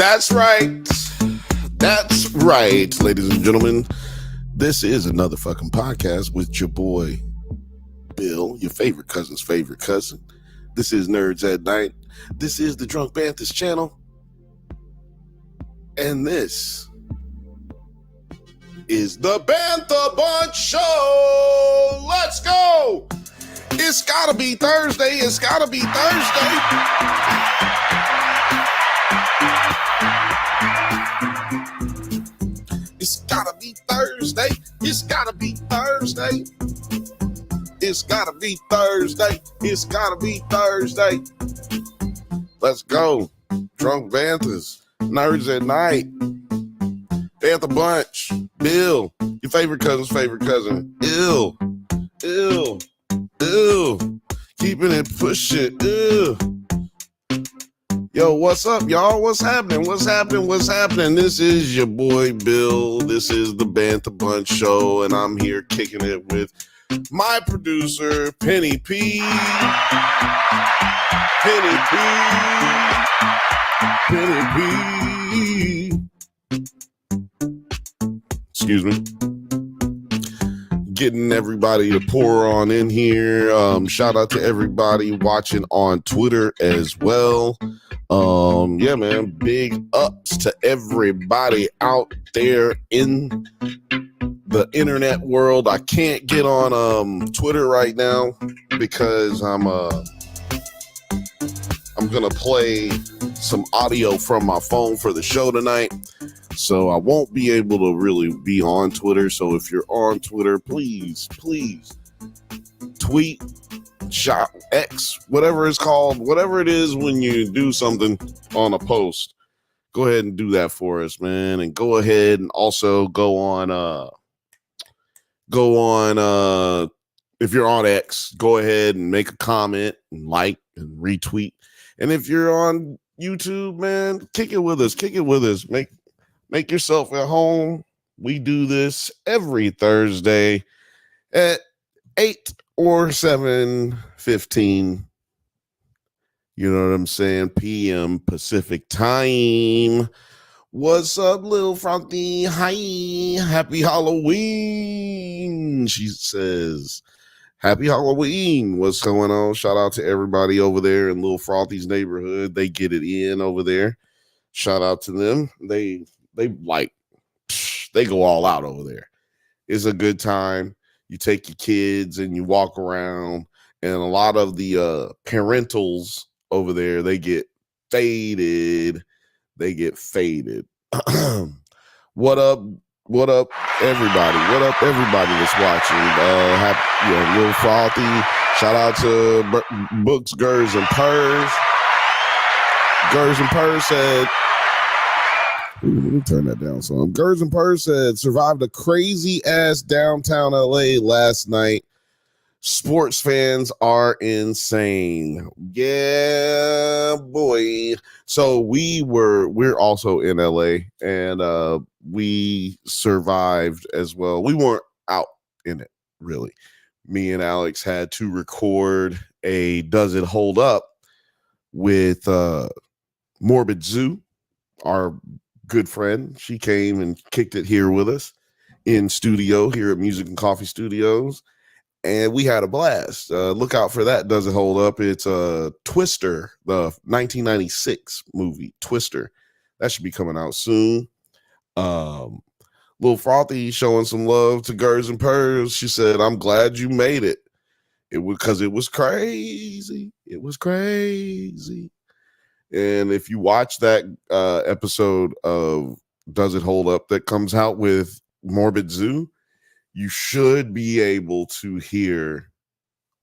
That's right. That's right, ladies and gentlemen. This is another fucking podcast with your boy, Bill, your favorite cousin's favorite cousin. This is Nerds at Night. This is the Drunk Bantha channel. And this is the Bantha Bunch Show. Let's go. It's gotta be Thursday. It's gotta be Thursday. It's gotta be Thursday. It's gotta be Thursday. It's gotta be Thursday. It's gotta be Thursday. Let's go. Drunk Banthas. Nerds at Night. Bantha Bunch. Bill. Your favorite cousin's favorite cousin. Ill. Keeping it pushing. Yo, what's up, y'all? What's happening? What's happening? This is your boy, Bill. This is the Bantha Bunch Show, and I'm here kicking it with my producer, Penny P. Excuse me. Getting everybody to pour on in here. Shout out to everybody watching on Twitter as well. Yeah, man, big ups to everybody out there in the internet world. I can't get on Twitter right now because I'm gonna play some audio from my phone for the show tonight, so I won't be able to really be on Twitter. So if you're on Twitter, please tweet, shot, X, whatever it's called, whatever it is when you do something on a post, go ahead and do that for us, man. And go ahead and also go on if you're on X, go ahead and make a comment and like and retweet. And if you're on YouTube, man, kick it with us. Make yourself at home. We do this every Thursday at 8 or 7:15. You know what I'm saying? PM Pacific time. What's up, little Frothy? Hi. Happy Halloween. She says, happy Halloween. What's going on? Shout out to everybody over there in Little Frothy's neighborhood. They get it in over there. Shout out to them. They go all out over there. It's a good time. You take your kids and you walk around, and a lot of the parentals over there, they get faded. What up, everybody? What up, everybody that's watching? Little Frothy. Shout out to Books, Gers, and Purrs. Gers and Purrs said, let me turn that down some. Gers and Purrs said, survived a crazy ass downtown LA last night. Sports fans are insane. Yeah, boy. So we're also in LA, and we survived as well. We weren't out in it, really. Me and Alex had to record a Does It Hold Up with Morbid Zoo, our good friend. She came and kicked it here with us in studio here at Music and Coffee Studios, and we had a blast. Look out for that. Does It Hold Up? It's Twister, the 1996 movie Twister. That should be coming out soon. Little Frothy showing some love to Gers and Purrs. She said, I'm glad you made it. Because it was crazy. It was crazy. And if you watch that episode of Does It Hold Up that comes out with Morbid Zoo, you should be able to hear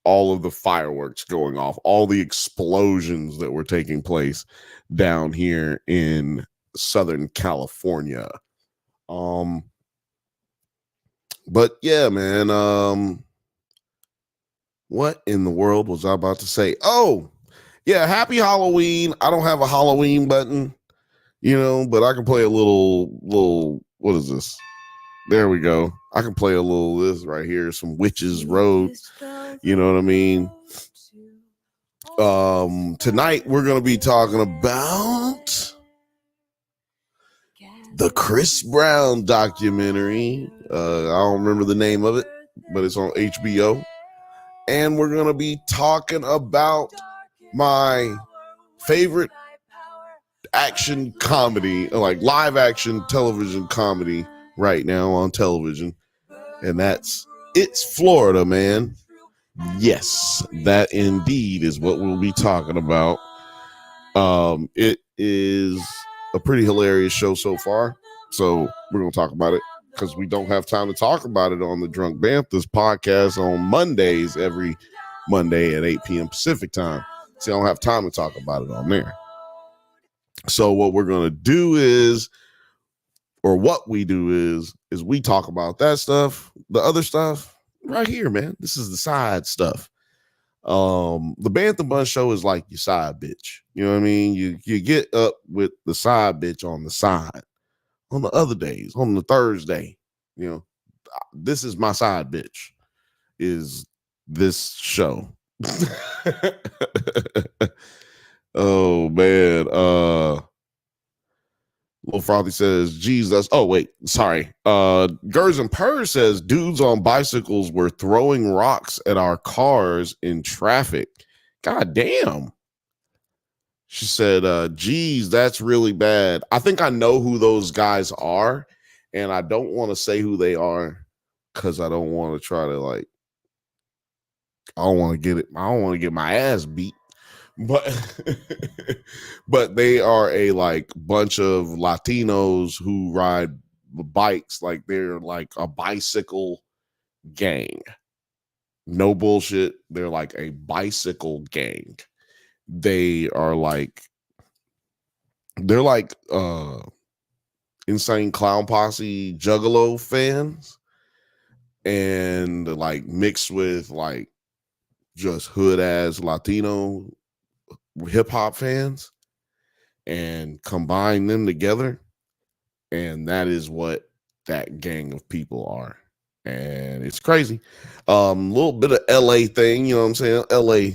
all of the fireworks going off, all the explosions that were taking place down here in Southern California. But yeah, man, what in the world was I about to say? Oh, yeah, happy Halloween. I don't have a Halloween button, but I can play a little, what is this? There we go. I can play a little this right here, some Witches Road. You know what I mean? Tonight we're going to be talking about the Chris Brown documentary. I don't remember the name of it, but it's on HBO. And we're going to be talking about my favorite action comedy, like live action television comedy right now on television. And that's It's Florida, man. Yes, that indeed is what we'll be talking about. It is a pretty hilarious show so far. So we're going to talk about it because we don't have time to talk about it on the Drunk Banthas podcast on Mondays, every Monday at 8 p.m. Pacific time. See, I don't have time to talk about it on there. So what we're going to do is, or what we do is we talk about that stuff, the other stuff right here, man. This is the side stuff. The Bantha Bun show is like your side bitch. You know what I mean? You get up with the side bitch on the side on the other days, on the Thursday. You know, this is my side bitch, is this show. Oh man. Little Frothy says, Jesus. Oh, wait, sorry. Gers and Purrs says dudes on bicycles were throwing rocks at our cars in traffic. God damn. She said, geez, that's really bad. I think I know who those guys are, and I don't want to say who they are because I don't want to try to I don't want to get my ass beat. But they are a bunch of Latinos who ride bikes. Like they're like a bicycle gang. No bullshit. They're like a bicycle gang. They're like Insane Clown Posse Juggalo fans, and mixed with just hood ass Latino hip hop fans, and combine them together, and that is what that gang of people are. And it's crazy. Little bit of LA thing, you know what I'm saying? LA,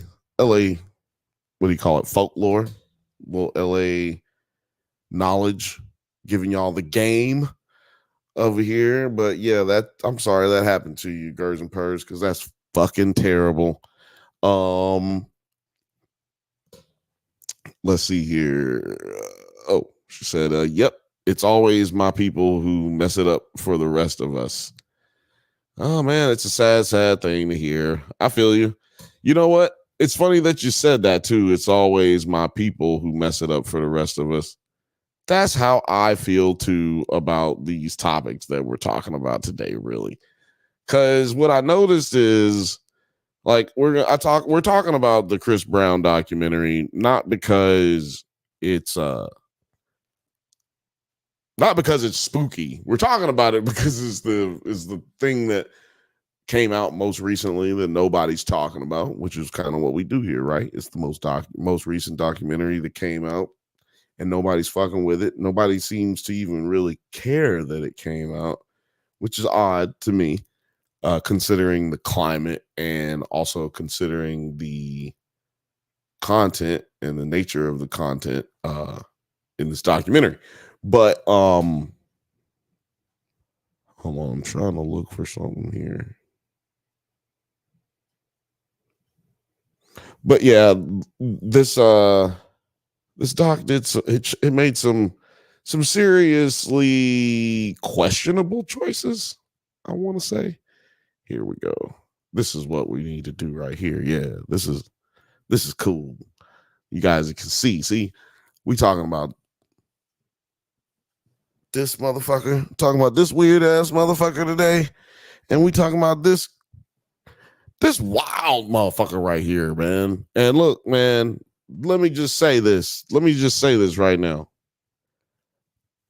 what do you call it? Folklore, little LA knowledge, giving y'all the game over here. But yeah, I'm sorry that happened to you, Gers and Purrs, because that's fucking terrible. Let's see here. Oh, she said, yep, it's always my people who mess it up for the rest of us. Oh man, it's a sad thing to hear. I feel you. You know what? It's funny that you said that too. It's always my people who mess it up for the rest of us. That's how I feel too about these topics that we're talking about today, really. Because what I noticed is we're talking about the Chris Brown documentary, not because it's spooky. We're talking about it because it's the thing that came out most recently that nobody's talking about, which is kind of what we do here, right? It's the most recent documentary that came out, and nobody's fucking with it. Nobody seems to even really care that it came out, which is odd to me, considering the climate and also considering the content and the nature of the content in this documentary. But hold on, I'm trying to look for something here. But yeah, this doc it made some seriously questionable choices, I want to say. Here we go. This is what we need to do right here. Yeah, this is cool. You guys can see we talking about this motherfucker, talking about this weird ass motherfucker today, and we talking about this wild motherfucker right here, man. And look, man, let me just say this right now.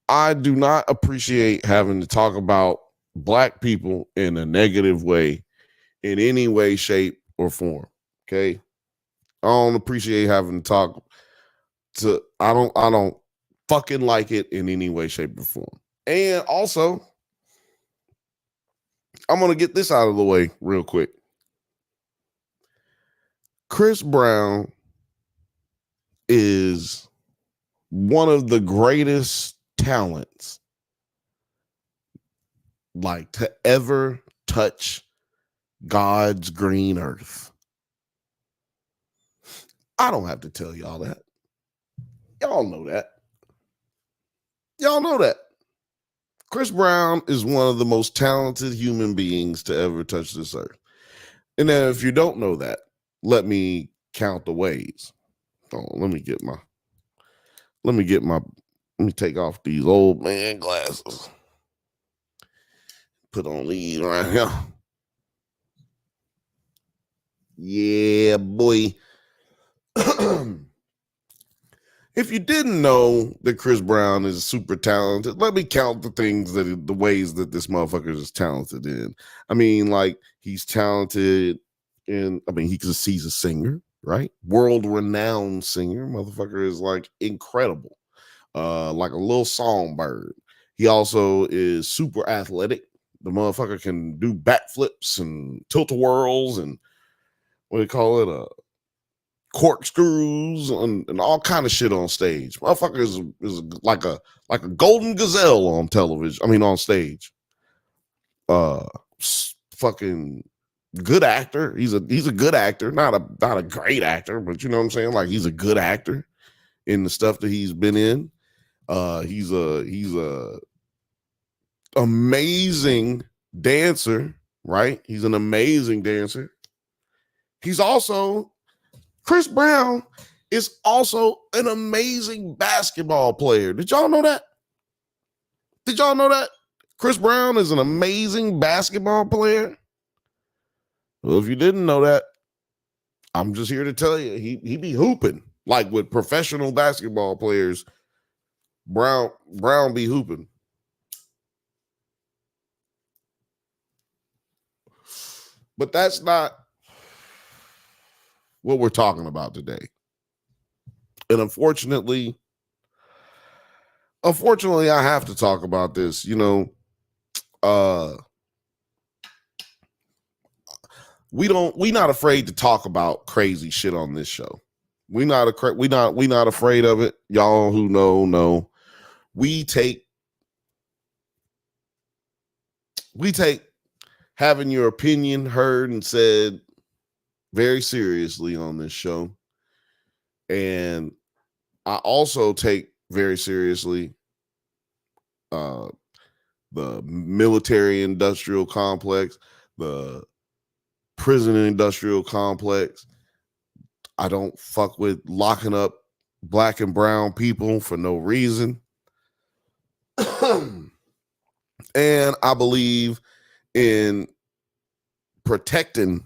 I do not appreciate having to talk about black people in a negative way, in any way, shape, or form. Okay. I don't appreciate having to talk to, I don't fucking like it in any way, shape, or form. And also, I'm going to get this out of the way real quick. Chris Brown is one of the greatest talents like to ever touch God's green earth. I don't have to tell y'all that. Y'all know that. Y'all know that. Chris Brown is one of the most talented human beings to ever touch this earth. And then if you don't know that, let me count the ways. Oh, let me take off these old man glasses. Put on these right here. Yeah, boy. If you didn't know that Chris Brown is super talented, let me count the ways that this motherfucker is talented in. I mean, like, he's talented in, he's a singer, right? World-renowned singer. Motherfucker is like incredible. Like a little songbird. He also is super athletic. The motherfucker can do backflips and tilt-a-whirls and what do you call it? Corkscrews and all kind of shit on stage. Motherfucker is like a golden gazelle on television. I mean, on stage. Fucking good actor. He's a good actor, not a great actor, but you know what I'm saying? Like, he's a good actor in the stuff that he's been in. He's a amazing dancer, right? He's an amazing dancer. Chris Brown is also an amazing basketball player. Did y'all know that? Chris Brown is an amazing basketball player? Well, if you didn't know that, I'm just here to tell you, he be hooping. Like with professional basketball players, Brown be hooping. But that's not what we're talking about today. And unfortunately, I have to talk about this. You know, we not afraid to talk about crazy shit on this show. We not afraid of it. Y'all who know, we take having your opinion heard and said very seriously on this show. And I also take very seriously the military industrial complex, the prison industrial complex. I don't fuck with locking up black and brown people for no reason. And I believe in protecting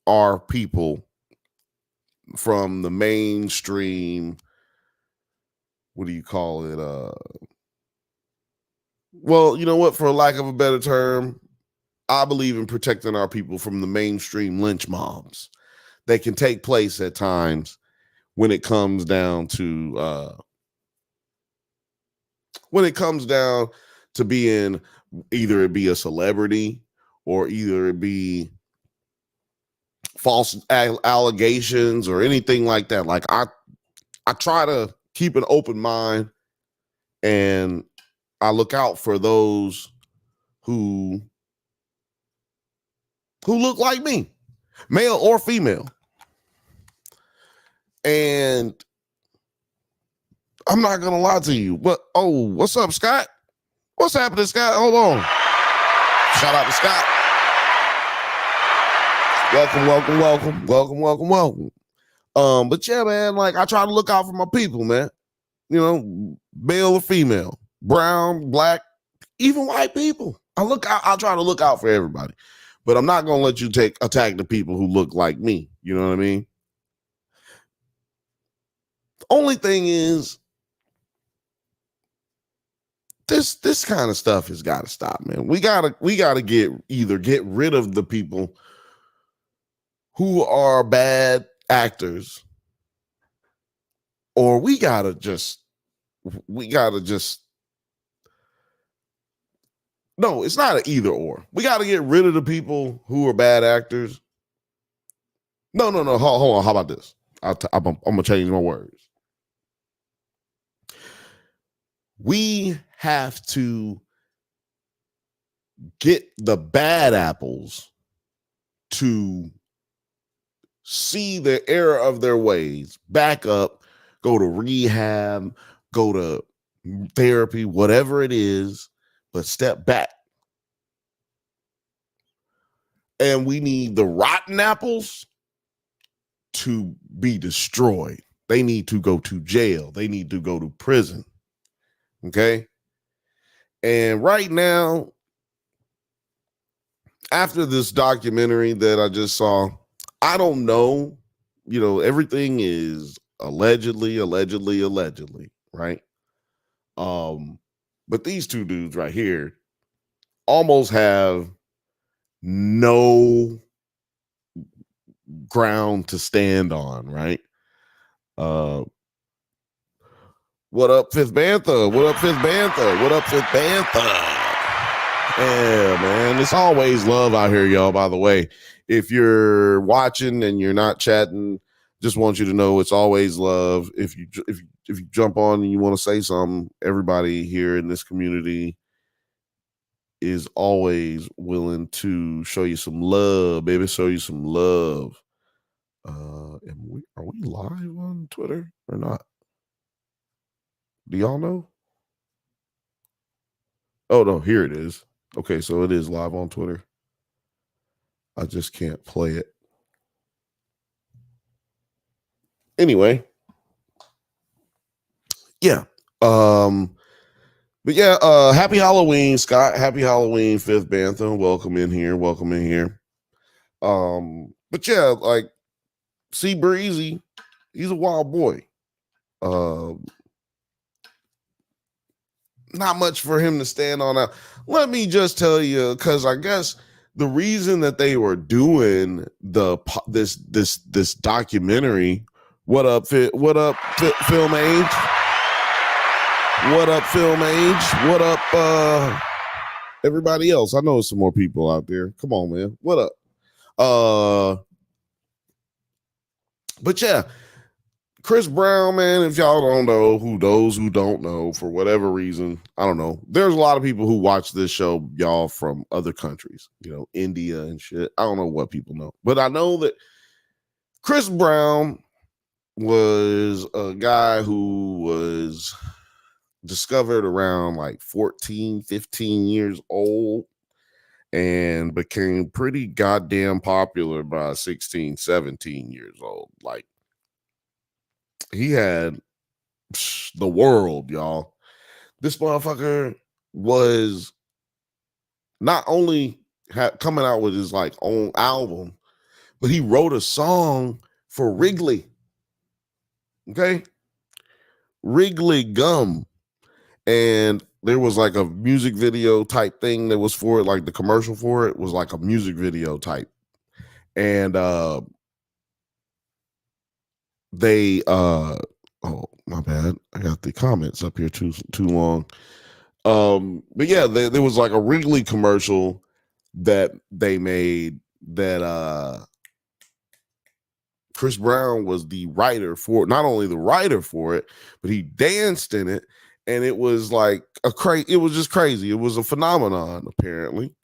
our people from the mainstream, what do you call it? Well, you know what? For lack of a better term, I believe in protecting our people from the mainstream lynch mobs that can take place at times when it comes down to being either it be a celebrity or either it be false allegations or anything like that. Like I try to keep an open mind and I look out for those who look like me, male or female. And I'm not gonna lie to you, but what's up, Scott? What's happening, Scott? Hold on. Shout out to Scott. Welcome. But yeah, man, like I try to look out for my people, man. You know, male or female, brown, black, even white people. I'll try to look out for everybody. But I'm not gonna let you attack the people who look like me. You know what I mean? The only thing is, this kind of stuff has got to stop, man. We gotta get rid of the people who are bad actors, or we gotta just no, it's not an either or. We gotta get rid of the people who are bad actors. No. Hold on. How about this? I'm gonna change my words. We have to get the bad apples to see the error of their ways, back up, go to rehab, go to therapy, whatever it is, but step back. And we need the rotten apples to be destroyed. They need to go to jail. They need to go to prison. Okay? And right now, after this documentary that I just saw, I don't know. You know, everything is allegedly, right? But these two dudes right here almost have no ground to stand on, right? What up, Fifth Bantha? What up, Fifth Bantha? What up, Fifth Bantha? Yeah, man. It's always love out here, y'all, by the way. If you're watching and you're not chatting, just want you to know it's always love. If you jump on and you want to say something, everybody here in this community is always willing to show you some love, baby. Show you some love. And are we live on Twitter or not? Do y'all know? Oh no, here it is. Okay, so it is live on Twitter. I just can't play it. Anyway. Yeah. But yeah, happy Halloween, Scott. Happy Halloween, Fifth Bantha. Welcome in here. But yeah, like C Breezy, he's a wild boy. Not much for him to stand on now. Let me just tell you, because I guess the reason that they were doing this documentary. What up, Film Age? What up, Film Age? What up, everybody else? I know some more people out there. Come on, man. What up? But yeah, Chris Brown, man, if y'all don't know, those who don't know, for whatever reason, I don't know. There's a lot of people who watch this show, y'all, from other countries, you know, India and shit. I don't know what people know, but I know that Chris Brown was a guy who was discovered around like 14, 15 years old and became pretty goddamn popular by 16, 17 years old. Like, he had the world, y'all. This motherfucker was not only coming out with his like own album, but he wrote a song for Wrigley. Okay? Wrigley Gum. And there was like a music video type thing that was for it, like the commercial for it was like a music video type. And they oh my bad, I got the comments up here too long. But yeah, there was like a Wrigley commercial that they made that Chris Brown was the writer for it. Not only the writer for it, but he danced in it, and it was like it was just crazy. It was a phenomenon, apparently,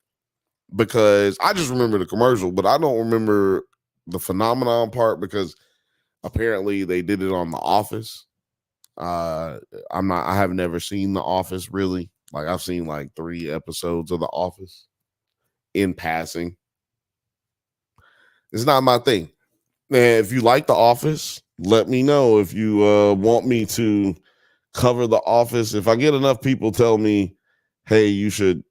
because I just remember the commercial, but I don't remember the phenomenon part because apparently they did it on The Office. I have never seen The Office really. Like, I've seen like 3 episodes of The Office in passing. It's not my thing. And if you like The Office, let me know. If you want me to cover The Office, if I get enough people tell me, hey, you should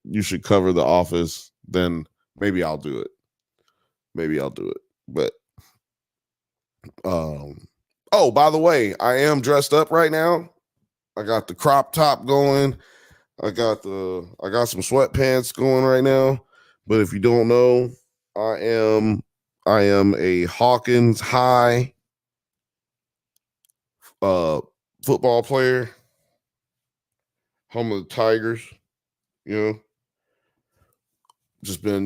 cover The Office, then maybe I'll do it. But oh, by the way, I am dressed up right now. I got the crop top going. I got some sweatpants going right now. But if you don't know, I am a Hawkins High football player. Home of the Tigers, you know. Just been,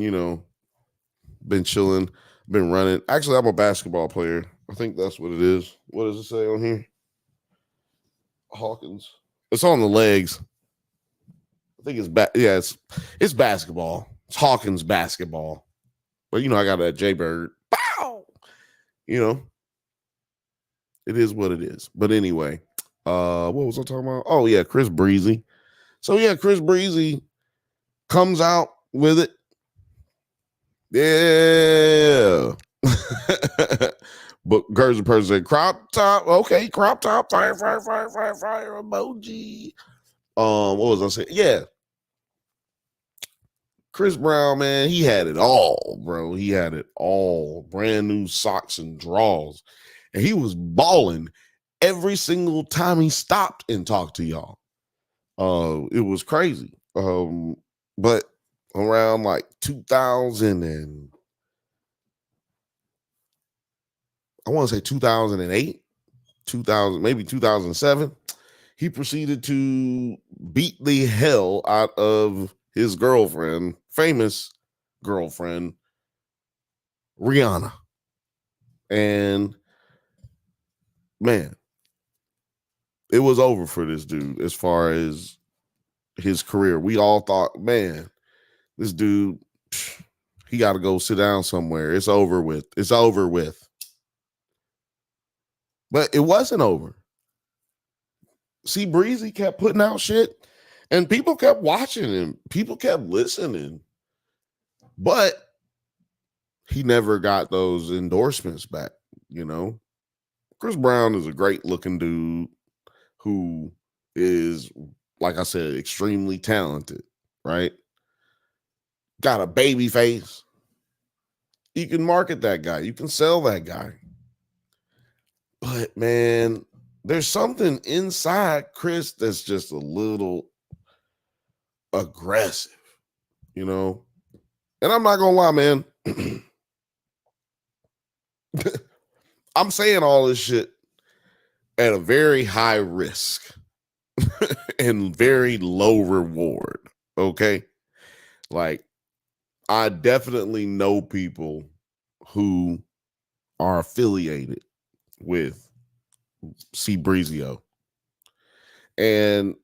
been chilling, been running. Actually, I'm a basketball player. I think that's what it is. What does it say on here? Hawkins. It's on the legs. I think it's it's basketball. It's Hawkins basketball. But, I got that J-Bird. Bow! It is what it is. But anyway, what was I talking about? Oh, yeah, Chris Breezy. So, yeah, Chris Breezy comes out with it. Yeah. But Gerson person said, crop top. Okay, crop top. Fire emoji. What was I saying? Yeah. Chris Brown, man, he had it all, bro. He had it all. Brand new socks and drawers. And he was balling every single time he stopped and talked to y'all. It was crazy. But around like 2000 and I want to say 2008, 2000, maybe 2007, he proceeded to beat the hell out of his girlfriend, famous girlfriend, Rihanna. And man, it was over for this dude as far as his career. We all thought, man, this dude, he got to go sit down somewhere. It's over with. It's over with. But it wasn't over. See, Breezy kept putting out shit and people kept watching him. People kept listening. But he never got those endorsements back, Chris Brown is a great looking dude who is, like I said, extremely talented, right? Got a baby face. You can market that guy. You can sell that guy. But, man, there's something inside Chris that's just a little aggressive, And I'm not going to lie, man. I'm saying all this shit at a very high risk and very low reward, okay? Like, I definitely know people who are affiliated with C Breezio. And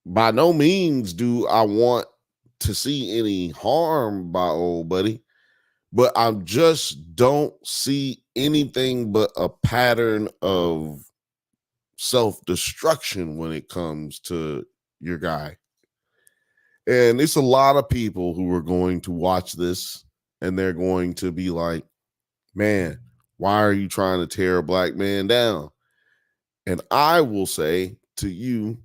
by no means do I want to see any harm by old buddy, but I just don't see anything but a pattern of self-destruction when it comes to your guy. And it's a lot of people who are going to watch this and they're going to be like, man, why are you trying to tear a black man down? And I will say to you,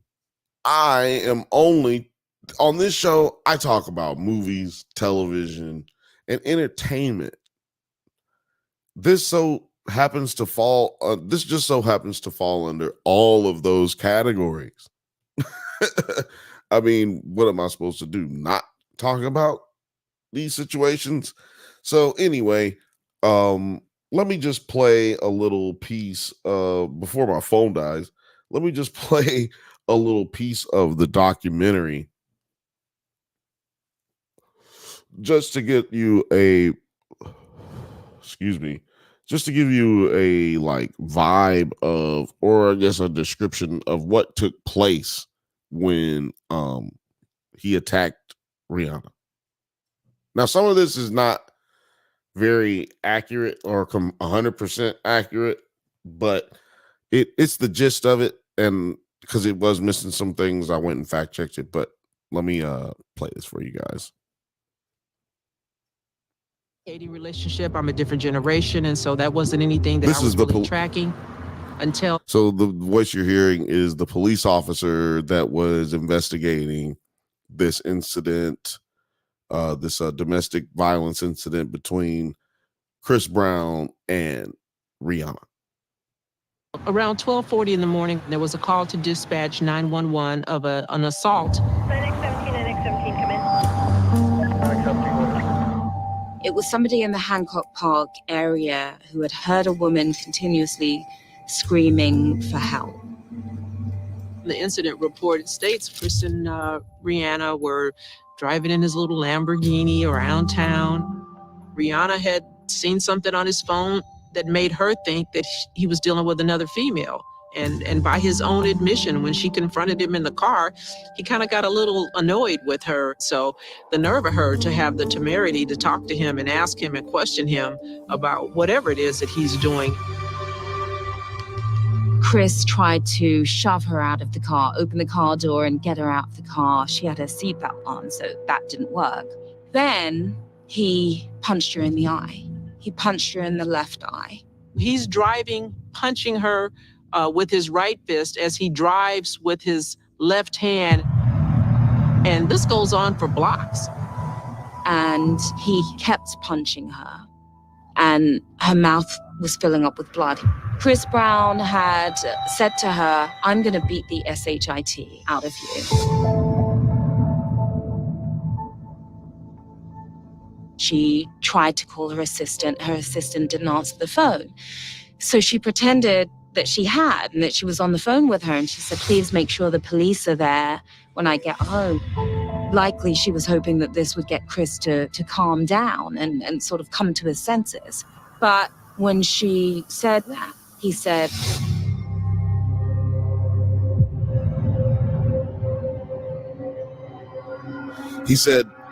I am only on this show. I talk about movies, television, and entertainment. This so happens to fall. This just so happens to fall under all of those categories. I mean, what am I supposed to do? Not talk about these situations? So anyway, let me just play a little piece before my phone dies. Let me just play a little piece of the documentary just to get you just to give you a like vibe of, or I guess a description of what took place when he attacked Rihanna. Now, some of this is not very accurate or 100% accurate, but it's the gist of it. And because it was missing some things, I went and fact checked it. But let me play this for you guys. Relationship. I'm a different generation, and so that wasn't anything that I was really tracking until. So the voice you're hearing is the police officer that was investigating this incident, this domestic violence incident between Chris Brown and Rihanna. Around 12:40 in the morning, there was a call to dispatch 911 of an assault. X17 and X17 come in. It was somebody in the Hancock Park area who had heard a woman continuously screaming for help. The incident report states Chris and Rihanna were driving in his little Lamborghini around town. Rihanna had seen something on his phone that made her think that he was dealing with another female. And by his own admission, when she confronted him in the car, he kind of got a little annoyed with her. So the nerve of her to have the temerity to talk to him and ask him and question him about whatever it is that he's doing. Chris tried to shove her out of the car, open the car door and get her out of the car. She had her seatbelt on, so that didn't work. Then he punched her in the eye. He punched her in the left eye. He's driving, punching her with his right fist as he drives with his left hand. And this goes on for blocks. And he kept punching her. And her mouth was filling up with blood. Chris Brown had said to her, "I'm going to beat the SHIT out of you." She tried to call her assistant. Her assistant didn't answer the phone. So she pretended that she had and that she was on the phone with her. And she said, "Please make sure the police are there when I get home." Likely she was hoping that this would get Chris to calm down and sort of come to his senses. But when she said that, he said,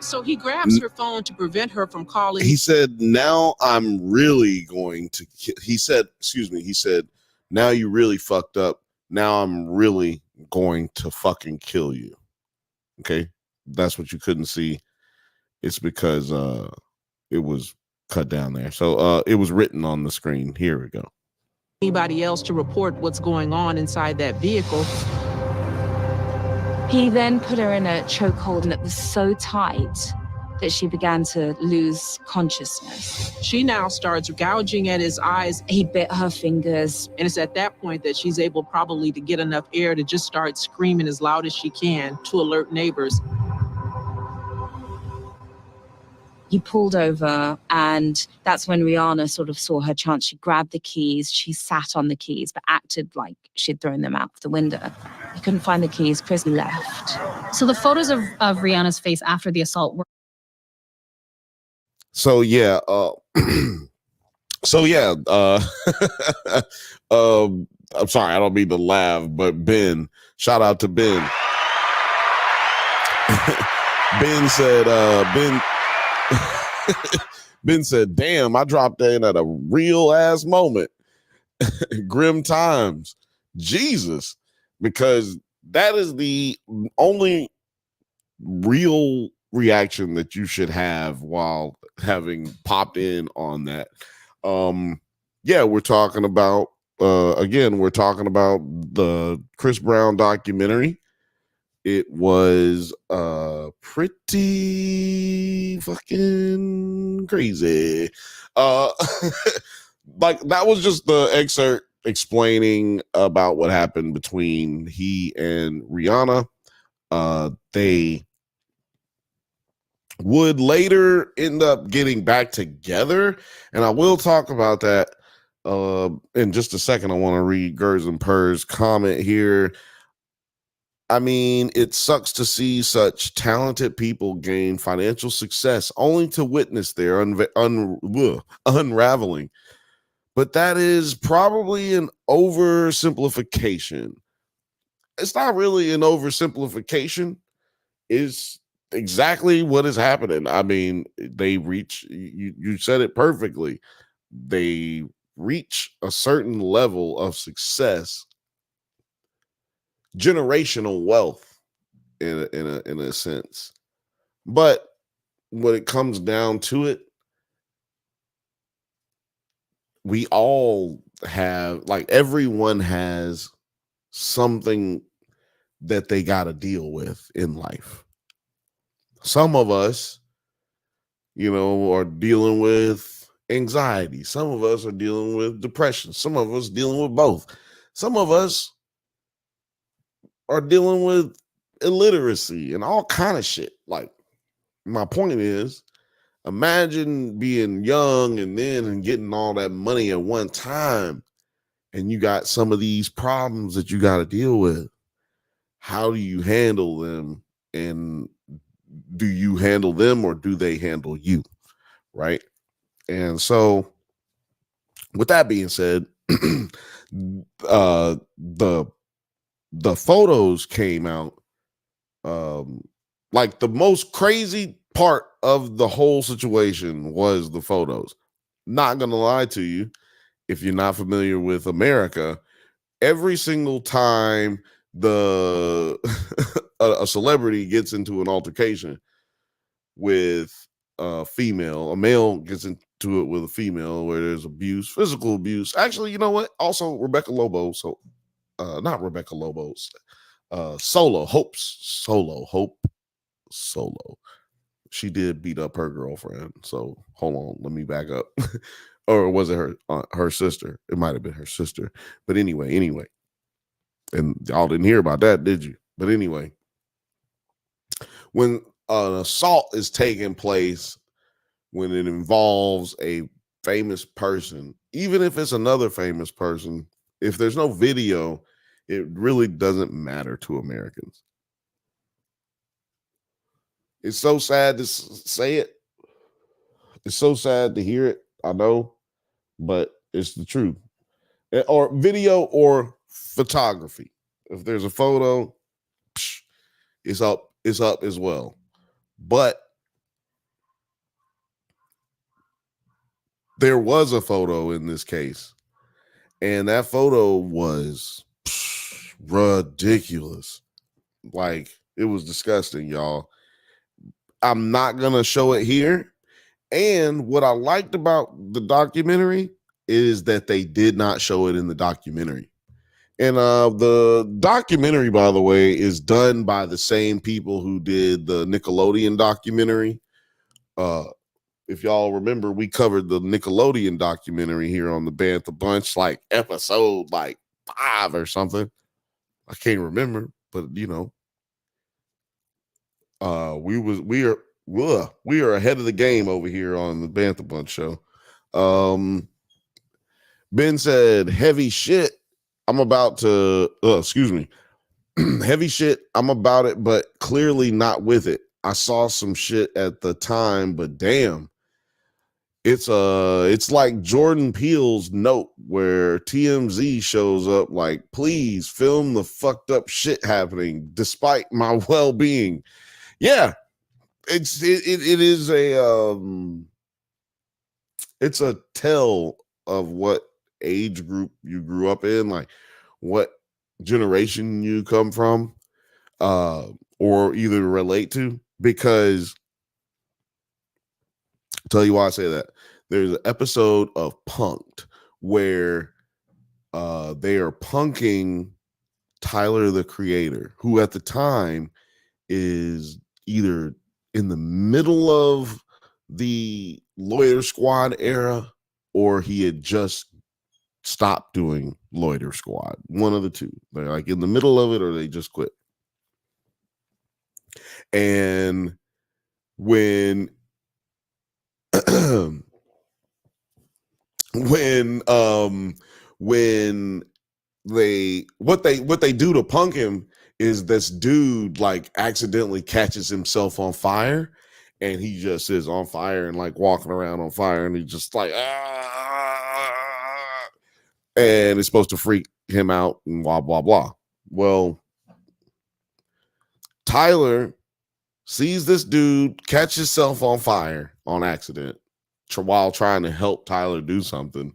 So he grabs her phone to prevent her from calling. He said, "Now I'm really going to," he said, "Now you really fucked up. Now I'm really going to fucking kill you." Okay. That's what you couldn't see. It's because it was cut down there. So it was written on the screen. Here we go. Anybody else to report what's going on inside that vehicle. He then put her in a chokehold, and it was so tight that she began to lose consciousness. She now starts gouging at his eyes. He bit her fingers. And it's at that point that she's able probably to get enough air to just start screaming as loud as she can to alert neighbors. He pulled over, and that's when Rihanna sort of saw her chance. She grabbed the keys. She sat on the keys, but acted like she'd thrown them out the window. He couldn't find the keys. Chris left. So the photos of Rihanna's face after the assault were. So yeah, I'm sorry, I don't mean to laugh, but Ben, shout out to Ben. Ben said, Ben said, "Damn, I dropped in at a real ass moment." Grim times. Jesus, because that is the only real reaction that you should have while having popped in on that. Yeah, we're talking about we're talking about the Chris Brown documentary. It was pretty fucking crazy. Like that was just the excerpt explaining about what happened between he and Rihanna. They would later end up getting back together, and I will talk about that in just a second. I want to read Gers and Purr's comment here. I mean, it sucks to see such talented people gain financial success only to witness their unraveling. But that is probably an oversimplification. It's not really an oversimplification. It's exactly what is happening. I mean, they reach, you said it perfectly. They reach a certain level of success, generational wealth in a sense. But when it comes down to it, we all have, like, everyone has something that they got to deal with in life. Some of us, are dealing with anxiety. Some of us are dealing with depression. Some of us dealing with both. Some of us are dealing with illiteracy and all kind of shit. Like, my point is, imagine being young and getting all that money at one time, and you got some of these problems that you got to deal with. How do you handle them? And do you handle them or do they handle you? Right. And so with that being said, the photos came out. Like the most crazy part of the whole situation was the photos. Not gonna lie to you, if you're not familiar with America, every single time the a celebrity gets into an altercation with a female, a male gets into it with a female where there's abuse, physical abuse. Actually, you know what? Also, Rebecca Lobo. So, not Rebecca Lobo's. Hope Solo. She did beat up her girlfriend. So hold on, let me back up. Or was it her sister? It might have been her sister. But anyway, and y'all didn't hear about that, did you? But anyway, when an assault is taking place, when it involves a famous person, even if it's another famous person, if there's no video, it really doesn't matter to Americans. It's so sad to say it. It's so sad to hear it. I know, but it's the truth. Or video or photography. If there's a photo, it's up as well. But there was a photo in this case, and that photo was ridiculous. Like, it was disgusting, y'all. I'm not gonna show it here. And what I liked about the documentary is that they did not show it in the documentary. And the documentary, by the way, is done by the same people who did the Nickelodeon documentary. If y'all remember, we covered the Nickelodeon documentary here on the Bantha Bunch, like episode 5 or something. I can't remember, but you know, we are ahead of the game over here on the Bantha Bunch show. Ben said, heavy shit. I'm about to, excuse me. Heavy shit. I'm about it, but clearly not with it. I saw some shit at the time, but damn. It's like Jordan Peele's Note, where TMZ shows up like, please film the fucked up shit happening despite my well-being. Yeah, it is it's a tell of what age group you grew up in, like what generation you come from, or either relate to. Because I'll tell you why I say that. There's an episode of Punked where they are punking Tyler the Creator, who at the time is either in the middle of the Loiter Squad era or he had just stopped doing Loiter Squad. One of the two. They're like in the middle of it or they just quit. And when when they what they do to punk him is this dude like accidentally catches himself on fire, and he just is on fire and like walking around on fire, and he's just like and it's supposed to freak him out and blah blah blah. Well, Tyler sees this dude catch himself on fire on accident while trying to help Tyler do something.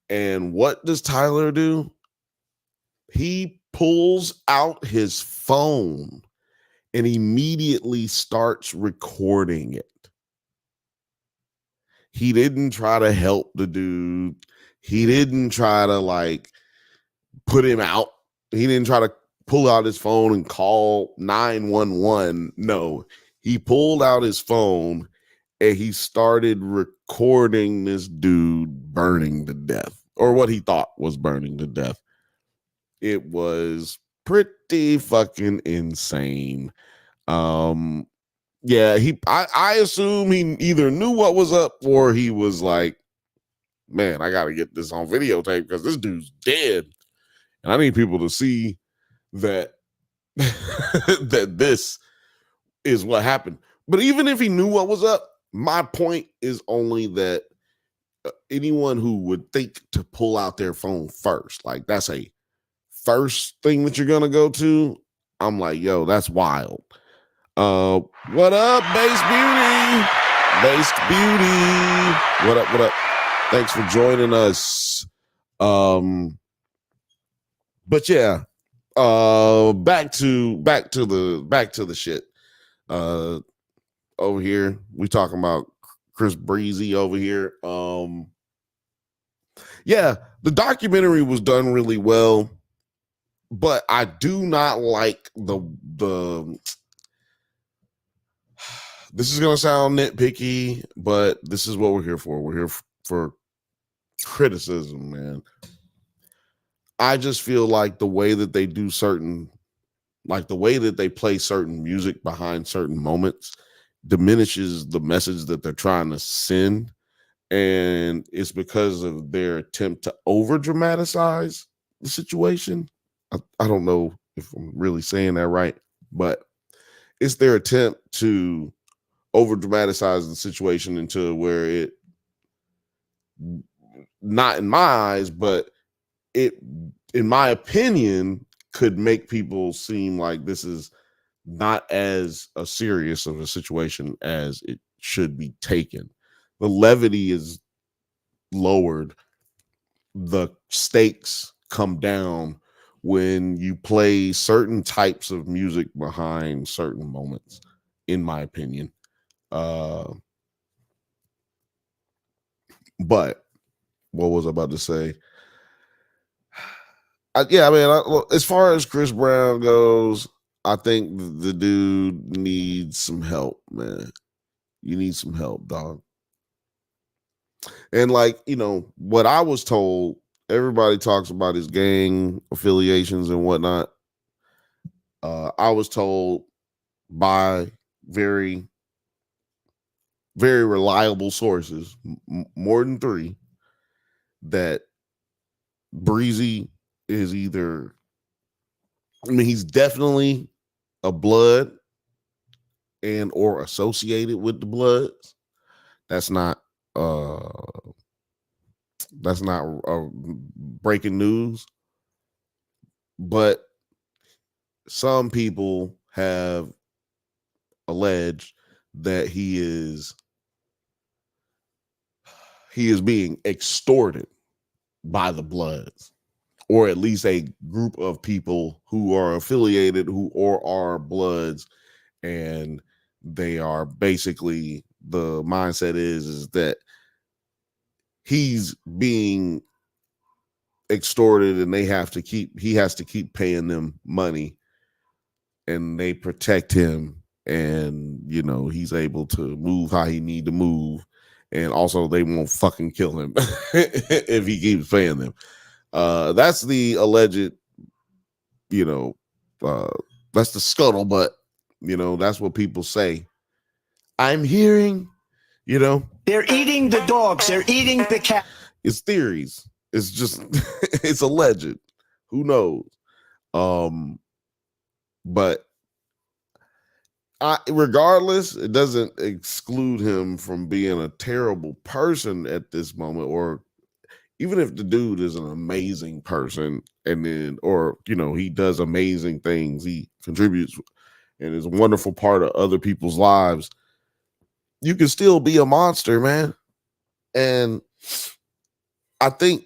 And what does Tyler do? He pulls out his phone and immediately starts recording it. He didn't try to help the dude. He didn't try to like put him out. He didn't try to pull out his phone and call 911. No, he pulled out his phone and he started recording this dude burning to death, or what he thought was burning to death. It was pretty fucking insane. Yeah, I assume he either knew what was up or he was like, man, I gotta get this on videotape because this dude's dead. And I need people to see that that this is what happened. But even if he knew what was up, my point is only that anyone who would think to pull out their phone first, like that's a first thing that you're gonna go to, I'm like, yo, that's wild. What up, Base Beauty? Base Beauty. What up? What up? Thanks for joining us. But yeah, back to the shit. Over here, we talking about Chris Breezy over here. Yeah, the documentary was done really well, but I do not like the this is gonna sound nitpicky, but this is what we're here for. We're here for criticism, man. I just feel like the way that they do certain, like the way that they play certain music behind certain moments diminishes the message that they're trying to send. And it's because of their attempt to over dramatize the situation. I don't know if I'm really saying that right, but it's their attempt to over dramatize the situation into where it, not in my eyes, but it, in my opinion, could make people seem like this is not as a serious of a situation as it should be taken. The levity is lowered. The stakes come down when you play certain types of music behind certain moments, in my opinion. But what was I about to say? As far as Chris Brown goes, I think the dude needs some help, man. You need some help, dog. And like, what I was told, everybody talks about his gang affiliations and whatnot. I was told by very, very reliable sources, more than 3, that Breezy is either, he's definitely a blood and or associated with the Bloods. That's not breaking news, but some people have alleged that he is being extorted by the Bloods, or at least a group of people who are affiliated, who or are Bloods, and they are basically, the mindset is that he's being extorted and he has to keep paying them money, and they protect him, and he's able to move how he need to move, and also they won't fucking kill him if he keeps paying them. That's the alleged, that's the scuttlebutt, that's what people say. I'm hearing, they're eating the dogs, they're eating the cat. It's theories. It's just it's alleged. Who knows? But regardless, it doesn't exclude him from being a terrible person at this moment, or even if the dude is an amazing person, and then, or he does amazing things, he contributes and is a wonderful part of other people's lives, you can still be a monster, man. And I think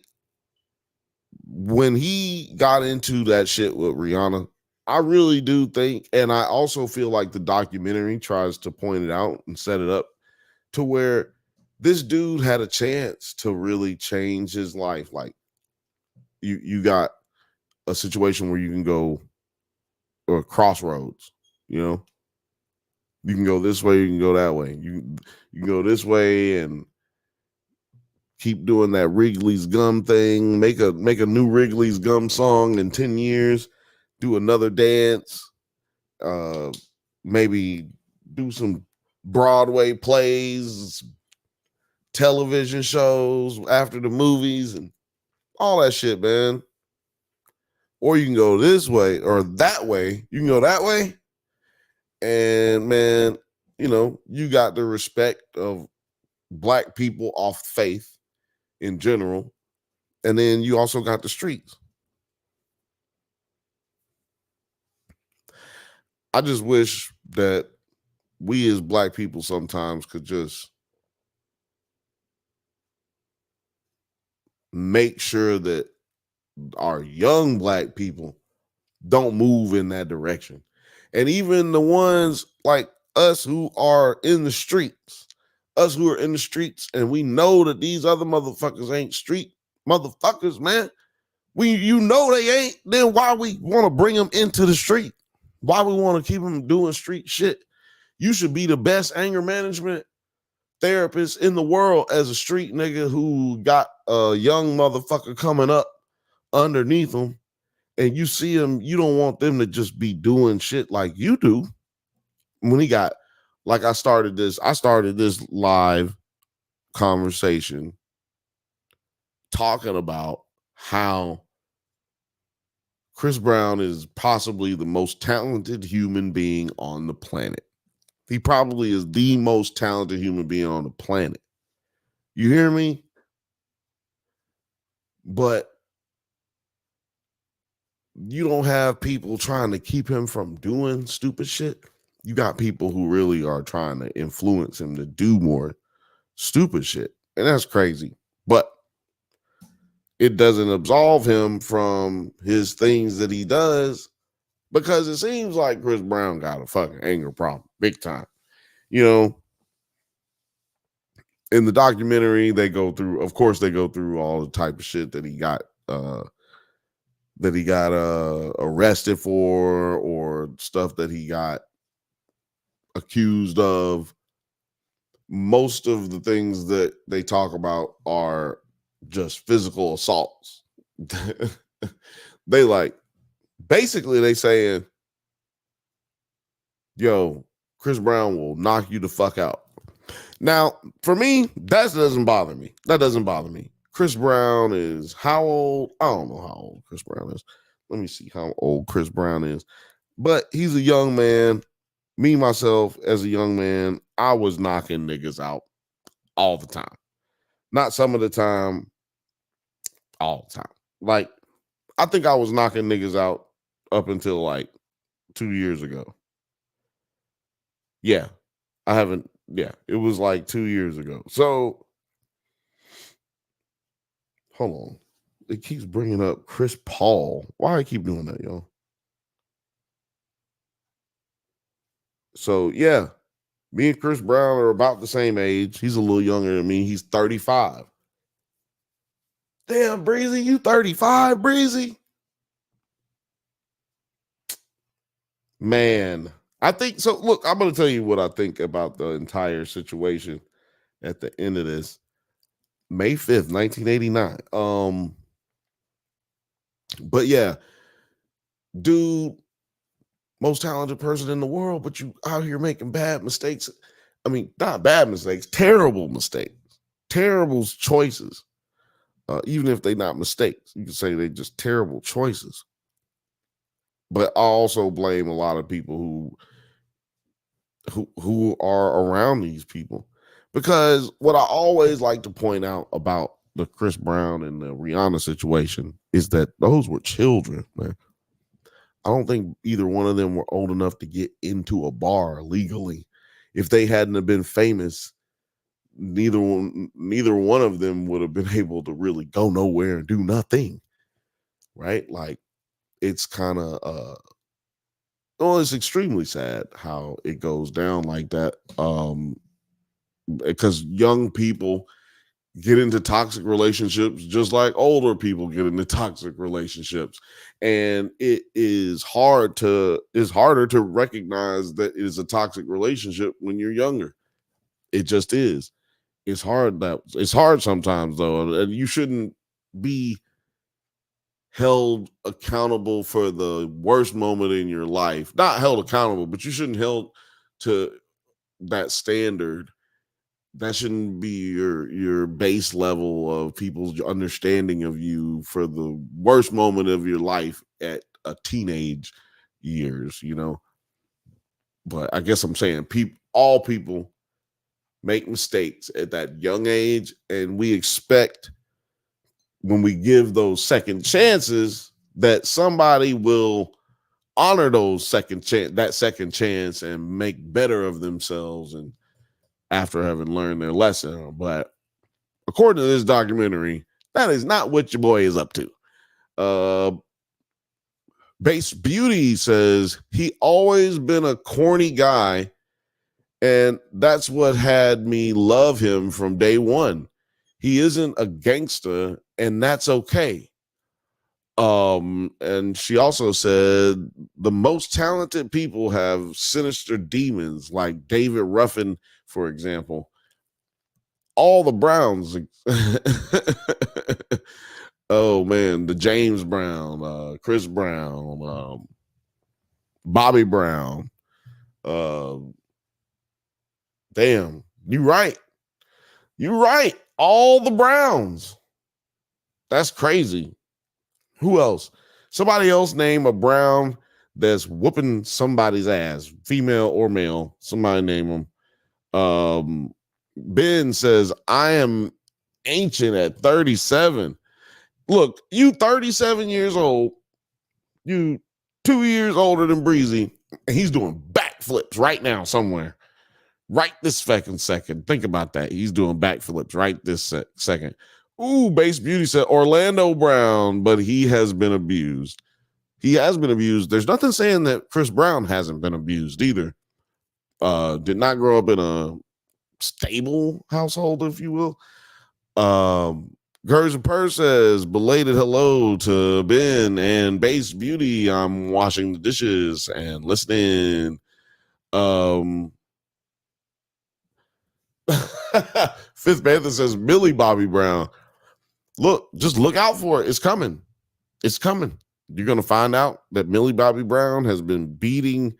when he got into that shit with Rihanna, I really do think, and I also feel like the documentary tries to point it out and set it up to where this dude had a chance to really change his life. Like, you got a situation where you can go, or crossroads, you can go this way, you can go that way. You can go this way and keep doing that Wrigley's Gum thing, make a new Wrigley's Gum song in 10 years, do another dance, maybe do some Broadway plays, television shows after the movies, and all that shit, man. Or you can go this way or that way. You can go that way, and man, you got the respect of Black people off faith. in general. And then you also got the streets. I just wish that we as black people sometimes could just make sure that our young black people don't move in that direction. And even the ones like us who are in the streets, and we know that these other motherfuckers ain't street motherfuckers, man. You know they ain't, then why we want to bring them into the street? Why we want to keep them doing street shit? You should be the best anger management therapist in the world as a street nigga who got a young motherfucker coming up underneath them, and you see them, you don't want them to just be doing shit like you do. When he got, like, I started this live conversation talking about how Chris Brown is possibly the most talented human being on the planet. He probably is the most talented human being on the planet. You hear me? But you don't have people trying to keep him from doing stupid shit. You got people who really are trying to influence him to do more stupid shit. And that's crazy. But it doesn't absolve him from his things that he does, because it seems like Chris Brown got a fucking anger problem, big time. You know, in the documentary, they go through all the type of shit that he got arrested for, or stuff that he got accused of. Most of the things that they talk about are just physical assaults. They basically they saying, yo, Chris Brown will knock you the fuck out. Now, for me, that doesn't bother me. Chris Brown is how old? I don't know how old Chris Brown is. Let me see how old Chris Brown is. But he's a young man. Me, myself, as a young man, I was knocking niggas out all the time. Not some of the time, all the time. Like, I think I was knocking niggas out up until like 2 years ago. Yeah, I haven't. Yeah, it was like 2 years ago. So, hold on. It keeps bringing up Chris Paul. Why I keep doing that, yo? So, yeah, me and Chris Brown are about the same age. He's a little younger than me. He's 35. Damn, Breezy, you 35, Breezy? Man, I think so. Look, I'm going to tell you what I think about the entire situation at the end of this. May 5th, 1989. But yeah, dude, most talented person in the world, but you out here making bad mistakes. I mean, not bad mistakes, terrible mistakes, terrible choices. Even if they're not mistakes, you can say they're just terrible choices. But I also blame a lot of people who are around these people, because what I always like to point out about the Chris Brown and the Rihanna situation is that those were children, man. I don't think either one of them were old enough to get into a bar legally. If they hadn't have been famous, neither one of them would have been able to really go nowhere and do nothing. Right? Like, it's kind of it's extremely sad how it goes down like that. Because young people get into toxic relationships just like older people get into toxic relationships, and it's harder to recognize that it is a toxic relationship when you're younger. It just is. It's hard sometimes, though, and you shouldn't be held accountable for the worst moment in your life. Not held accountable, but you shouldn't held to that standard. That shouldn't be your base level of people's understanding of you for the worst moment of your life at a teenage years, you know. But I guess I'm saying all people make mistakes at that young age, and we expect when we give those second chances, that somebody will honor those second chance and make better of themselves and after having learned their lesson. But according to this documentary, that is not what your boy is up to. Base Beauty says he always been a corny guy, and that's what had me love him from day one. He isn't a gangster, and that's okay. And she also said the most talented people have sinister demons, like David Ruffin, for example. All the Browns. Oh man, the James Brown, Chris Brown, Bobby Brown. Damn, you right. All the Browns. That's crazy. Who else? Somebody else name a Brown that's whooping somebody's ass, female or male. Somebody name them. Ben says, I am ancient at 37. Look, you 37 years old, you 2 years older than Breezy, and he's doing backflips right now somewhere. Right this second. Think about that. He's doing backflips right this second. Ooh, Base Beauty said Orlando Brown, but he has been abused. He has been abused. There's nothing saying that Chris Brown hasn't been abused either. Did not grow up in a stable household, if you will. Gers and Purr says, belated hello to Ben and Base Beauty. I'm washing the dishes and listening. Fifth Panther says, Millie Bobby Brown. Look, just look out for it. It's coming. You're going to find out that Millie Bobby Brown has been beating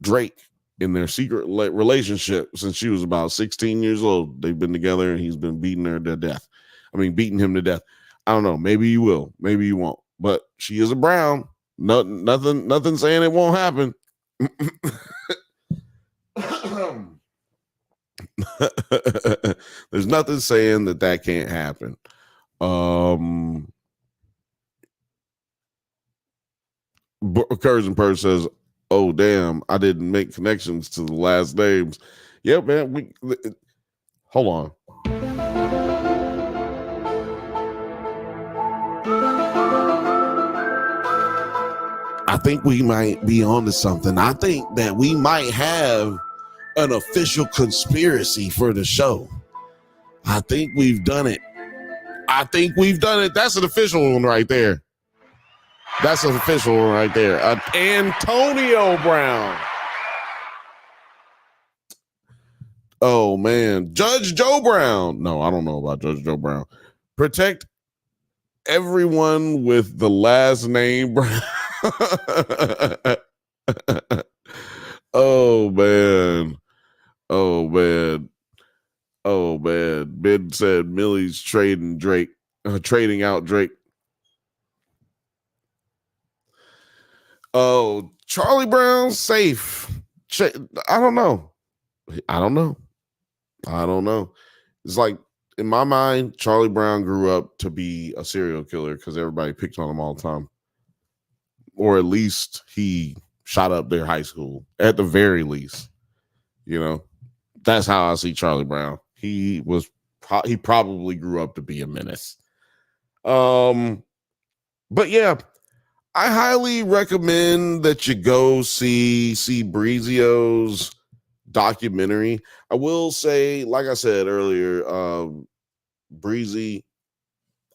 Drake in their secret relationship since she was about 16 years old. They've been together and he's been beating him to death. I don't know. Maybe you will. Maybe you won't. But she is a Brown. Nothing saying it won't happen. There's nothing saying that can't happen. Curse and Purse says, oh damn, I didn't make connections to the last names. Yeah, man. Hold on. I think we might be onto something. I think that we might have an official conspiracy for the show. I think we've done it. That's an official one right there. Antonio Brown. Oh, man. Judge Joe Brown. No, I don't know about Judge Joe Brown. Protect everyone with the last name Brown. Oh, man. Ben said Millie's trading out Drake. Oh, Charlie Brown's safe. I don't know. It's like, in my mind, Charlie Brown grew up to be a serial killer because everybody picked on him all the time. Or at least he shot up their high school, at the very least. You know, that's how I see Charlie Brown. He probably grew up to be a menace. But yeah, I highly recommend that you go see Breezio's documentary. I will say, like I said earlier,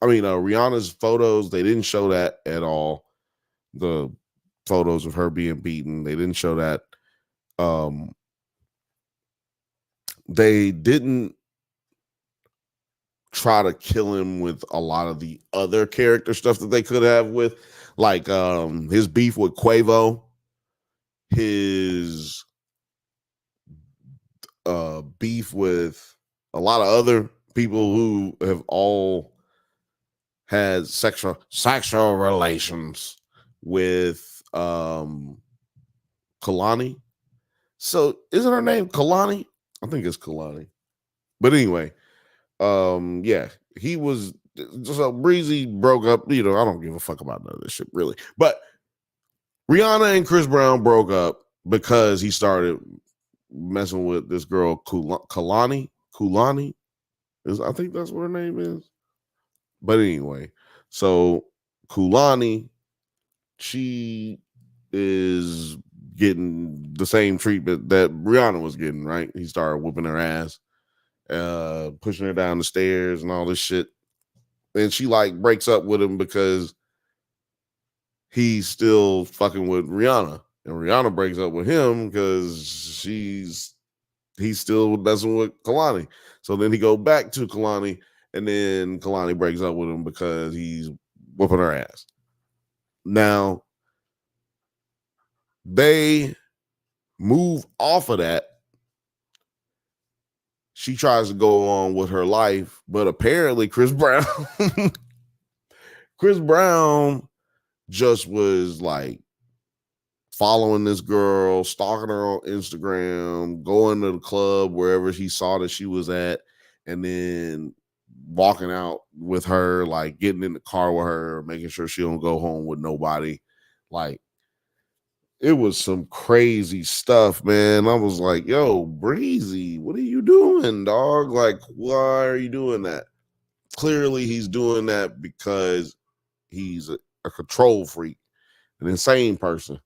Rihanna's photos, they didn't show that at all. The photos of her being beaten, they didn't show that. They didn't try to kill him with a lot of the other character stuff that they could have with, like his beef with Quavo, his beef with a lot of other people who have all had sexual relations with Kalani. So isn't her name Kalani? I think it's Kalani. But anyway, yeah, he was so Breezy broke up. I don't give a fuck about none of this shit, really. But Rihanna and Chris Brown broke up because he started messing with this girl, Kalani. I think that's what her name is. But anyway, so Kulani, she is getting the same treatment that Rihanna was getting, right? He started whooping her ass, pushing her down the stairs and all this shit. And she like breaks up with him because he's still fucking with Rihanna. And Rihanna breaks up with him because he's still messing with Kalani. So then he go back to Kalani, and then Kalani breaks up with him because he's whooping her ass. Now, they move off of that. She tries to go on with her life, but apparently Chris Brown just was like following this girl, stalking her on Instagram, going to the club wherever he saw that she was at, and then walking out with her, like getting in the car with her, making sure she don't go home with nobody. Like, it was some crazy stuff, man. I was like, yo, Breezy, what are you doing, dog? Like, why are you doing that? Clearly, he's doing that because he's a control freak, an insane person.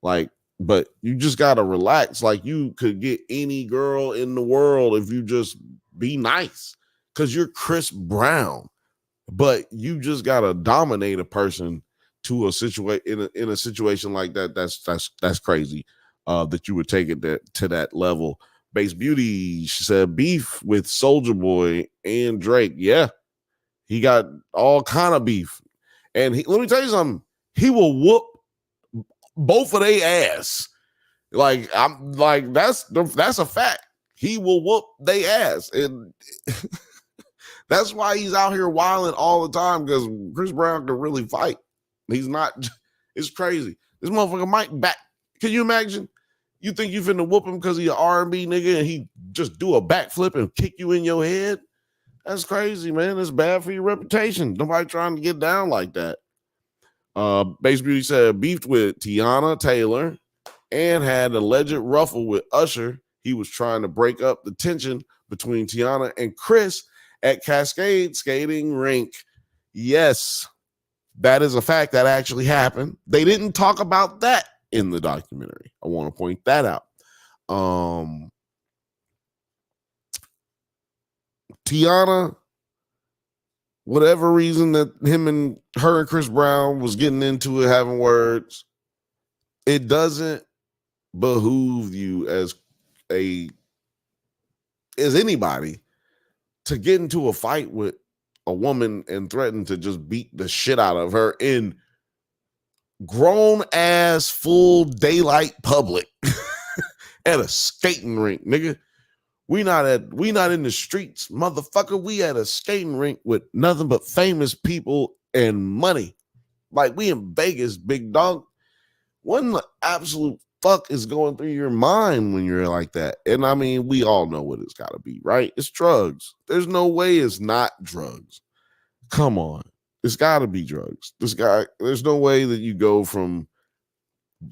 Like, but you just got to relax. Like, you could get any girl in the world if you just be nice because you're Chris Brown. But you just got to dominate a person to a situation in a situation like that. That's crazy that you would take it to that level. Base Beauty, she said, beef with Soulja Boy and Drake. Yeah, he got all kind of beef. And let me tell you something. He will whoop both of their ass. Like, I'm like, that's a fact. He will whoop their ass. And that's why he's out here wilding all the time, because Chris Brown can really fight. He's not, it's crazy. This motherfucker might back. Can you imagine? You think you finna whoop him because he's an R&B nigga and he just do a backflip and kick you in your head? That's crazy, man. It's bad for your reputation. Nobody trying to get down like that. Base Beauty said beefed with Tiana Taylor and had an alleged ruffle with Usher. He was trying to break up the tension between Tiana and Chris at Cascade Skating Rink. Yes, that is a fact that actually happened. They didn't talk about that in the documentary. I want to point that out. Tiana, whatever reason that him and her and Chris Brown was getting into it, having words, it doesn't behoove you as anybody to get into a fight with a woman and threaten to just beat the shit out of her in grown ass full daylight public at a skating rink, nigga. We not in the streets, motherfucker. We at a skating rink with nothing but famous people and money. Like, we in Vegas, big dog. What in the absolute fuck is going through your mind when you're like that? And I mean, we all know what it's got to be, right? It's drugs. There's no way it's not drugs. Come on. It's got to be drugs. There's no way that you go from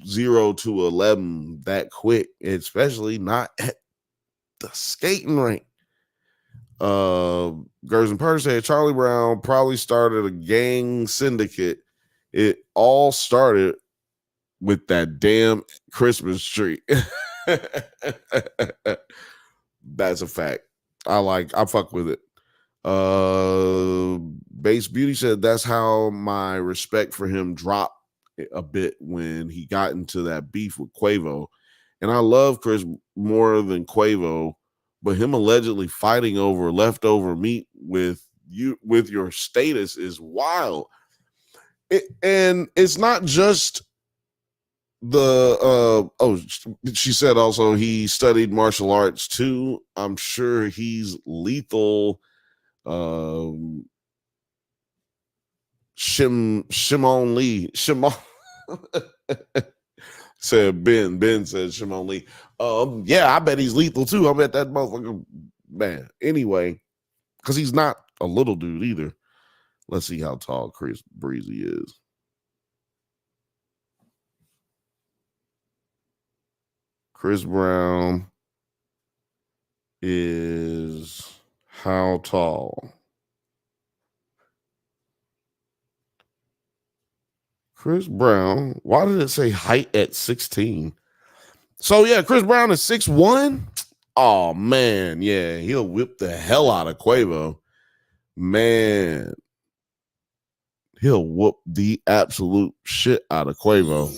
0 to 11 that quick, especially not at the skating rink. Gers and Purse said Charlie Brown probably started a gang syndicate. It all started with that damn Christmas tree. That's a fact. I fuck with it. Base Beauty said that's how my respect for him dropped a bit when he got into that beef with Quavo. And I love Chris more than Quavo, but him allegedly fighting over leftover meat with your status is wild. And it's not just she said also he studied martial arts too. I'm sure he's lethal. Shimon Lee. Said Ben said Shimon Lee. Yeah, I bet he's lethal too. I bet that motherfucker, man. Anyway, because he's not a little dude either. Let's see how tall Chris Breezy is. Chris Brown is how tall? Chris Brown. Why did it say height at 16? So yeah, Chris Brown is 6'1". Oh man, yeah, he'll whip the hell out of Quavo. Man, he'll whoop the absolute shit out of Quavo.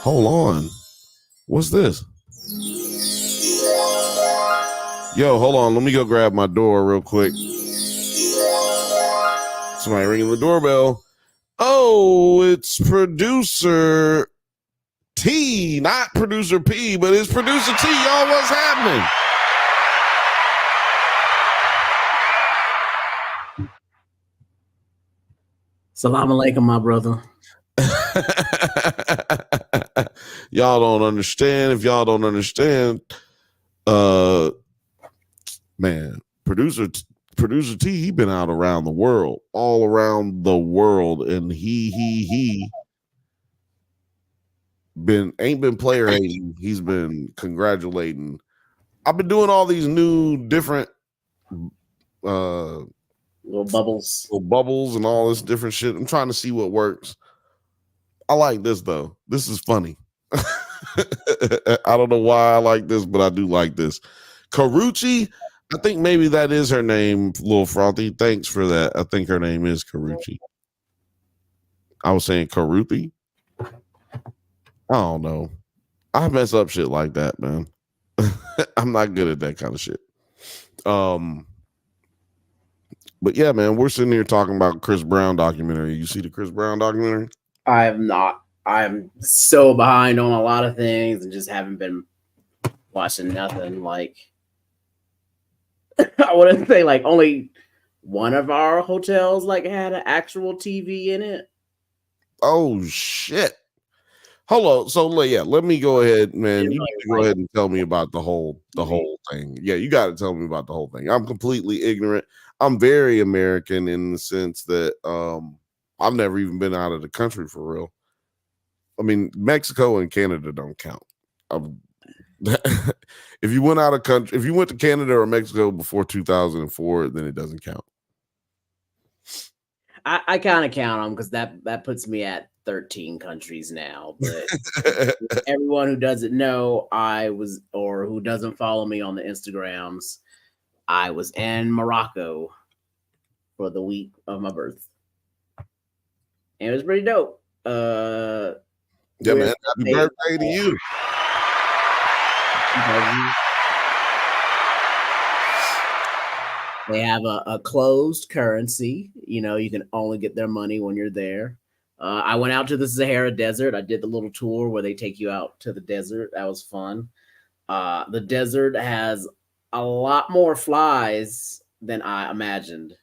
Hold on. What's this? Yo, hold on. Let me go grab my door real quick. Somebody ringing the doorbell. Oh, it's producer T, not producer P, but it's producer T. Y'all, what's happening? Salam alaikum, my brother. Y'all don't understand. If y'all don't understand, man, producer T, he been out around the world, all around the world, and he ain't been player hating. He's been congratulating. I've been doing all these new different little bubbles and all this different shit. I'm trying to see what works. I like this though. This is funny. I don't know why I like this, but I do like this. Karuchi, I think maybe that is her name, Lil Frothy. Thanks for that. I think her name is Karuchi. I was saying Karuthi. I don't know. I mess up shit like that, man. I'm not good at that kind of shit. But yeah, man, we're sitting here talking about Chris Brown documentary. You see the Chris Brown documentary? I have not. I'm so behind on a lot of things and just haven't been watching nothing. Like, I wouldn't say like only one of our hotels like had an actual TV in it. Oh shit. Hold on. So yeah, let me go ahead, man. You need to go ahead and tell me about the whole thing. Yeah, you got to tell me about the whole thing. I'm completely ignorant. I'm very American in the sense that I've never even been out of the country for real. I mean, Mexico and Canada don't count. If you went out of country, if you went to Canada or Mexico before 2004, then it doesn't count. I kind of count them because that puts me at 13 countries now. But everyone who doesn't know, or who doesn't follow me on the Instagrams, I was in Morocco for the week of my birth. And it was pretty dope. Yeah, man. Happy birthday to you. They have a closed currency. You know, you can only get their money when you're there. I went out to the Sahara Desert. I did the little tour where they take you out to the desert. That was fun. The desert has a lot more flies than I imagined.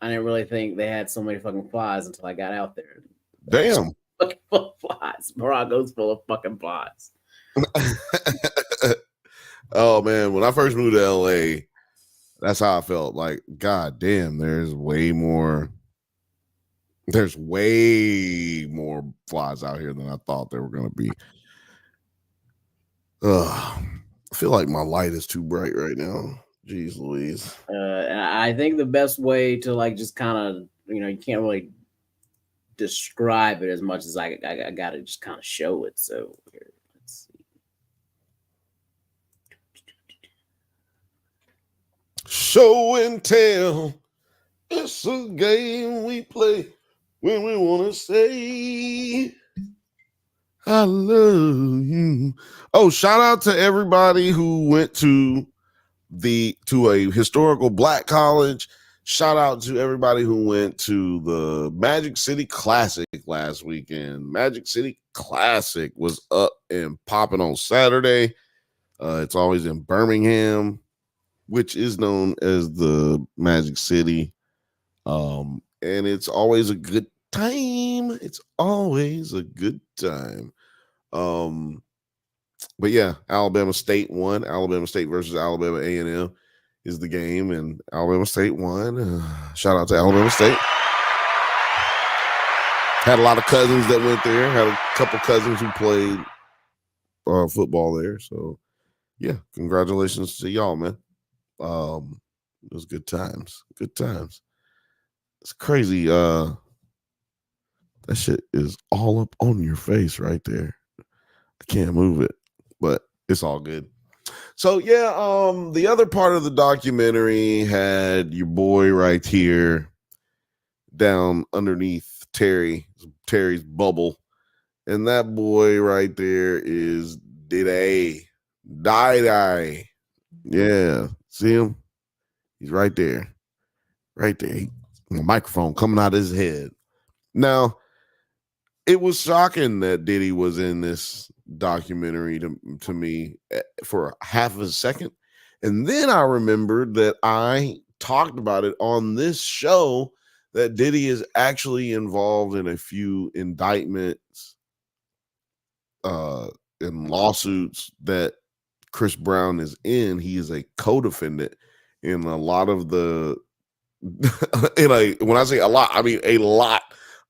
I didn't really think they had so many fucking flies until I got out there. Damn. Fucking full of flies. Morocco's full of fucking flies. Oh man, when I first moved to LA, that's how I felt. Like, god damn, there's way more flies out here than I thought there were gonna be. I feel like my light is too bright right now. Jeez Louise. And I think the best way to like just kind of, you know, you can't really describe it as much as I gotta just kind of show it. So here, let's see. Show and tell. It's a game we play when we want to say I love you. Oh, shout out to everybody who went to a historical black college. Shout out to everybody who went to the Magic City Classic last weekend. Magic City Classic was up and popping on Saturday. It's always in Birmingham, which is known as the Magic City. And it's always a good time. It's always a good time. But yeah, Alabama State won. Alabama State versus Alabama A&M. is the game, and Alabama State won. Shout out to Alabama State. Had a lot of cousins that went there. Had a couple cousins who played football there. So, yeah, congratulations to y'all, man. It was good times. Good times. It's crazy. That shit is all up on your face right there. I can't move it, but it's all good. So yeah, the other part of the documentary had your boy right here down underneath Terry's bubble, and that boy right there is Die. Yeah, see him? He's right there, right there. The microphone coming out of his head. Now, it was shocking that Diddy was in this documentary to me for half a second. And then I remembered that I talked about it on this show that Diddy is actually involved in a few indictments and lawsuits that Chris Brown is in. He is a co-defendant in a lot of the when I say a lot, I mean a lot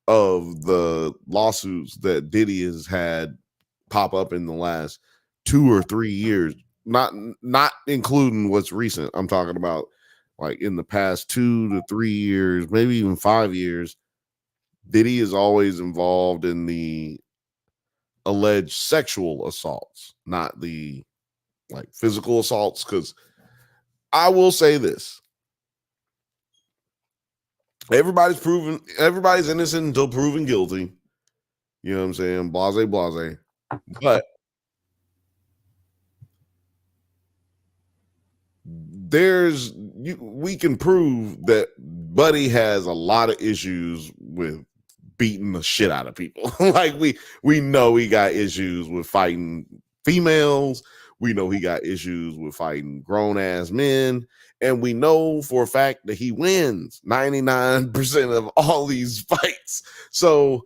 of the lawsuits that Diddy has had pop up in the last 2 or 3 years, not including what's recent. I'm talking about like in the past 2 to 3 years, maybe even 5 years. Diddy is always involved in the alleged sexual assaults, not the like physical assaults. Because I will say this. Everybody's innocent until proven guilty. You know what I'm saying? Blase. But we can prove that Buddy has a lot of issues with beating the shit out of people. Like we know he got issues with fighting females. We know he got issues with fighting grown ass men. And we know for a fact that he wins 99% of all these fights. So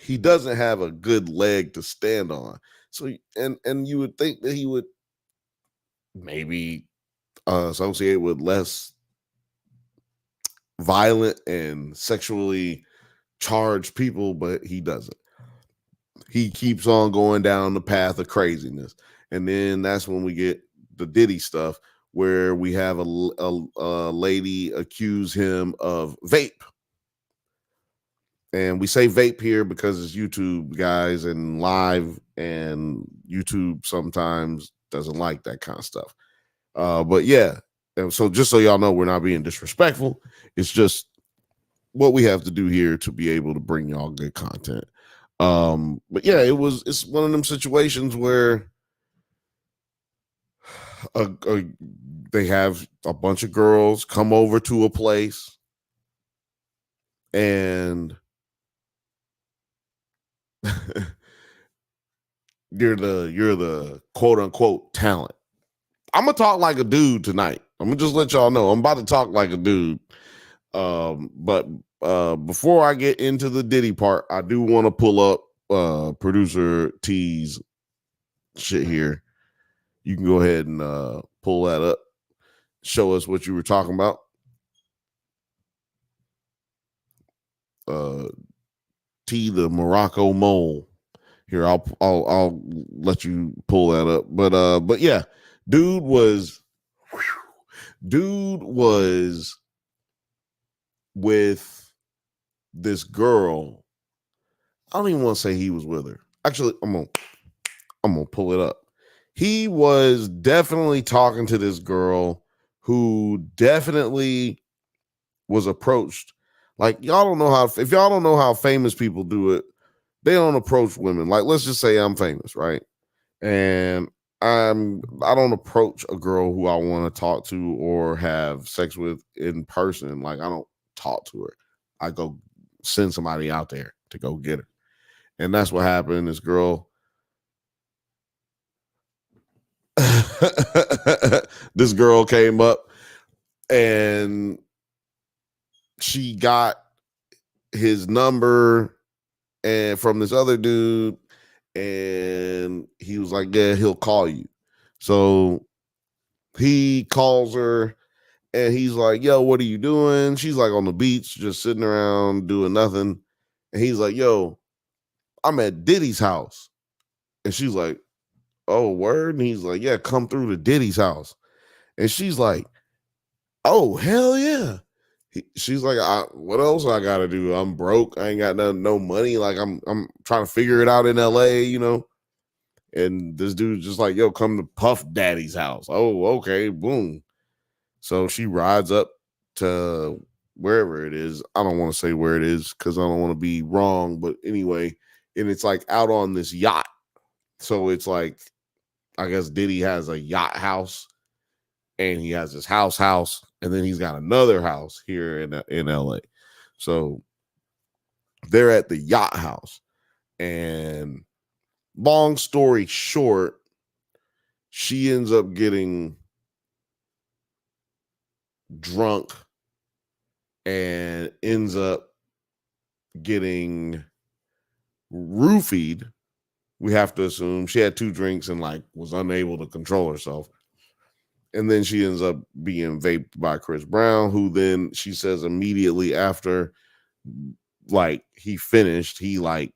he doesn't have a good leg to stand on. So and you would think that he would maybe associate with less violent and sexually charged people, but he doesn't. He keeps on going down the path of craziness. And then that's when we get the Diddy stuff, where we have a lady accuse him of vape. And we say vape here because it's YouTube, guys, and live, and YouTube sometimes doesn't like that kind of stuff. But yeah, so just so y'all know, we're not being disrespectful. It's just what we have to do here to be able to bring y'all good content. But yeah, it's one of them situations where they have a bunch of girls come over to a place, and you're the quote unquote talent. I'm gonna talk like a dude tonight. I'm gonna just let y'all know I'm about to talk like a dude. But before I get into the Diddy part, I do want to pull up producer T's shit here. You can go ahead and pull that up. Show us what you were talking about. T the Morocco mole. Here, I'll let you pull that up. But yeah, dude was with this girl. I don't even want to say he was with her. Actually, I'm gonna pull it up. He was definitely talking to this girl who definitely was approached. Like, if y'all don't know how famous people do it, they don't approach women. Like, let's just say I'm famous, right? And I don't approach a girl who I want to talk to or have sex with in person. Like, I don't talk to her. I go send somebody out there to go get her. And that's what happened. This girl, this girl came up and she got his number and from this other dude, and he was like, yeah, he'll call you. So he calls her and he's like, yo, what are you doing? She's like on the beach, just sitting around doing nothing. And he's like, yo, I'm at Diddy's house. And she's like, oh, word? And he's like, yeah, come through to Diddy's house. And she's like, oh, hell yeah. She's like, what else I gotta do? I'm broke. I ain't got no money. Like I'm trying to figure it out in LA, you know. And this dude's just like, yo, come to Puff Daddy's house. Oh, okay, boom. So she rides up to wherever it is. I don't want to say where it is because I don't want to be wrong, but anyway, and it's like out on this yacht. So it's like, I guess Diddy has a yacht house, and he has his house, and then he's got another house here in LA. So they're at the yacht house, and long story short, she ends up getting drunk and ends up getting roofied. We have to assume she had 2 drinks and like was unable to control herself. And then she ends up being vaped by Chris Brown, who then she says immediately after like he finished, he like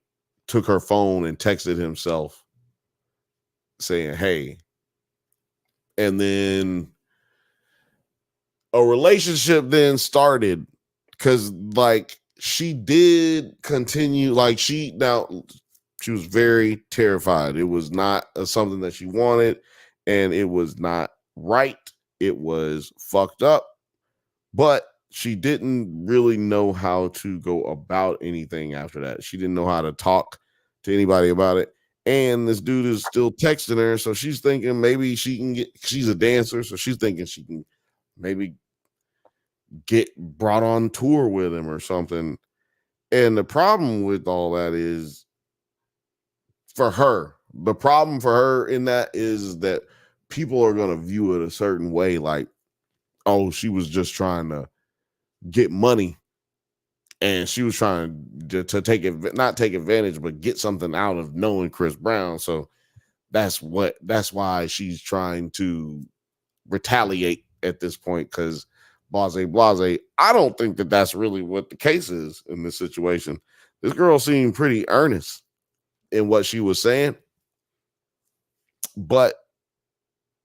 took her phone and texted himself saying, hey. And then a relationship then started because like she did continue, like she was very terrified. It was not something that she wanted, and it was not right. It was fucked up, but she didn't really know how to go about anything after that. She didn't know how to talk to anybody about it. And this dude is still texting her. So she's thinking maybe she can she's a dancer. So she's thinking she can maybe get brought on tour with him or something. And the problem with all that is the problem for her in that is that people are going to view it a certain way. Like, oh, she was just trying to get money. And she was trying to take it, not take advantage, but get something out of knowing Chris Brown. So that's why she's trying to retaliate at this point, because blase. I don't think that that's really what the case is in this situation. This girl seemed pretty earnest in what she was saying, but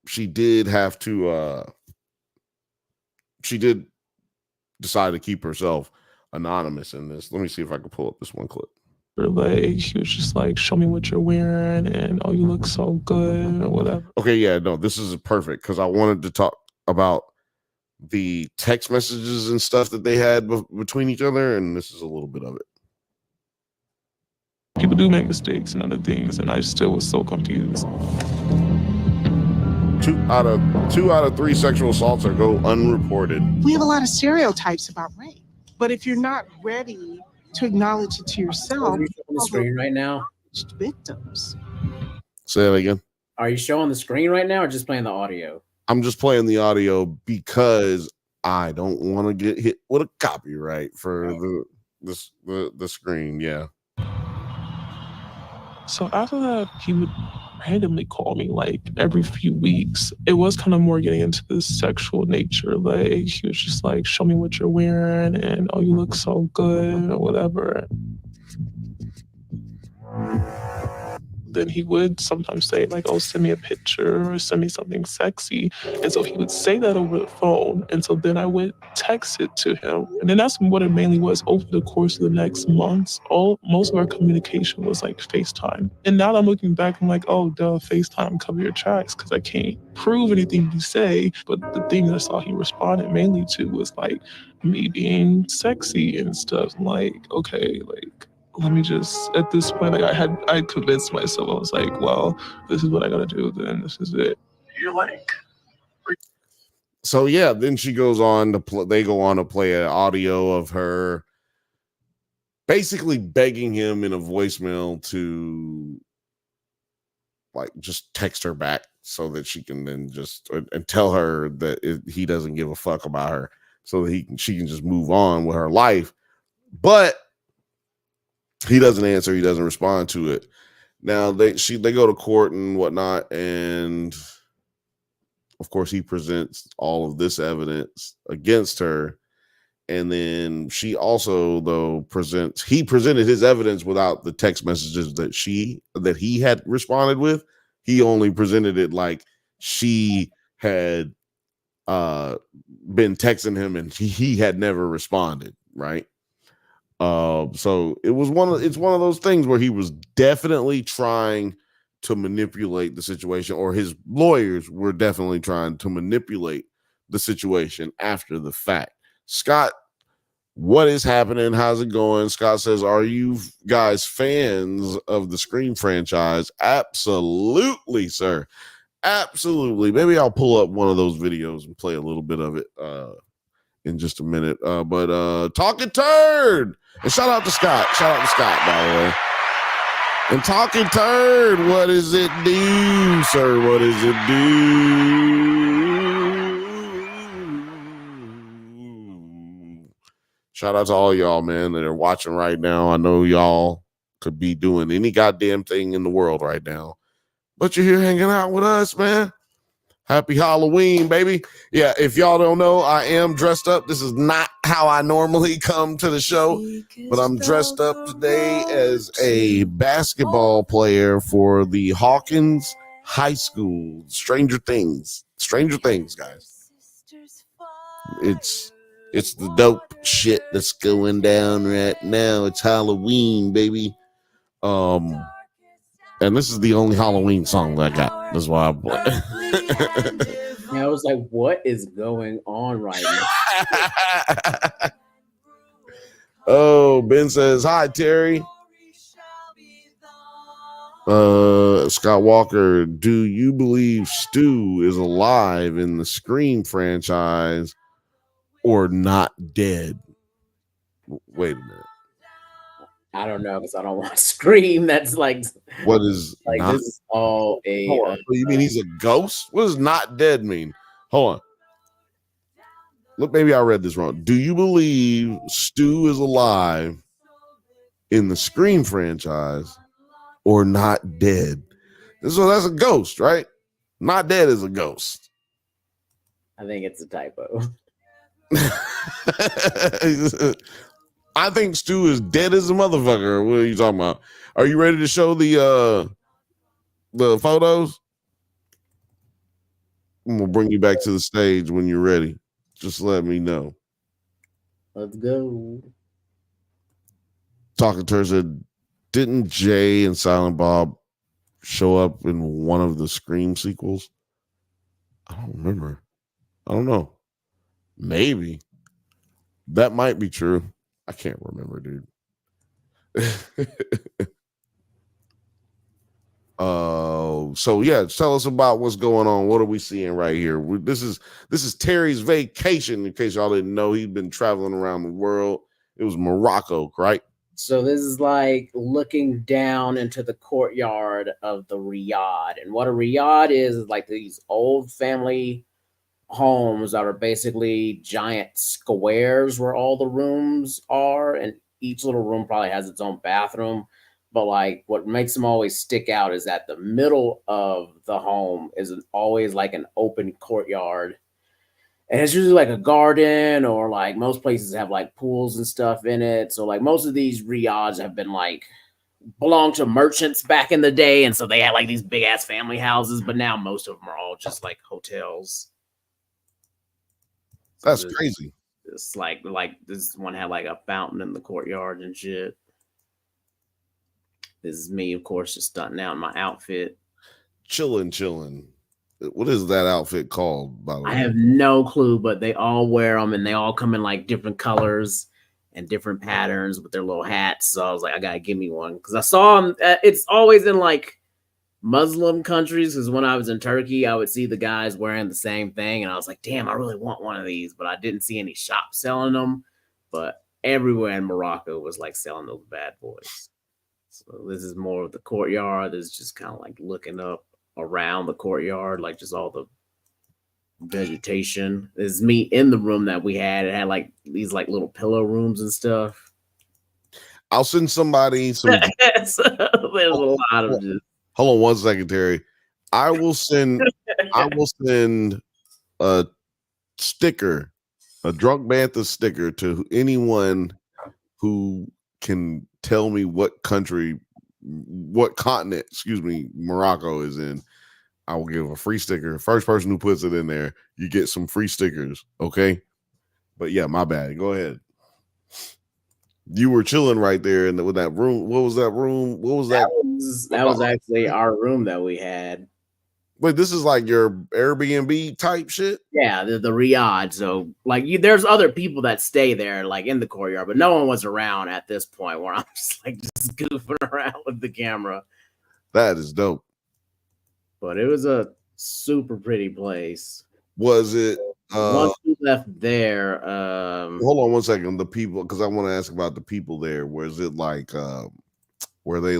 she did have to, she did decide to keep herself anonymous in this. Let me see if I can pull up this one clip. Like he was just like, show me what you're wearing, and oh, you look so good, or whatever. Okay, yeah, no, this is perfect because I wanted to talk about the text messages and stuff that they had between each other, and this is a little bit of it. People do make mistakes and other things, and I still was so confused. 2 out of 3 sexual assaults go unreported. We have a lot of stereotypes about rape, but if you're not ready to acknowledge it to yourself, Are you on the screen right now? Victims. Say that again. Are you showing the screen right now or just playing the audio? I'm just playing the audio because I don't want to get hit with a copyright for the screen. Yeah. So after that, he would randomly call me like every few weeks. It was kind of more getting into the sexual nature. Like he was just like, show me what you're wearing, and oh, you look so good, or whatever. Then he would sometimes say like, oh, send me a picture or send me something sexy. And so he would say that over the phone. And so then I would text it to him. And then that's what it mainly was over the course of the next months. Most of our communication was like FaceTime. And now that I'm looking back, I'm like, oh, duh, FaceTime, cover your tracks, because I can't prove anything you say. But the thing that I saw he responded mainly to was like me being sexy and stuff. I'm like, okay, like, let me just, at this point, like I convinced myself. I was like, well, this is what I gotta do, then this is it. You're like. So yeah, then she goes on to they go on to play an audio of her basically begging him in a voicemail to like just text her back so that she can then just and tell her that he doesn't give a fuck about her, so that she can just move on with her life. But he doesn't answer. He doesn't respond to it. Now they go to court and whatnot, and of course, he presents all of this evidence against her. And then she also, though, presented his evidence without the text messages that he had responded with. He only presented it like she had been texting him and he had never responded, right? So it's one of those things where he was definitely trying to manipulate the situation, or his lawyers were definitely trying to manipulate the situation after the fact. Scott, what is happening? How's it going? Scott says, are you guys fans of the Scream franchise? Absolutely, sir. Absolutely. Maybe I'll pull up one of those videos and play a little bit of it in just a minute. But Talking Turd. And shout out to Scott. Shout out to Scott, by the way. And Talking Turd, what does it do, sir? What does it do? Shout out to all y'all, man, that are watching right now. I know y'all could be doing any goddamn thing in the world right now, but you're here hanging out with us, man. Happy Halloween, baby. Yeah, if y'all don't know, I am dressed up. This is not how I normally come to the show, but I'm dressed up today as a basketball player for the Hawkins High School. Stranger Things, guys. It's the dope shit that's going down right now. It's Halloween, baby. And this is the only Halloween song that I got. That's why I play. Yeah, I was like, what is going on right now? Oh, Ben says, hi, Terry. Scott Walker, do you believe Stu is alive in the Scream franchise or not dead? Wait a minute. I don't know, because I don't want to Scream. That's like, what is like not, this is all a you mean he's a ghost? What does not dead mean? Hold on. Look, maybe I read this wrong. Do you believe Stu is alive in the Scream franchise or not dead? So that's a ghost, right? Not dead is a ghost. I think it's a typo. I think Stu is dead as a motherfucker. What are you talking about? Are you ready to show the photos? I'm gonna bring you back to the stage when you're ready. Just let me know. Let's go. Talking to her said, didn't Jay and Silent Bob show up in one of the Scream sequels? I don't remember. I don't know. Maybe. That might be true. I can't remember, dude. So yeah, tell us about what's going on. What are we seeing right here? This is Terry's vacation. In case y'all didn't know, he's been traveling around the world. It was Morocco, right? So this is like looking down into the courtyard of the riad. And what a riad is like these old family homes that are basically giant squares where all the rooms are, and each little room probably has its own bathroom. But like what makes them always stick out is that the middle of the home is always like an open courtyard. And it's usually like a garden, or like most places have like pools and stuff in it. So like most of these riads have been like belonged to merchants back in the day, and so they had like these big ass family houses, but now most of them are all just like hotels. That's crazy. It's like this one had like a fountain in the courtyard and shit. This is me, of course, just stunting out in my outfit. Chillin'. What is that outfit called, by the way? I have no clue, but they all wear them, and they all come in like different colors and different patterns with their little hats. So I was like, I gotta give me one, because I saw them. It's always in like Muslim countries, because when I was in Turkey, I would see the guys wearing the same thing, and I was like, damn, I really want one of these, but I didn't see any shops selling them. But everywhere in Morocco was like selling those bad boys. So this is more of the courtyard. This is just kind of like looking up around the courtyard, like just all the vegetation. This is me in the room that we had. It had like these like little pillow rooms and stuff. I'll send somebody some. So there's a lot of just. Hold on one second, Terry. I will send a sticker, a drunk Bantha sticker to anyone who can tell me what continent, Morocco is in. I will give a free sticker. First person who puts it in there, you get some free stickers. Okay. But yeah, my bad. Go ahead. You were chilling right there with that room. What was that room? What was that? That was actually our room that we had. Wait, this is like your Airbnb type shit? Yeah, the Riyadh. So like there's other people that stay there like in the courtyard, but no one was around at this point where I'm just goofing around with the camera. That is dope. But it was a super pretty place. Was it once we left there, hold on one second. The people, because I want to ask about the people there. Was it like were they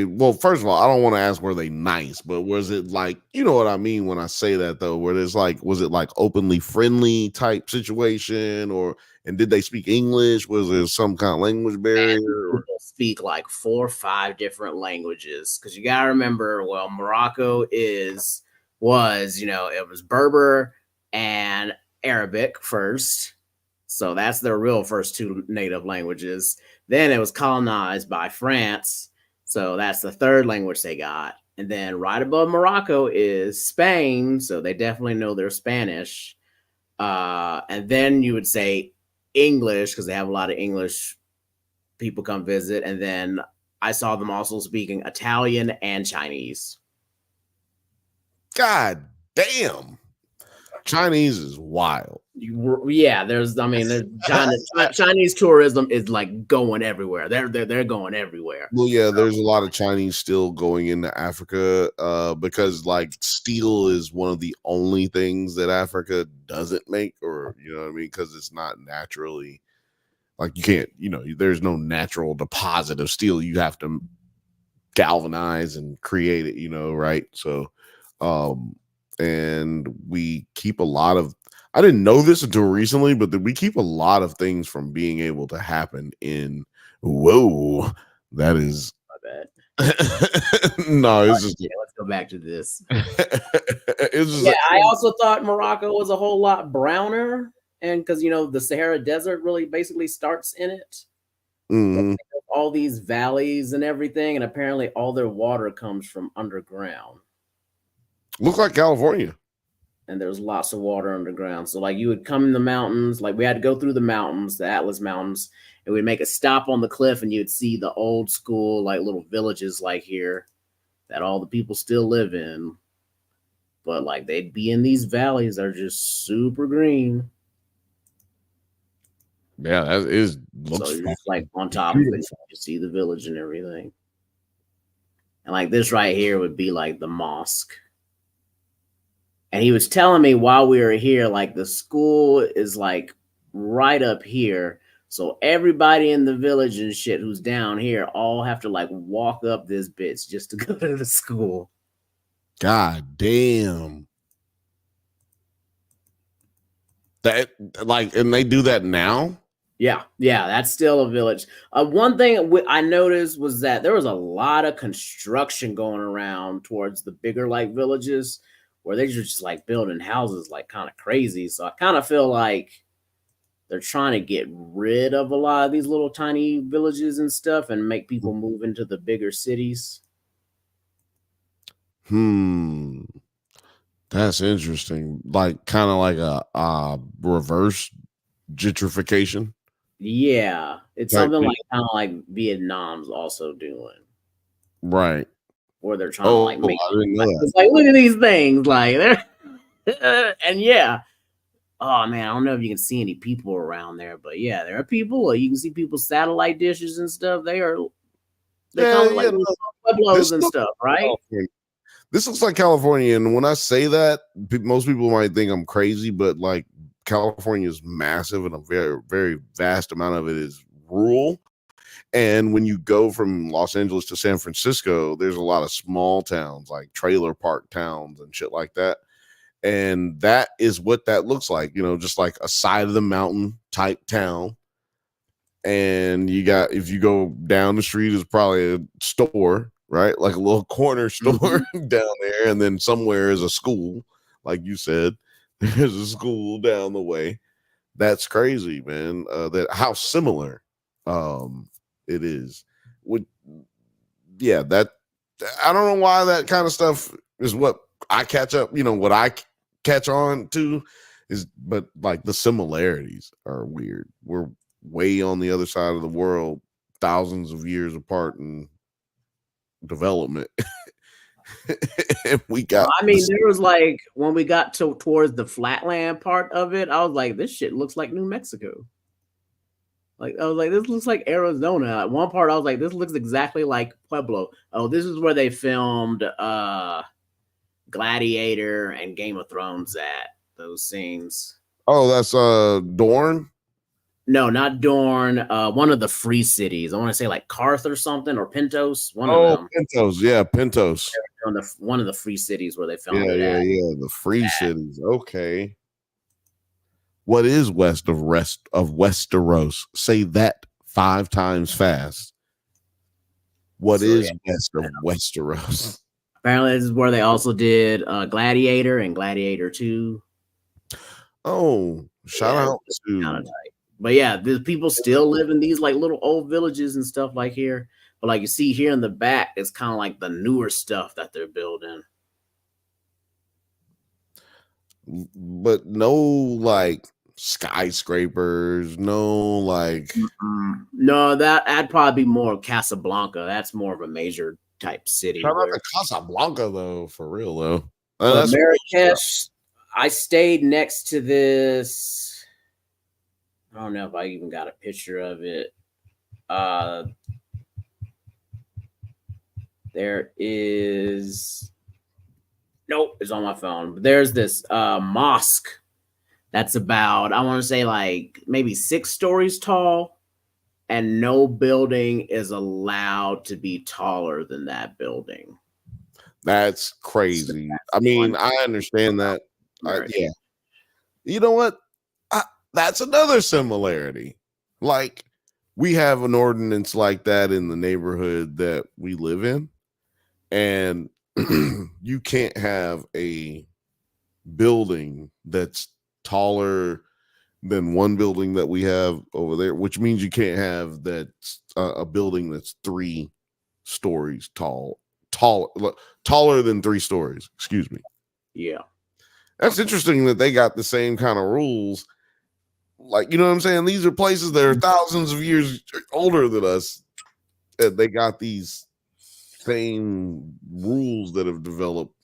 well, first of all, I don't want to ask were they nice, but was it like, you know what I mean when I say that though, where there's like, was it like openly friendly type situation, and did they speak English? Was there some kind of language barrier? People speak like 4 or 5 different languages, because you gotta remember, well, Morocco was, it was Berber and Arabic first. So that's their real first 2 native languages. Then it was colonized by France. So that's the 3rd language they got. And then right above Morocco is Spain. So they definitely know their Spanish. And then you would say English, because they have a lot of English people come visit. And then I saw them also speaking Italian and Chinese. God damn. Chinese is wild. Yeah, there's Chinese tourism is like going everywhere. They're going everywhere. Well, yeah, there's a lot of Chinese still going into Africa because like steel is one of the only things that Africa doesn't make, or you know what I mean, because it's not naturally, like you can't, there's no natural deposit of steel. You have to galvanize and create it, right? So and we keep a lot of, I didn't know this until recently, but we keep a lot of things from being able to happen in, whoa, that is, my bad. No, it's just, let's go back to this. It's just, yeah, I also thought Morocco was a whole lot browner, and because the Sahara Desert really basically starts in it. Mm-hmm. All these valleys and everything, and apparently all their water comes from underground. Look like California. And there's lots of water underground. So like you would come in the mountains, like we had to go through the mountains, the Atlas Mountains, and we'd make a stop on the cliff, and you'd see the old school like little villages like here that all the people still live in. But like they'd be in these valleys that are just super green. Yeah, that is, looks so you're just like on top of it, you see the village and everything. And like this right here would be like the mosque. And he was telling me while we were here, like the school is like right up here. So everybody in the village and shit who's down here all have to like walk up this bitch just to go to the school. God damn. That like, and they do that now? Yeah, that's still a village. One thing I noticed was that there was a lot of construction going around towards the bigger like villages, where they just like building houses like kind of crazy. So I kind of feel like they're trying to get rid of a lot of these little tiny villages and stuff and make people move into the bigger cities. That's interesting. Like kind of like a reverse gentrification. Yeah, it's something like kind of like Vietnam's also doing. Right. Or they're trying to like make it's like look at these things like they're and yeah. Oh man, I don't know if you can see any people around there, but yeah, there are people. You can see people's satellite dishes and stuff. They're kind of like pueblos and stuff, right? This looks like California, and when I say that, most people might think I'm crazy, but like California is massive, and a very, very vast amount of it is rural. And when you go from Los Angeles to San Francisco, there's a lot of small towns, like trailer park towns and shit like that. And that is what that looks like, just like a side of the mountain type town. And you got, if you go down the street, is probably a store, right? Like a little corner store down there, and then somewhere is a school, like you said. There's a school down the way. That's crazy, man. That how similar it is. Would yeah, that I don't know why that kind of stuff is what I catch up, what I catch on to is, but like the similarities are weird. We're way on the other side of the world, thousands of years apart in development. And we got I mean, there was like when we got towards the flatland part of it, I was like, this shit looks like New Mexico. Like I was like, this looks like Arizona. At one part, I was like, this looks exactly like Pueblo. Oh, this is where they filmed Gladiator and Game of Thrones at those scenes. Oh, that's Dorn. No, not Dorn. One of the free cities. I want to say like Karth or something or Pintos. One of them. Pintos. Yeah, Pintos. One of the free cities where they filmed Yeah, it yeah, at. yeah. The free cities. Okay. What is west of Westeros? Say that 5 times fast. What is west of Westeros? Apparently, this is where they also did Gladiator and Gladiator 2. Oh, shout out to. But yeah, there's people still live in these like little old villages and stuff like here. But like you see here in the back, it's kind of like the newer stuff that they're building. But no like skyscrapers, no like no, that'd probably be more Casablanca. That's more of a major type city. Shout out to Casablanca though, for real though. That's Marrakesh. I stayed next to this. I don't know if I even got a picture of it. There is. Nope, it's on my phone. But there's this mosque that's about, I want to say like maybe 6 stories tall, and no building is allowed to be taller than that building. That's crazy. I mean, I understand that. Yeah. You know what? That's another similarity. Like we have an ordinance like that in the neighborhood that we live in, and you can't have a building that's taller than one building that we have over there, which means you can't have that a building that's 3 stories taller than 3 stories. Excuse me. Yeah, that's interesting that they got the same kind of rules. Like, you know what I'm saying? These are places that are thousands of years older than us, and they got these same rules that have developed.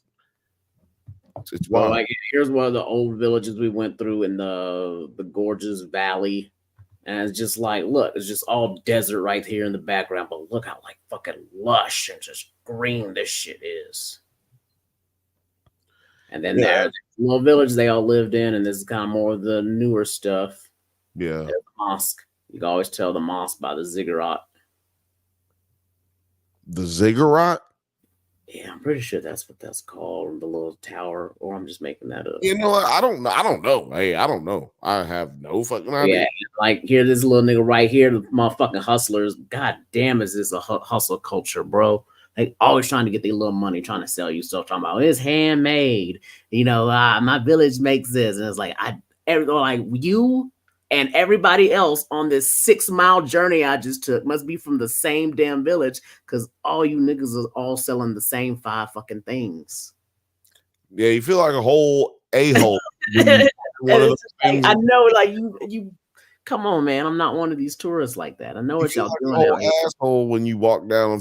It's well, like here's one of the old villages we went through in the Gorges Valley, and it's just like, look, it's just all desert right here in the background, but look how like fucking lush and just green this shit is. And then there's a little village they all lived in, and this is kind of more of the newer stuff. Yeah, there's the mosque. You can always tell the mosque by the ziggurat. The ziggurat? Yeah, I'm pretty sure that's what that's called, the little tower, or I'm just making that up. You know what? I don't know. Hey, I don't know. I have no fucking idea. Yeah, like here, this little nigga right here, the motherfucking hustlers. God damn, is this a hustle culture, bro? Like always trying to get their little money, trying to sell you stuff, talking about it's handmade. You know, my village makes this, and it's like like you and everybody else on this 6-mile journey I just took must be from the same damn village, because all you niggas are all selling the same 5 fucking things. Yeah, you feel like a whole a-hole. I know, like you. Come on, man. I'm not one of these tourists like that. I know what y'all doing. Like asshole when you walk down a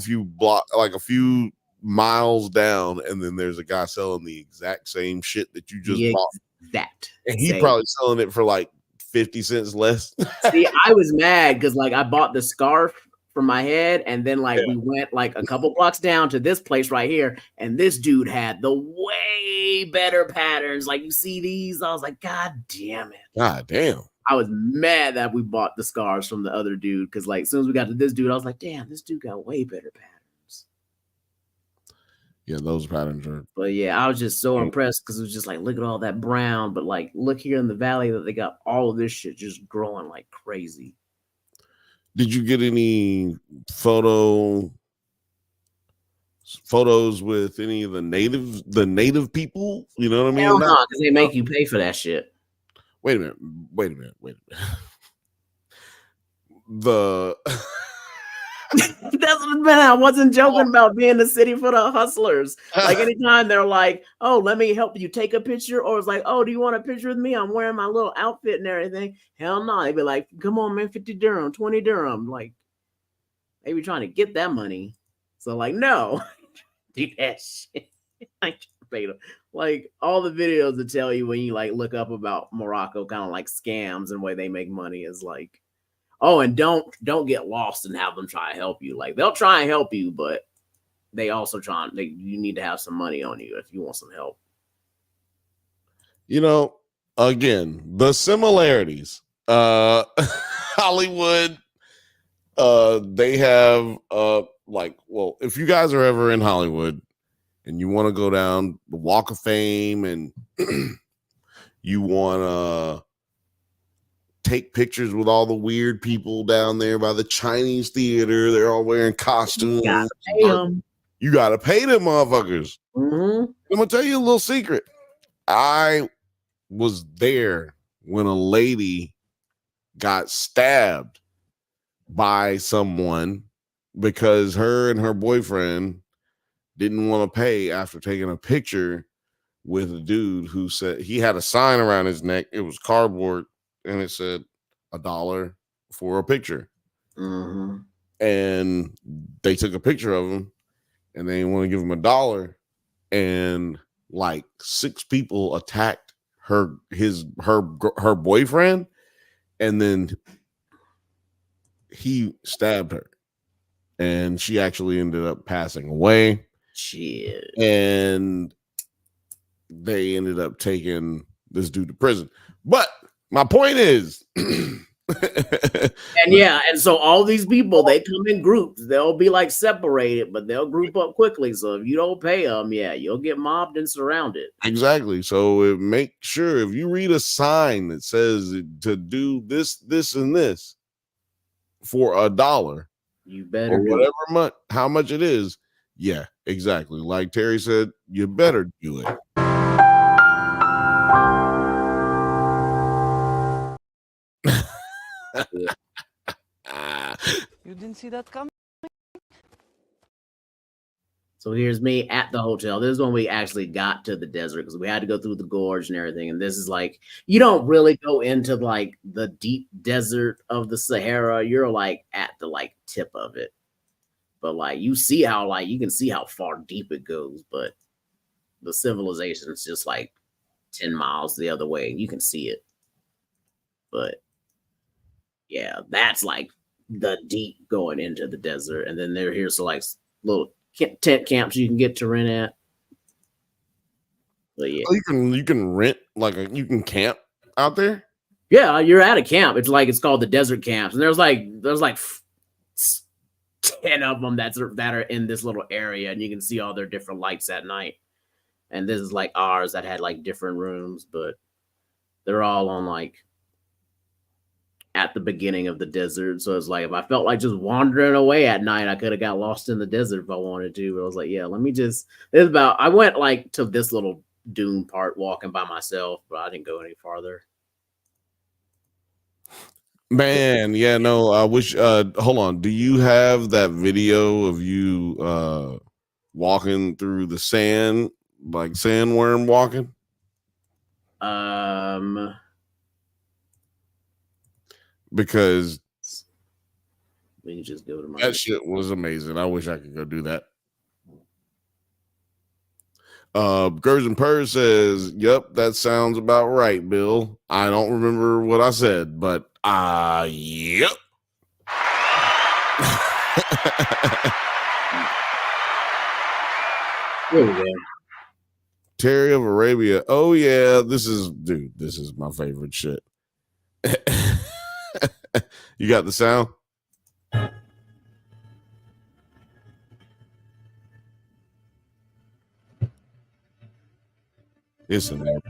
few miles down, and then there's a guy selling the exact same shit that you just bought. And he probably selling it for like 50 cents less. See, I was mad because like I bought the scarf for my head, and then like we went like a couple blocks down to this place right here, and this dude had the way better patterns. Like you see these, I was like, God damn it. God damn. I was mad that we bought the scarves from the other dude, because like as soon as we got to this dude, I was like, damn, this dude got way better patterns. Yeah, those patterns are. But yeah, I was just so impressed because it was just like, look at all that brown, but like look here in the valley that they got all of this shit just growing like crazy. Did you get any photo photos with any of the native people. You know what I mean? Hell no, because they make you pay for that shit. Wait a minute. The That's what man, I wasn't joking about being the city for the hustlers. Like anytime they're like, "Oh, let me help you take a picture," or it's like, "Oh, do you want a picture with me? I'm wearing my little outfit and everything." Hell no, they'd be like, "Come on, man, 50 dirham, 20 dirham." Like they be trying to get that money. So like, no, do that shit. Like all the videos that tell you when you like look up about Morocco, kind of like scams and way they make money is like. Oh, and don't get lost and have them try to help you. Like they'll try and help you, but they also you need to have some money on you if you want some help. You know, again, the similarities. Hollywood, they have like, well, if you guys are ever in Hollywood and you want to go down the Walk of Fame and you want to take pictures with all the weird people down there by the Chinese theater. They're all wearing costumes. You gotta pay them motherfuckers. Mm-hmm. I'm gonna tell you a little secret. I was there when a lady got stabbed by someone because her and her boyfriend didn't want to pay after taking a picture with a dude who said he had a sign around his neck. It was cardboard. And it said $1 for a picture. Mm-hmm. And they took a picture of him and they didn't want to give him $1. And like 6 people attacked her boyfriend. And then he stabbed her. And she actually ended up passing away. Shit. And they ended up taking this dude to prison. But my point is, and so all these people, they come in groups. They'll be like separated, but they'll group up quickly. So if you don't pay them, you'll get mobbed and surrounded. Exactly. So make sure if you read a sign that says to do this, this, and this for $1, you better or whatever how much it is. Yeah, exactly. Like Terry said, you better do it. You didn't see that coming? So here's me at the hotel. This is when we actually got to the desert because we had to go through the gorge and everything. And this is like, you don't really go into like the deep desert of the Sahara. You're like at the like tip of it. But like you see how like you can see how far deep it goes, but the civilization is just like 10 miles the other way. You can see it. But yeah, that's like the deep going into the desert. And then here's so like little tent camps you can get to rent at. But yeah, you can rent like you can camp out there. Yeah, you're at a camp. It's called the desert camps, and there's like 10 of them that are in this little area, and you can see all their different lights at night. And this is like ours that had like different rooms, but they're all on like at the beginning of the desert. So it's like if I felt like just wandering away at night, I could have got lost in the desert if I wanted to. But I was like, yeah, I went like to this little dune part walking by myself, but I didn't go any farther. Man, yeah, no, I wish hold on. Do you have that video of you walking through the sand, like sandworm walking? Because we can just go to that shit was amazing. I wish I could go do that. Gers and Purrs says, yep, that sounds about right, Bill. I don't remember what I said, but yep. There we go. Terry of Arabia. Oh yeah, this is my favorite shit. You got the sound? It's in there.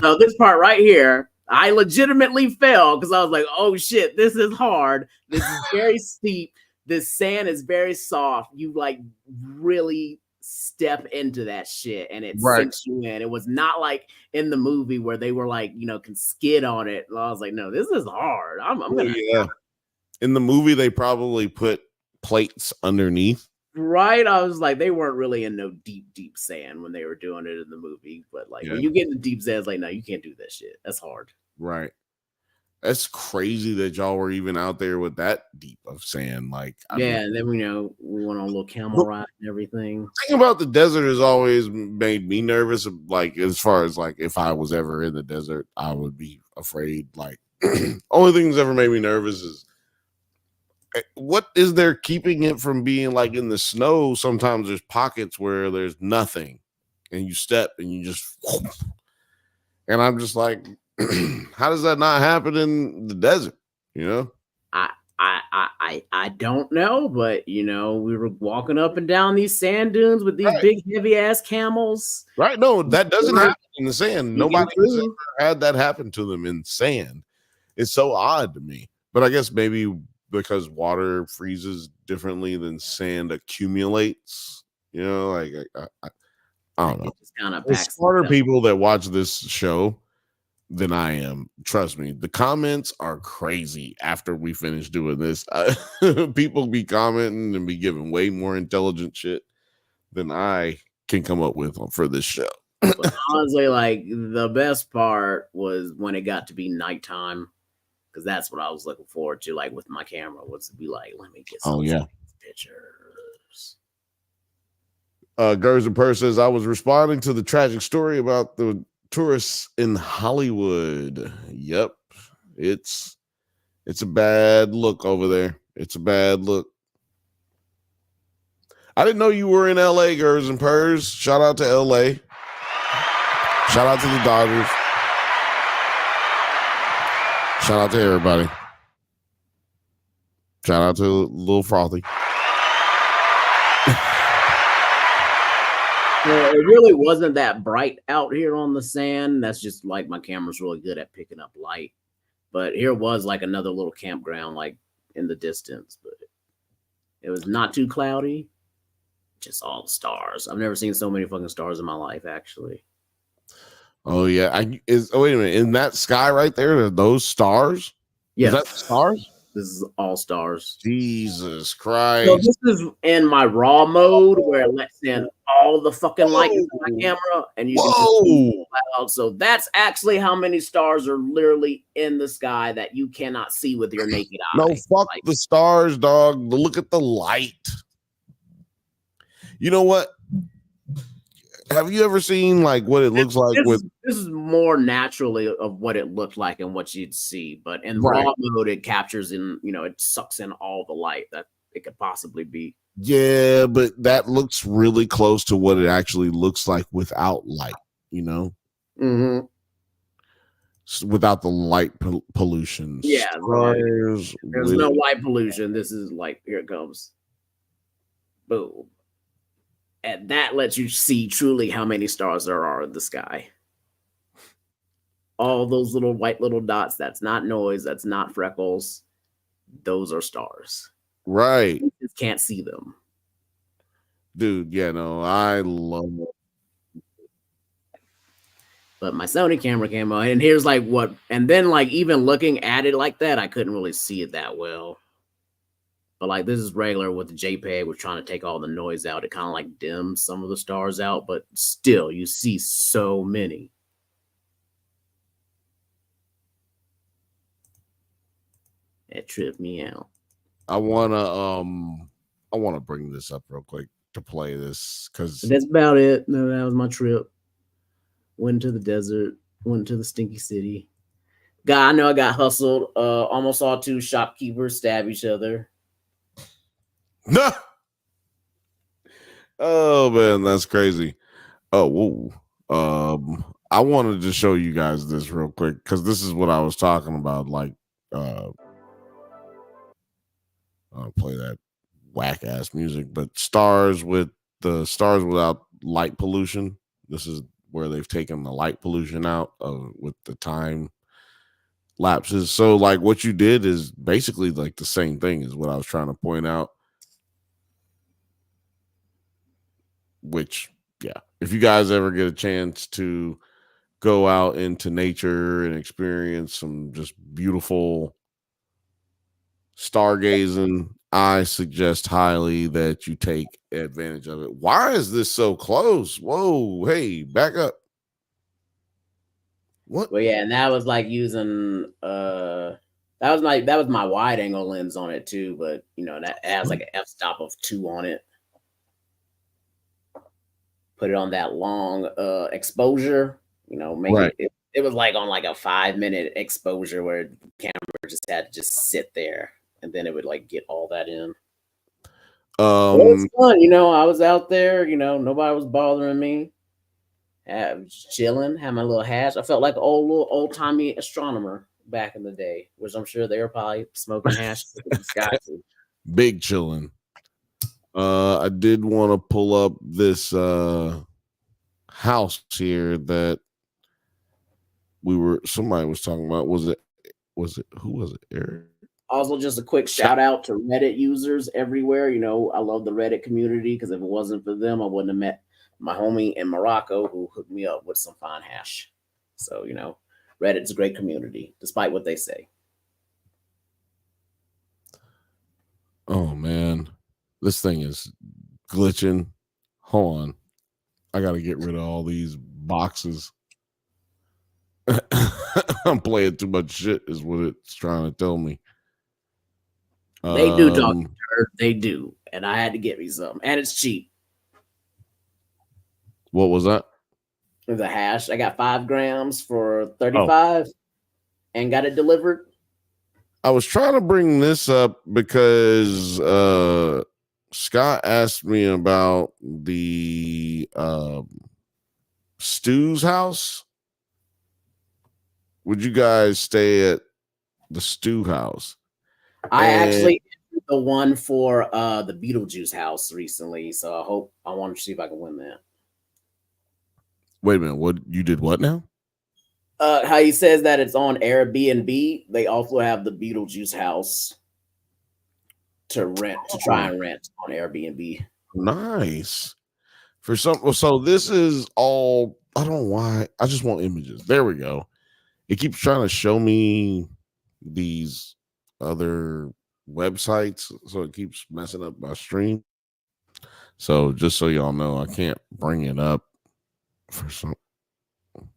So this part right here, I legitimately fell because I was like, oh shit, this is hard. This is very steep. This sand is very soft. You like really step into that shit and it sinks you in. It was not like in the movie where they were like, can skid on it. And I was like, no, this is hard. I'm gonna. Yeah. In the movie, they probably put plates underneath. Right, I was like, they weren't really in no deep sand when they were doing it in the movie, but like when you get in deep sand, it's like, no, you can't do that shit. That's hard. Right. That's crazy that y'all were even out there with that deep of sand. Like, and then we went on a little camel ride and everything. The thing about the desert has always made me nervous. Like, as far as like, if I was ever in the desert, I would be afraid. Like, only thing that's ever made me nervous is what is there keeping it from being like in the snow? Sometimes there's pockets where there's nothing and you step and you just, and I'm just like, how does that not happen in the desert? I don't know, but we were walking up and down these sand dunes with these big heavy ass camels. Right. No, that doesn't happen in the sand. Nobody has ever had that happen to them in sand. It's so odd to me. But I guess maybe because water freezes differently than sand accumulates, like I don't know. There's smarter people that watch this show than I am. Trust me, the comments are crazy after we finish doing this. People be commenting and be giving way more intelligent shit than I can come up with for this show. But honestly, like the best part was when it got to be nighttime. Because that's what I was looking forward to, like with my camera, was to be like, let me get some pictures. Gers and Purse says, I was responding to the tragic story about the tourists in Hollywood. Yep, it's a bad look over there. It's a bad look. I didn't know you were in LA, Gers and Purse. Shout out to LA. Shout out to the Dodgers. Shout out to everybody. Shout out to Lil Frothy. Well, it really wasn't that bright out here on the sand. That's just like my camera's really good at picking up light. But here was like another little campground, like in the distance. But it was not too cloudy. Just all the stars. I've never seen so many fucking stars in my life, actually. Oh yeah, wait a minute. In that sky right there, are those stars? Yes. Is that stars? This is all stars. Jesus Christ. So this is in my raw mode where it lets in all the fucking light into my camera and you can just see clouds. So that's actually how many stars are literally in the sky that you cannot see with your naked eye. No, fuck the stars, dog. Look at the light. You know what? Have you ever seen like what it looks like this is more naturally of what it looked like and what you'd see, but in raw mode it captures in, it sucks in all the light that it could possibly be. Yeah, but that looks really close to what it actually looks like without light, Mm-hmm. Without the light pollution. Yeah, there's no light pollution. This is like, here it comes. Boom. And that lets you see truly how many stars there are in the sky. All those little white little dots, that's not noise, that's not freckles. Those are stars. Right. You just can't see them. Dude, yeah, no, I love it. But my Sony camera came out, and here's like what, and then like even looking at it like that, I couldn't really see it that well. But like this is regular with the JPEG. We're trying to take all the noise out. It kind of like dims some of the stars out, but still you see so many. It tripped me out. I wanna bring this up real quick to play this because that's about it. No, that was my trip. Went to the desert, went to the stinky city. I know I got hustled. Almost saw two shopkeepers stab each other. No. Oh man, that's crazy. Oh, whoa. I wanted to show you guys this real quick because this is what I was talking about. Like, I'll play that whack ass music, but stars without light pollution. This is where they've taken the light pollution out with the time lapses. So like what you did is basically like the same thing is what I was trying to point out. Which, yeah, if you guys ever get a chance to go out into nature and experience some just beautiful stargazing, I suggest highly that you take advantage of it. Why is this so close? Whoa, hey, back up. What? Well, yeah, and that was like using that was my wide angle lens on it too, but you know that has like an f-stop of 2 on it. Put it on that long exposure, you know, make Right. it was like on like a 5-minute exposure where the camera just had to just sit there and then it would like get all that in. It was fun, you know. I was out there, you know, nobody was bothering me. I was chilling, had my little hash. I felt like an old timey astronomer back in the day, which I'm sure they were probably smoking hash in the sky too. Big chilling. I did want to pull up this house here that somebody was talking about. Was it who was it? Eric? Also, just a quick shout out to Reddit users everywhere. You know, I love the Reddit community because if it wasn't for them, I wouldn't have met my homie in Morocco who hooked me up with some fine hash. So, you know, Reddit's a great community, despite what they say. Oh man, this thing is glitching. Hold on, I gotta get rid of all these boxes. I'm playing too much shit, is what it's trying to tell me. They do talk to her, they do, and I had to get me some, and it's cheap. What was that? The hash, I got 5 grams for 35, and got it delivered. I was trying to bring this up because Scott asked me about the Stu's house. Would you guys stay at the Stu house? I actually did the one for the Beetlejuice house recently, so I want to see if I can win that. Wait a minute, what you did? What now? How he says that it's on Airbnb. They also have the Beetlejuice house to try and rent on Airbnb. Nice. So this is all. I don't know why. I just want images. There we go. It keeps trying to show me these other websites, so it keeps messing up my stream. So just so y'all know, I can't bring it up for some.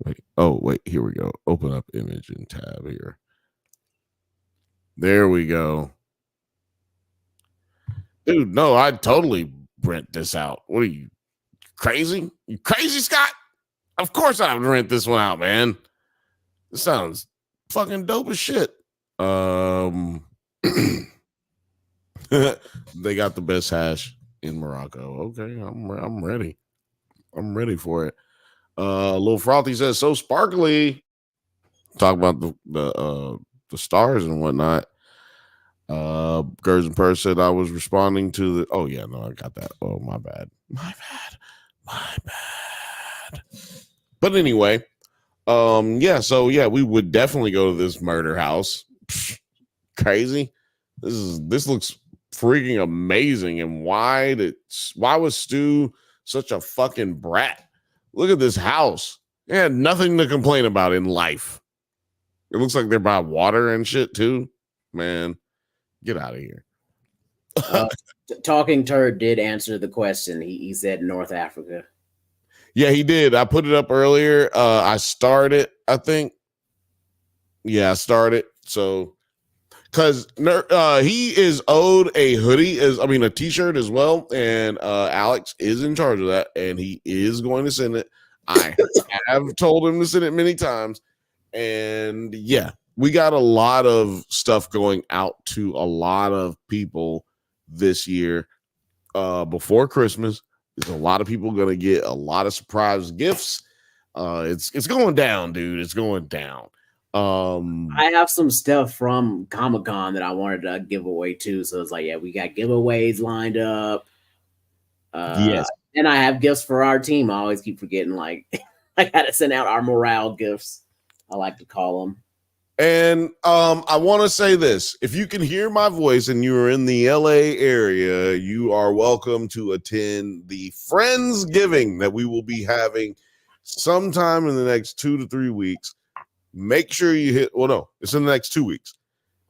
Wait, here we go. Open up image and tab here. There we go. Dude, no, I'd totally rent this out. What are you, crazy? You crazy, Scott? Of course I would rent this one out, man. This sounds fucking dope as shit. They got the best hash in Morocco. Okay, I'm ready. I'm ready for it. Little Frothy says, so sparkly. Talk about the stars and whatnot. Gers and Purse said I was responding to the. Oh yeah, no, I got that. Oh, my bad. But anyway, yeah, we would definitely go to this murder house. Psh, crazy. This looks freaking amazing. And why was Stu such a fucking brat? Look at this house. They had nothing to complain about in life. It looks like they're by water and shit too. Man, get out of here. Talking Turd did answer the question. He said North Africa. Yeah, he did. I put it up earlier. I started, I think. Yeah, I started. So, because he is owed a hoodie, a t-shirt as well. And Alex is in charge of that. And he is going to send it. I have told him to send it many times. And yeah, we got a lot of stuff going out to a lot of people this year before Christmas. There's a lot of people going to get a lot of surprise gifts. It's going down, dude. It's going down. I have some stuff from Comic-Con that I wanted to give away too. So it's like, yeah, we got giveaways lined up. Yes. And I have gifts for our team. I always keep forgetting, like, I got to send out our morale gifts. I like to call them. And I want to say this. If you can hear my voice and you are in the LA area, you are welcome to attend the Friendsgiving that we will be having sometime in the next 2 to 3 weeks. Make sure you hit, well, no, it's in the next 2 weeks.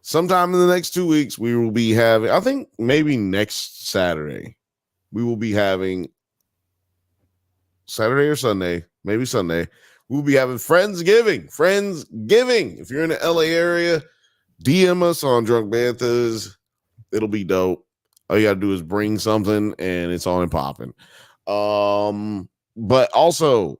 Sometime in the next 2 weeks, we will be having, I think maybe next Saturday, we will be having Saturday or Sunday, maybe Sunday. We'll be having Friendsgiving. If you're in the LA area, DM us on Drunk Banthas. It'll be dope. All you gotta do is bring something and it's on and popping. But also,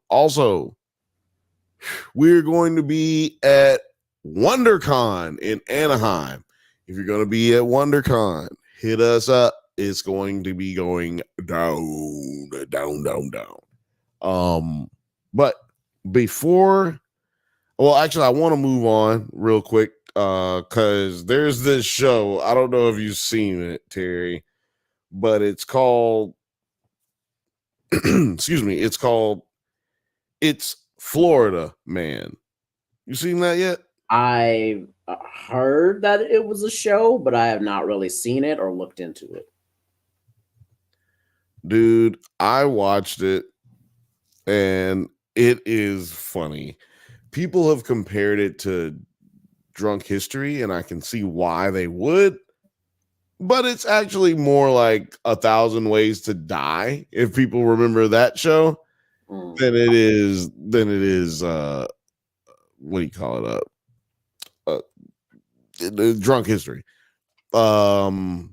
we're going to be at WonderCon in Anaheim. If you're going to be at WonderCon, hit us up. It's going to be going down. But before, well, actually, I want to move on real quick because there's this show. I don't know if you've seen it, Terry, but it's called, excuse me, it's called It's Florida Man. You seen that yet? I heard that it was a show, but I have not really seen it or looked into it. Dude, I watched it and it is funny. People have compared it to Drunk History, and I can see why they would, but it's actually more like 1,000 Ways to Die, if people remember that show, than it is what do you call it? Drunk History. Morgan,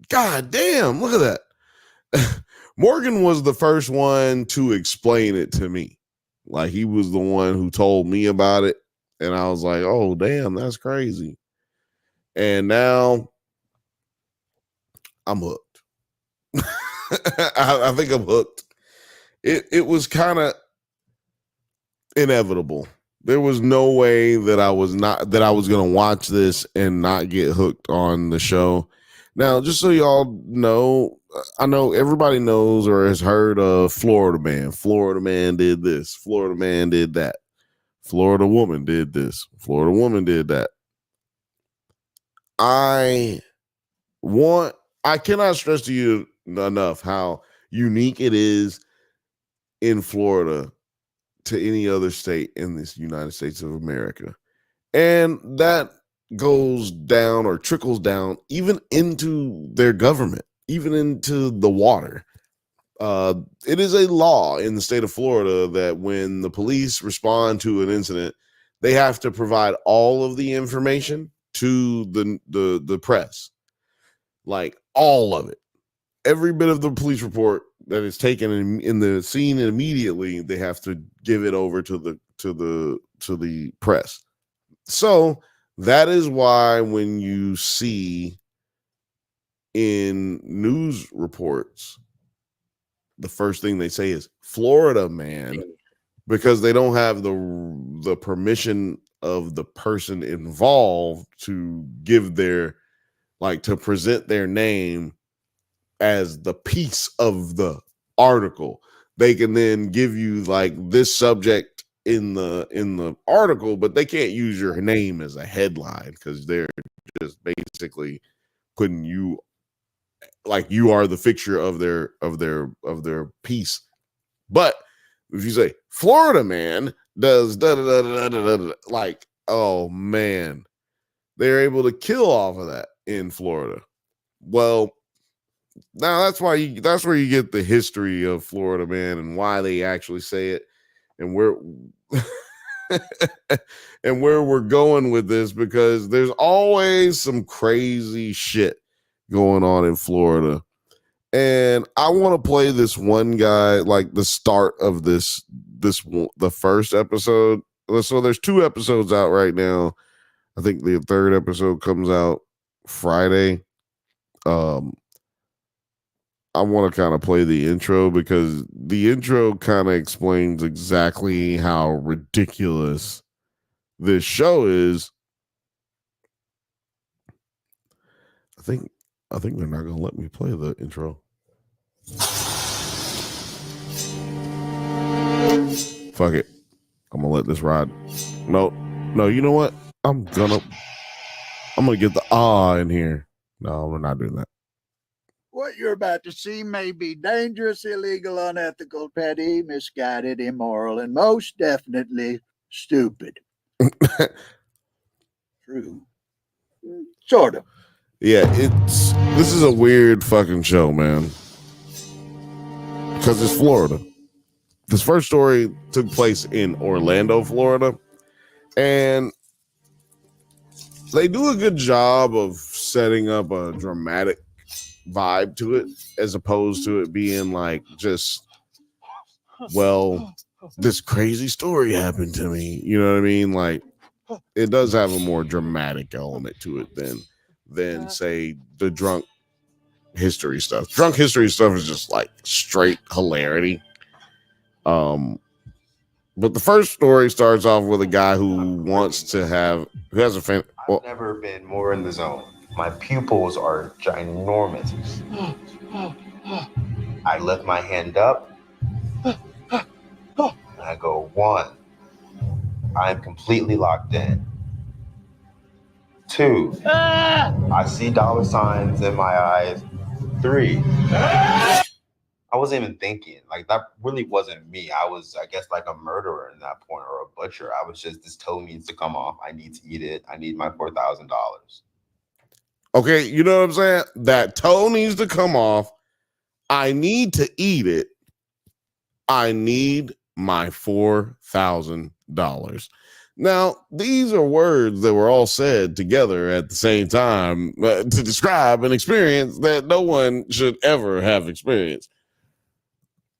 god damn, look at that. Morgan was the first one to explain it to me. Like, he was the one who told me about it, and I was like, oh damn, that's crazy. And now I'm hooked. I think I'm hooked. It was kind of inevitable. There was no way that I was going to watch this and not get hooked on the show. Now, just so y'all know, I know everybody knows or has heard of Florida Man. Florida Man did this. Florida Man did that. Florida Woman did this. Florida Woman did that. I cannot stress to you enough how unique it is in Florida to any other state in this United States of America. And that goes down or trickles down even into their government, even into the water. It is a law in the state of Florida that when the police respond to an incident, they have to provide all of the information to the press, like all of it. Every bit of the police report that is taken in the scene, immediately they have to give it over to the press. So that is why when you see in news reports, the first thing they say is Florida Man, because they don't have the permission of the person involved to give their, like, to present their name as the piece of the article. They can then give you like this subject in the article, but they can't use your name as a headline because they're just basically putting you like you are the fixture of their piece. But if you say Florida Man does da da da da da da, like, oh man, they're able to kill off of that in Florida. Well, now that's where you get the history of Florida Man and why they actually say it and where and where we're going with this, because there's always some crazy shit going on in Florida. And I want to play this one guy, like the start of the first episode. So there's 2 episodes out right now. I think the 3rd episode comes out Friday. I want to kind of play the intro because the intro kind of explains exactly how ridiculous this show is. I think they're not going to let me play the intro. Fuck it. I'm going to let this ride. Nope. No, you know what? I'm gonna get the in here. No, we're not doing that. What you're about to see may be dangerous, illegal, unethical, petty, misguided, immoral, and most definitely stupid. True. Sort of. Yeah, this is a weird fucking show, man. Because it's Florida. This first story took place in Orlando, Florida. And they do a good job of setting up a dramatic vibe to it, as opposed to it being like just, well, this crazy story happened to me. You know what I mean? Like, it does have a more dramatic element to it than say the drunk history stuff. Drunk history stuff is just like straight hilarity. But the first story starts off with a guy who has a fan. Well, I've never been more in the zone. My pupils are ginormous. I lift my hand up and I go 1. I'm completely locked in. 2, I see dollar signs in my eyes. 3, I wasn't even thinking. Like, that really wasn't me. I was, I guess, like a murderer in that point, or a butcher. I was just, this toe needs to come off. I need to eat it. I need my $4,000. Okay, you know what I'm saying? That toe needs to come off. I need to eat it. I need my $4,000. Now, these are words that were all said together at the same time to describe an experience that no one should ever have experienced.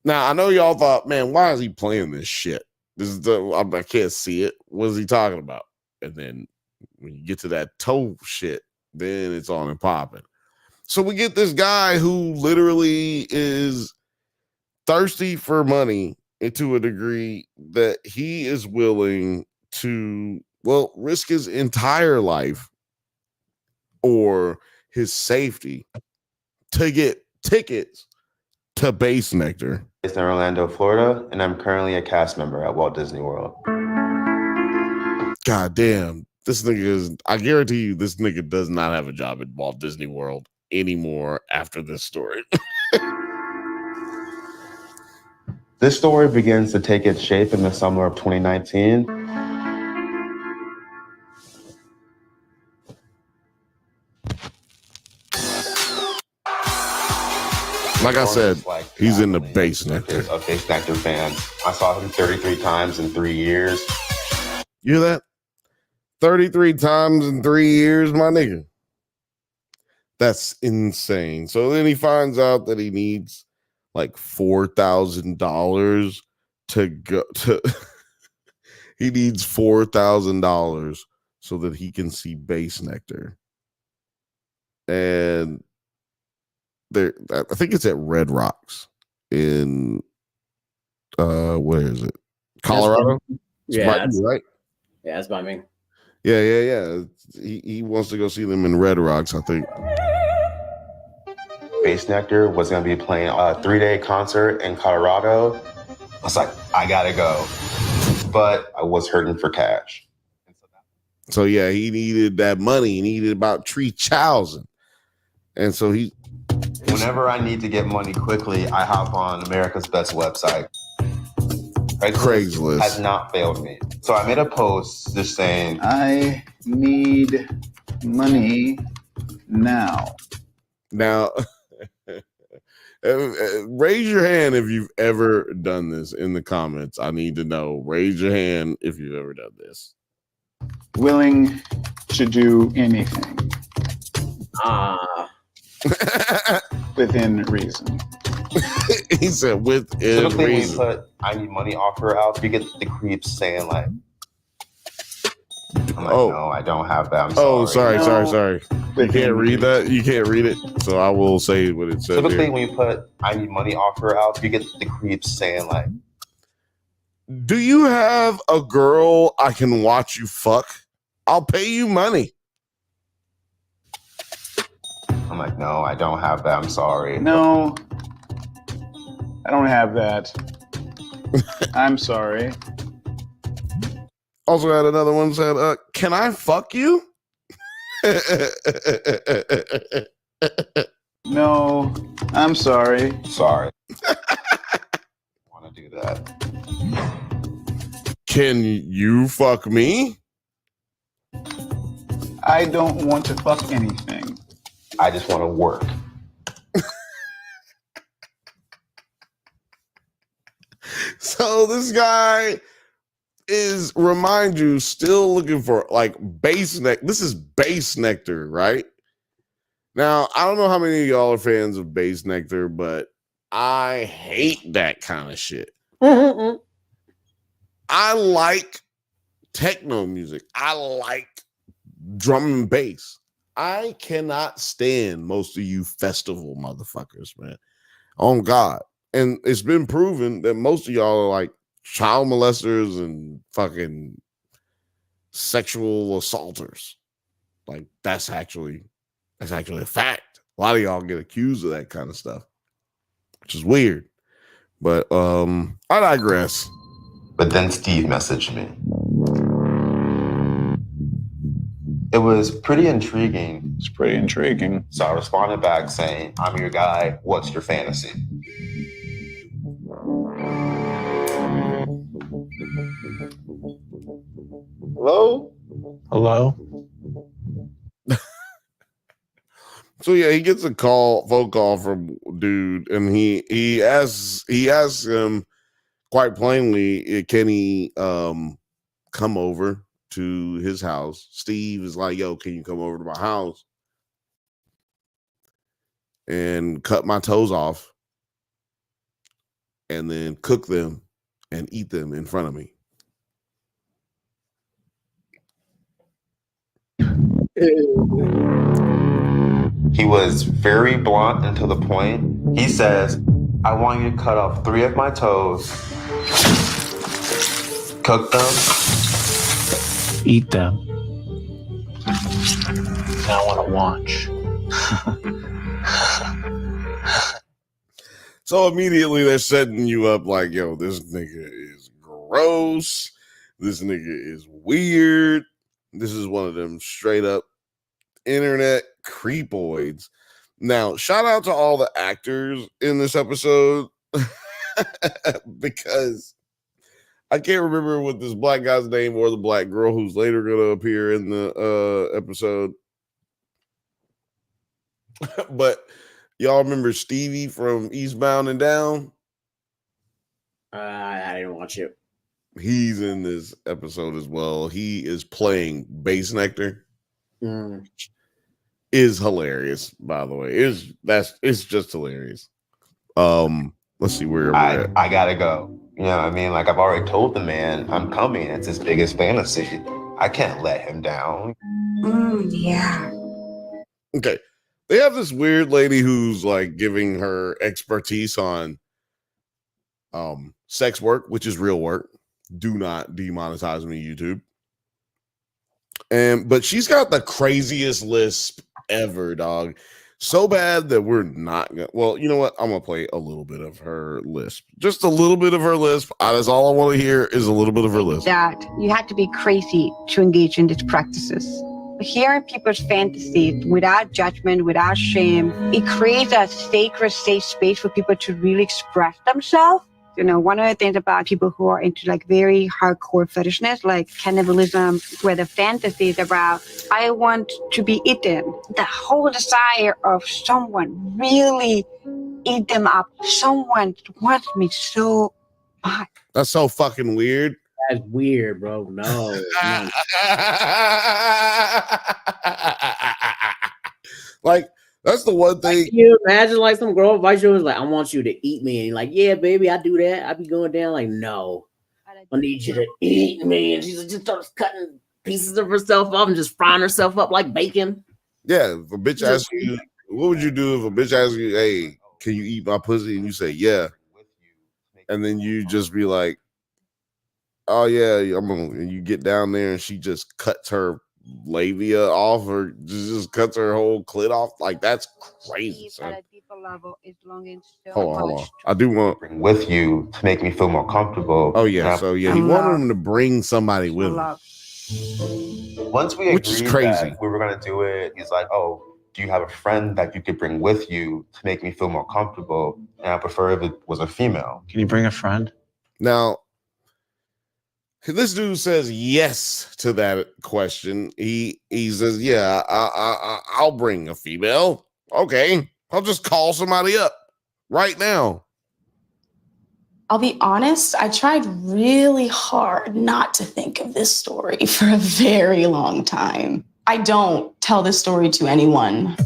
Now, I know y'all thought, man, why is he playing this shit? I can't see it. What is he talking about? And then when you get to that toe shit, then it's on and popping. So we get this guy who literally is thirsty for money to a degree that he is willing to, risk his entire life or his safety to get tickets to Base Nectar. Based in Orlando, Florida, and I'm currently a cast member at Walt Disney World. God damn. I guarantee you, this nigga does not have a job at Walt Disney World anymore after this story. This story begins to take its shape in the summer of 2019. Like I said, he's in the Base Nectar. A Base Nectar fan. I saw him 33 times in 3 years. You hear that? 33 times in 3 years, my nigga. That's insane. So then he finds out that he needs like $4,000 to go to. He needs $4,000 so that he can see Base Nectar. And there, I think it's at Red Rocks in where is it? Colorado? Yeah, right. Yeah, that's by me. Yeah. He wants to go see them in Red Rocks, I think. Base Nectar was going to be playing a 3-day concert in Colorado. I was like, I gotta go. But I was hurting for cash. So yeah, he needed that money. He needed about 3,000. And so whenever I need to get money quickly, I hop on America's Best website. Craigslist has not failed me. So I made a post just saying, I need money now. Now, raise your hand if you've ever done this in the comments. I need to know. Raise your hand if you've ever done this. Willing to do anything. Within reason. He said within typically reason. we put I need money offer out. You get the creeps saying like, I'm like, no, I don't have that. I'm sorry. Sorry. You can't read that. You can't read it. So I will say what it says. Typically, here. when you put I need money offer out, you get the creeps saying like, do you have a girl I can watch you fuck? I'll pay you money. I'm like, no, I don't have that. I'm sorry. No, I don't have that. I'm sorry. Also had another one said, can I fuck you? No, I'm sorry. Sorry. Want to do that? Can you fuck me? I don't want to fuck anything. I just want to work. So this guy is, remind you, still looking for like base neck. This is base nectar, right? Now, I don't know how many of y'all are fans of base nectar, but I hate that kind of shit. I like techno music. I like drum and bass. I cannot stand most of you festival motherfuckers, man. On God. And it's been proven that most of y'all are like child molesters and fucking sexual assaulters. Like that's actually a fact. A lot of y'all get accused of that kind of stuff, which is weird. But I digress. But then Steve messaged me. It was pretty intriguing. It's pretty intriguing. So I responded back saying, I'm your guy. What's your fantasy? Hello? Hello? So yeah, he gets a phone call from dude, and he asks him quite plainly, can he come over to his house? Steve is like, yo, can you come over to my house and cut my toes off and then cook them and eat them in front of me? He was very blunt and to the point. He says, I want you to cut off 3 of my toes, cook them, Eat them. Now I want to watch. So immediately they're setting you up like, yo, this nigga is gross. This nigga is weird. This is one of them straight up internet creepoids. Now, shout out to all the actors in this episode because I can't remember what this black guy's name or the black girl who's later going to appear in the episode. But y'all remember Stevie from Eastbound and Down? I didn't watch it. He's in this episode as well. He is playing Bass Nectar. Is hilarious, by the way. It's just hilarious. Let's see where we're at. I gotta go. You know what I mean? Like I've already told the man I'm coming. It's his biggest fantasy. I can't let him down. Yeah. Okay. They have this weird lady who's like giving her expertise on sex work, which is real work. Do not demonetize me, YouTube. But she's got the craziest lisp ever, dog. So bad that we're not gonna. Well, you know what? I'm gonna play a little bit of her lisp. Just a little bit of her lisp. That's all I want to hear is a little bit of her lisp. That you had to be crazy to engage in these practices. Hearing people's fantasies without judgment, without shame, it creates a sacred, safe space for people to really express themselves. You know, one of the things about people who are into like very hardcore fetishness, like cannibalism, where the fantasy is about, I want to be eaten. The whole desire of someone really eat them up. Someone wants me so much. That's so fucking weird. That's weird, bro. No. Like, that's the one thing. Like, can you imagine like some girl invites you and is like, I want you to eat me. And you're like, yeah, baby, I do that. I be going down like, no. I need you to eat me. And she just starts cutting pieces of herself up and just frying herself up like bacon. Yeah, if a bitch asks you, what would you do if a bitch asks you, hey, can you eat my pussy? And you say, yeah. And then you just be like, oh yeah, and you get down there and she just cuts her labia off or just cuts her whole clit off. Like, that's crazy, son. level is longing so Hold on. much. I do want bring with you to make me feel more comfortable. Oh yeah, Now, so yeah, he wanted him to bring somebody with him. Love. once we Which is agreed crazy. that we were gonna do it, he's like, "Oh, do you have a friend that you could bring with you to make me feel more comfortable? And I prefer if it was a female." Can you bring a friend? Now, this dude says yes to that question. He says, "Yeah, I'll bring a female. Okay, I'll just call somebody up right now." I'll be honest, I tried really hard not to think of this story for a very long time. I don't tell this story to anyone.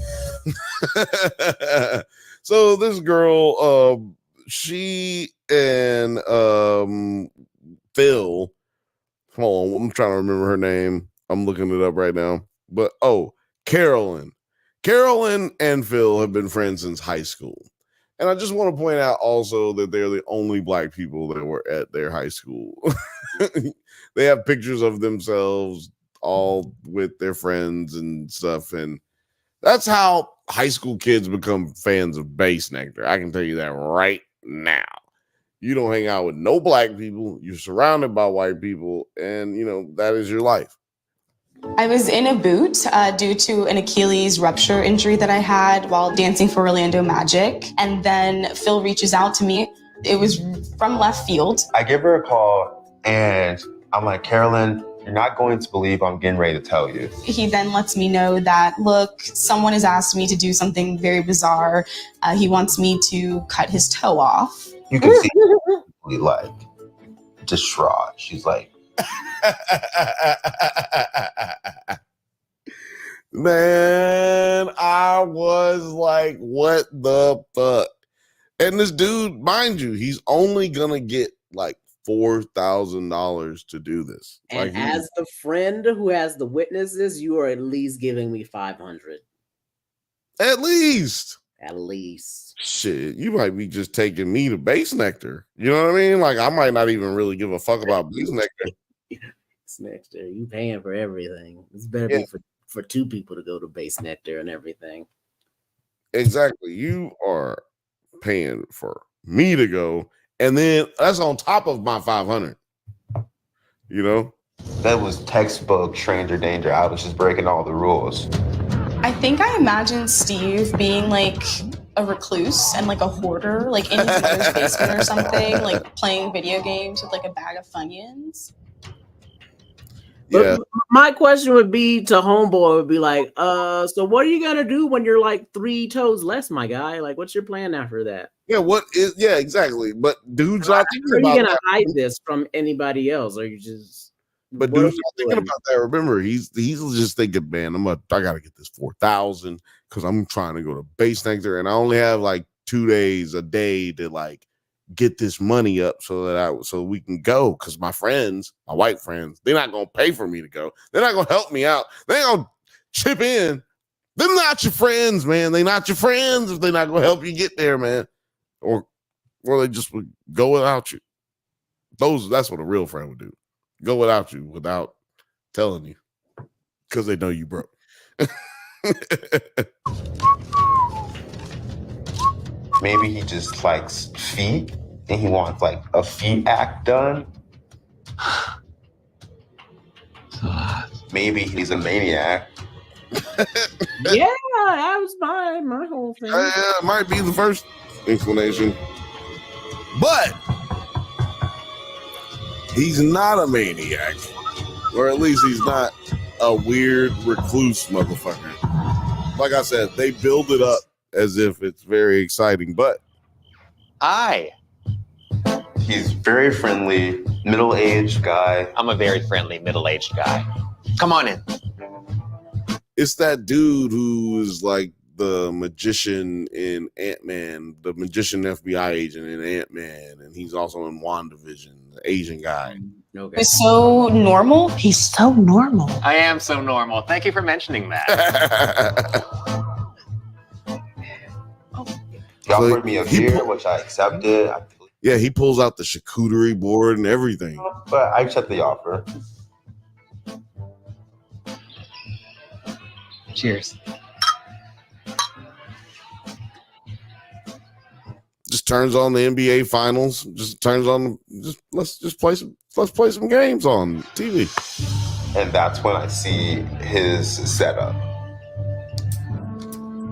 So this girl, she and Phil, hold on, I'm trying to remember her name. I'm looking it up right now. But Carolyn and Phil have been friends since high school. And I just want to point out also that they're the only black people that were at their high school. They have pictures of themselves all with their friends and stuff. And that's how high school kids become fans of Bass Nectar. I can tell you that right now. You don't hang out with no black people. You're surrounded by white people. And, that is your life. I was in a boot due to an Achilles rupture injury that I had while dancing for Orlando Magic. And then Phil reaches out to me. It was from left field. I give her a call and I'm like, "Carolyn, you're not going to believe I'm getting ready to tell you." He then lets me know that, look, someone has asked me to do something very bizarre. He wants me to cut his toe off. You can see like distraught. She's like, man, I was like, what the fuck? And this dude, mind you, he's only gonna get like $4,000 to do this. And Like, as the friend who has the witnesses, you are at least giving me 500. At least. Shit, you might be just taking me to Bass Nectar. You know what I mean? Like, I might not even really give a fuck about Bass Nectar. Bass Nectar, you paying for everything. It's better be for two people to go to Bass Nectar and everything. Exactly. You are paying for me to go, and then that's on top of my 500. That was textbook stranger danger. I was just breaking all the rules. I think I imagine Steve being like a recluse and like a hoarder, like in his mother's basement or something, like playing video games with like a bag of Funyuns. But my question would be to Homeboy would be like, so what are you gonna do when you're like 3 toes less, my guy? Like, what's your plan after that? Yeah, exactly. But dude's not thinking are about you gonna that. hide this from anybody else? Or you just But dude's not thinking about that. Remember, he's just thinking, man, I gotta get this 4,000 because I'm trying to go to Bass Nectar and I only have like 2 days a day to like get this money up so we can go, because my friends, my white friends, they're not gonna pay for me to go. They're not gonna help me out. They ain't gonna chip in. They're not your friends, man. They're not your friends if they're not gonna help you get there, man. Or they just would go without you. That's what a real friend would do. Go without you without telling you, because they know you broke. Maybe he just likes feet and he wants like a feet act done. Maybe he's a maniac. Yeah, that was my whole thing. It might be the first inclination, but he's not a maniac, or at least he's not a weird recluse motherfucker. Like I said, they build it up as if it's very exciting, but he's very friendly, middle-aged guy. I'm a very friendly middle-aged guy. Come on in. It's that dude who is like the magician in Ant-Man, the magician FBI agent in Ant-Man, and he's also in WandaVision, the Asian guy. Okay. He's so normal. He's so normal. I am so normal. Thank you for mentioning that. He offered me a beer, which I accepted. Yeah, he pulls out the charcuterie board and everything. But I accept the offer. Cheers. just turns on the NBA finals, just turns on, let's play some games on TV. And that's when I see his setup.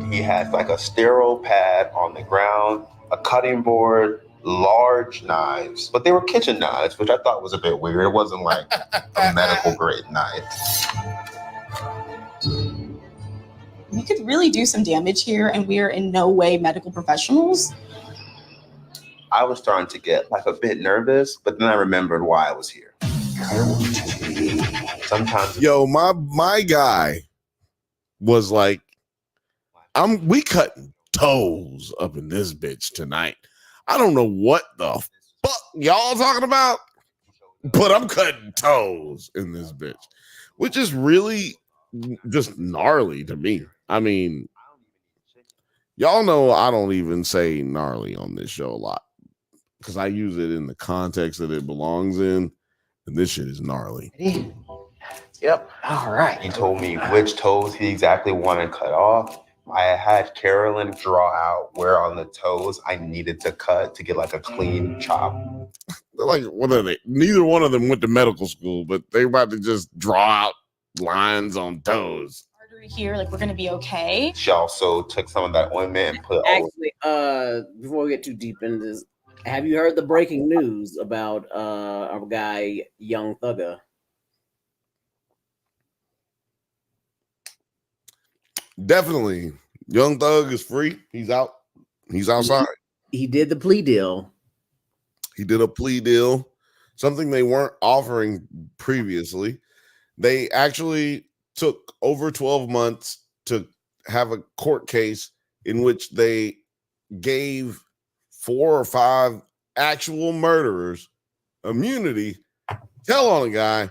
He has like a sterile pad on the ground, a cutting board, large knives, but they were kitchen knives, which I thought was a bit weird. It wasn't like a medical grade knife. We could really do some damage here, and we are in no way medical professionals. I was starting to get like a bit nervous, but then I remembered why I was here. Sometimes, yo, my guy was like, we cutting toes up in this bitch tonight. I don't know what the fuck y'all talking about, but I'm cutting toes in this bitch, which is really just gnarly to me. I mean, y'all know I don't even say gnarly on this show a lot because I use it in the context that it belongs in, and this shit is gnarly. Yep. All right. He told me which toes he exactly wanted cut off. I had Carolyn draw out where on the toes I needed to cut to get like a clean chop. They're like, what are they? Neither one of them went to medical school, but they about to just draw out lines on toes. Artery here, like we're gonna be okay. She also took some of that ointment and put it Actually, before we get too deep into this, have you heard the breaking news about our guy Young Thugger? Definitely. Young Thug is free. He's out. He's outside. He did the plea deal. He did a plea deal, something they weren't offering previously. They actually took over 12 months to have a court case in which they gave 4 or 5 actual murderers immunity, tell on a guy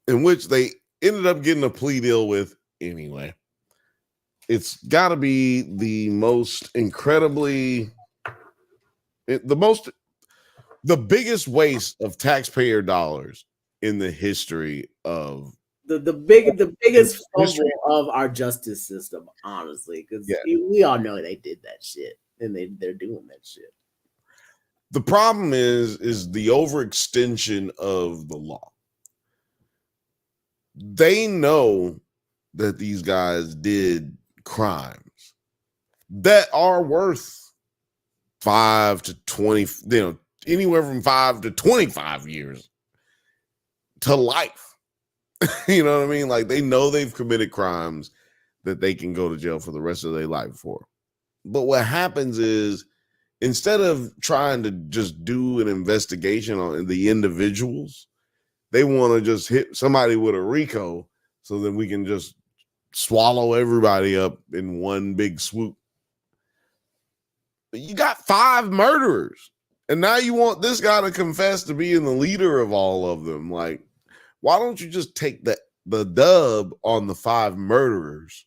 in which they ended up getting a plea deal with anyway. It's got to be the most incredibly, the biggest waste of taxpayer dollars in the history of the biggest fumble of our justice system, honestly, because we all know they did that shit and they're doing that shit. The problem is the overextension of the law. They know that these guys did crimes that are worth 5 to 20, anywhere from 5 to 25 years to life. You know what I mean? Like, they know they've committed crimes that they can go to jail for the rest of their life for. But what happens is, instead of trying to just do an investigation on the individuals, they want to just hit somebody with a RICO so that we can just swallow everybody up in one big swoop. But you got 5 murderers, and now you want this guy to confess to being the leader of all of them. Like, why don't you just take the dub on the 5 murderers?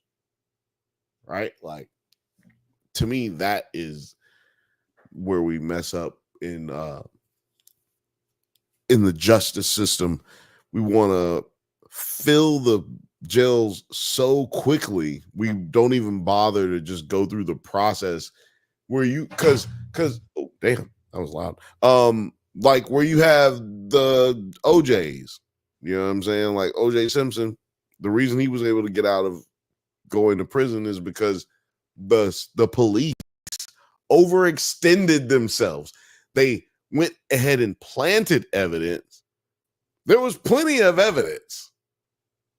Right? Like, to me, that is where we mess up in the justice system. We want to fill the jails so quickly we don't even bother to just go through the process where you because oh damn, that was loud. Like where you have the OJs, you know what I'm saying? Like OJ Simpson, the reason he was able to get out of going to prison is because the police overextended themselves. They went ahead and planted evidence. There was plenty of evidence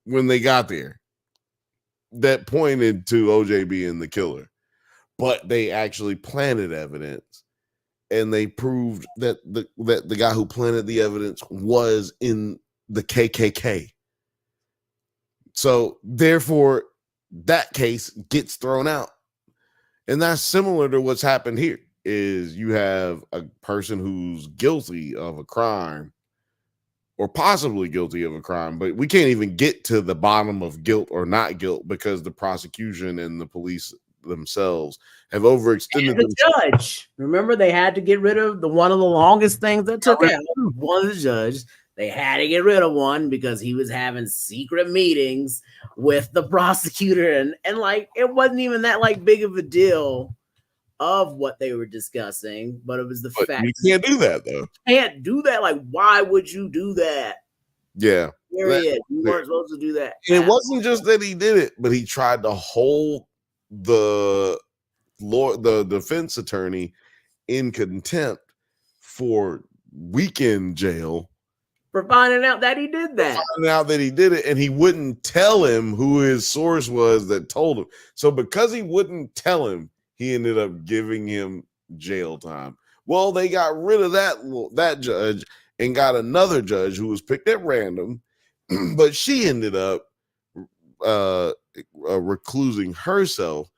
when they got there that pointed to OJ being the killer, but they actually planted evidence, and they proved that the guy who planted the evidence was in the KKK. So therefore, that case gets thrown out. And that's similar to what's happened here. Is you have a person who's guilty of a crime or possibly guilty of a crime, but we can't even get to the bottom of guilt or not guilt because the prosecution and the police themselves have overextended the judge. Remember, they had to get rid of one of the longest things that took out. One of the judge. They had to get rid of one because he was having secret meetings with the prosecutor, and like it wasn't even that like big of a deal of what they were discussing, but it was the But fact you can't do that though. Can't do that. Like, why would you do that? Yeah. Period. You weren't supposed to do that. And it wasn't just that he did it, but he tried to hold the defense attorney in contempt for weekend jail For finding out that he did that. finding out that he did it, and he wouldn't tell him who his source was that told him. So because he wouldn't tell him, he ended up giving him jail time. Well, they got rid of that judge and got another judge who was picked at random, but she ended up reclusing herself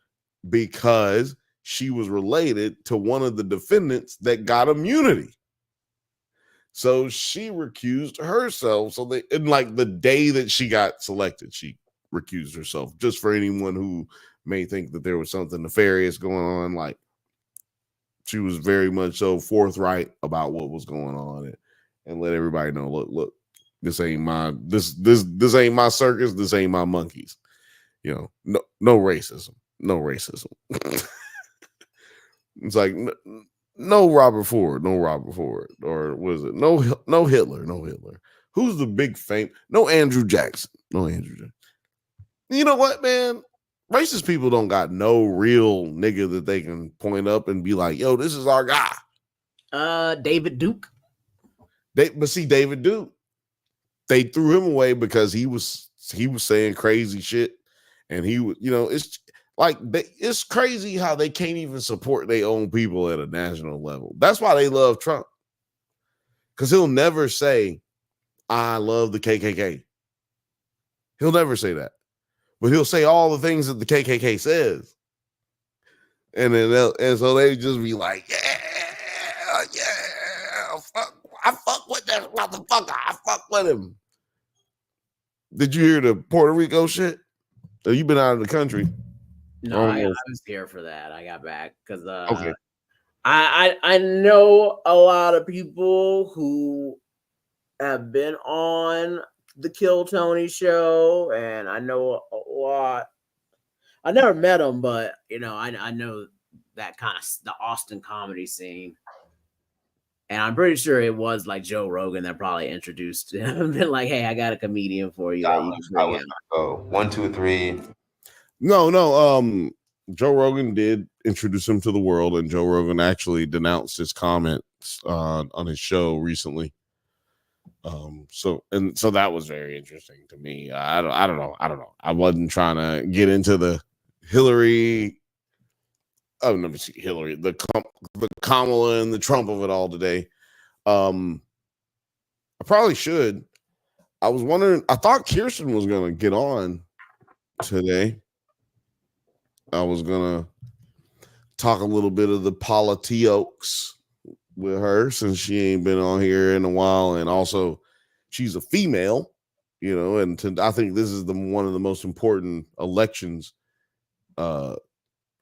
because she was related to one of the defendants that got immunity. So she recused herself. So they, in like the day that she got selected, she recused herself. Just for anyone who may think that there was something nefarious going on, like she was very much so forthright about what was going on and let everybody know, look, this ain't my this ain't my circus, this ain't my monkeys. You know, no racism. It's like no Robert Ford, or was it no Hitler, Who's the big fame? No Andrew Jackson. You know what, man? Racist people don't got no real nigga that they can point up and be like, yo, this is our guy. David Duke. But see, David Duke, they threw him away because he was saying crazy shit, and he was, it's like it's crazy how they can't even support their own people at a national level. That's why they love Trump, because he'll never say, "I love the KKK." He'll never say that, but he'll say all the things that the KKK says, and then so they just be like, "Yeah, I fuck with that motherfucker. I fuck with him." Did you hear the Puerto Rico shit? Oh, you've been out of the country. No, I was here for that. I got back because Okay. I know a lot of people who have been on the Kill Tony show, and I know a lot. I never met them, but I know that kind of the Austin comedy scene. And I'm pretty sure it was like Joe Rogan that probably introduced him. Been like, hey, I got a comedian for you that you can bring in. Go 1, 2, 3. No. Joe Rogan did introduce him to the world, and Joe Rogan actually denounced his comments on his show recently. So that was very interesting to me. I don't know. I wasn't trying to get into the Hillary. Oh, let me see, Hillary, the Kamala and the Trump of it all today. I probably should. I was wondering. I thought Kirsten was going to get on today. I was going to talk a little bit of the politics with her, since she ain't been on here in a while, and also she's a female, and I think this is one of the most important elections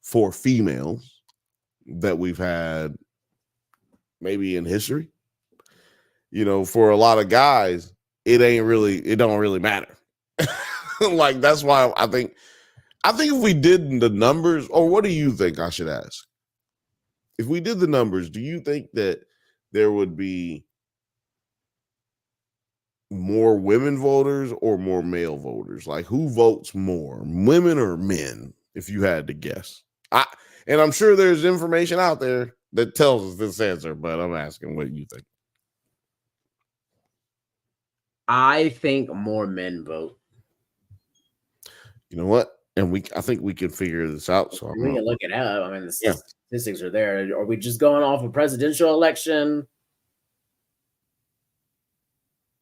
for females that we've had maybe in history. For a lot of guys, it don't really matter. Like, that's why I think if we did the numbers, or what do you think I should ask? If we did the numbers, do you think that there would be more women voters or more male voters? Like, who votes more, women or men, if you had to guess? And I'm sure there's information out there that tells us this answer, but I'm asking what you think. I think more men vote. You know what? And I think we can figure this out. So we can look it up. I mean, the statistics are there. Are we just going off a presidential election?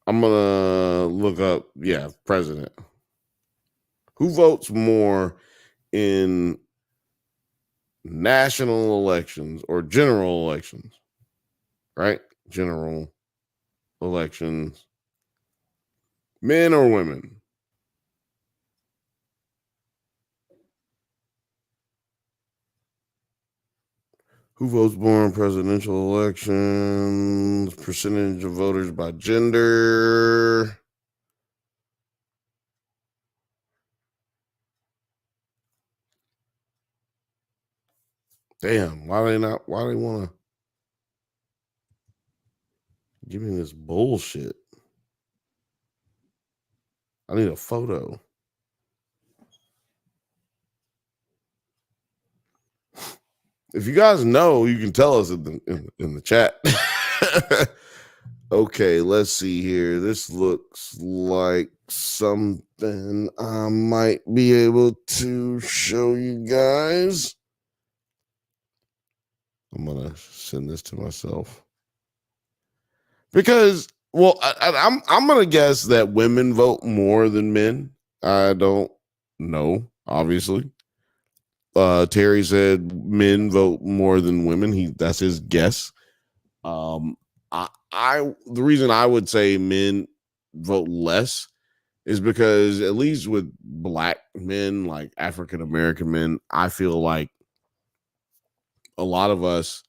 I'm gonna look up, president. Who votes more in national elections or general elections? Right? General elections. Men or women? Who votes more in presidential elections? Percentage of voters by gender. Damn, why they want to give me this bullshit? I need a photo. If you guys know, you can tell us in the chat. Okay, let's see here. This looks like something I might be able to show you guys. I'm gonna send this to myself because, well, I'm gonna guess that women vote more than men. I don't know, obviously. Terry said men vote more than women. That's his guess. The reason I would say men vote less is because, at least with black men, like African American men, I feel like a lot of us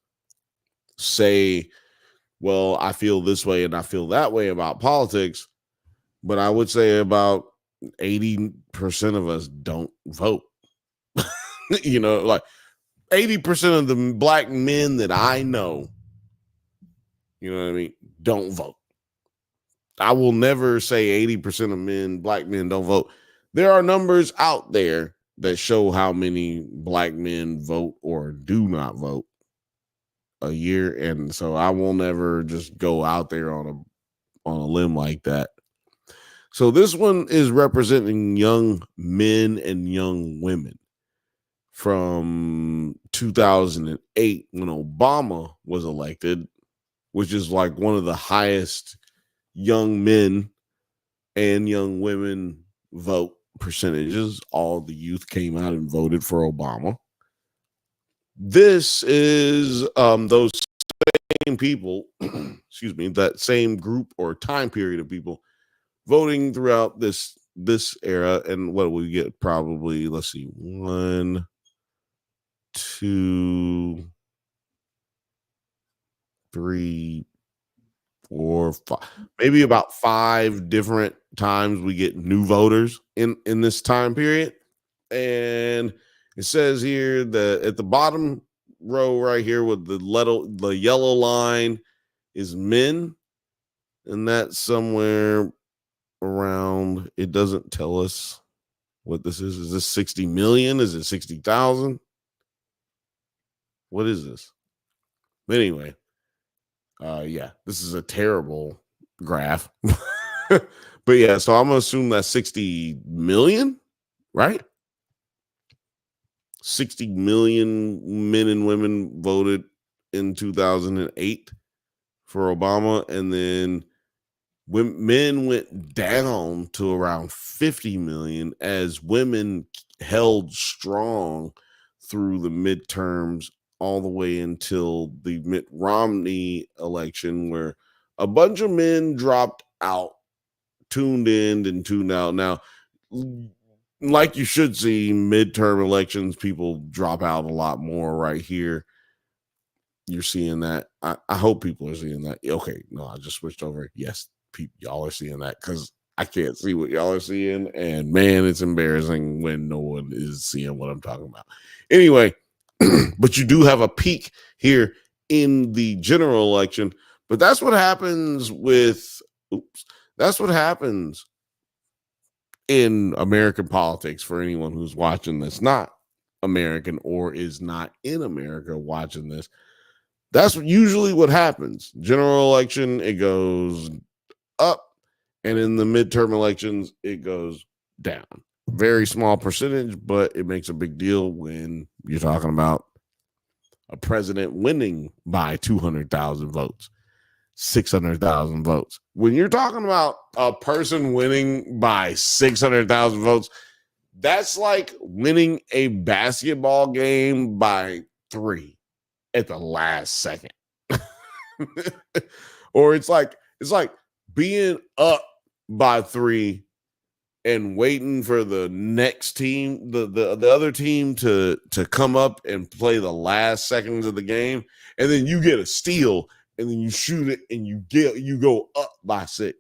say, well, I feel this way and I feel that way about politics, but I would say about 80% of us don't vote. Like 80% of the black men that I know, you know what I mean, don't vote. I will never say 80% of black men don't vote. There are numbers out there that show how many black men vote or do not vote a year. And so I will never just go out there on a limb like that. So this one is representing young men and young women from 2008 when Obama was elected, which is like one of the highest young men and young women vote percentages. All the youth came out and voted for Obama. This is those same people, excuse me, that same group or time period of people voting throughout this era. And what we get, probably, let's see, 1, 2, 3, 4, 5, maybe about 5 different times we get new voters in this time period. And it says here that at the bottom row right here with the yellow line is men, and that's somewhere around, it doesn't tell us what this is. Is this 60 million? Is it 60,000? What is this? But anyway, yeah, this is a terrible graph. But yeah, so I'm gonna assume that's 60 million, right? 60 million men and women voted in 2008 for Obama, and then when men went down to around 50 million as women held strong through the midterms all the way until the Mitt Romney election, where a bunch of men dropped out, tuned in and tuned out. Now, like you should see, midterm elections, people drop out a lot more. Right here, you're seeing that. I hope people are seeing that. Okay, no, I just switched over. Yes, y'all are seeing that, because I can't see what y'all are seeing, and man, it's embarrassing when no one is seeing what I'm talking about. Anyway, but you do have a peak here in the general election. But that's what happens with, that's what happens in American politics for anyone who's watching this, not American or is not in America watching this. That's usually what happens. General election, it goes up, and in the midterm elections, it goes down. Very small percentage, but it makes a big deal when you're talking about a president winning by 200,000 votes, 600,000 votes. When you're talking about a person winning by 600,000 votes, that's like winning a basketball game by 3 at the last second. Or it's like being up by 3 and waiting for the next team, the other team to come up and play the last seconds of the game, and then you get a steal, and then you shoot it, and you go up by 6.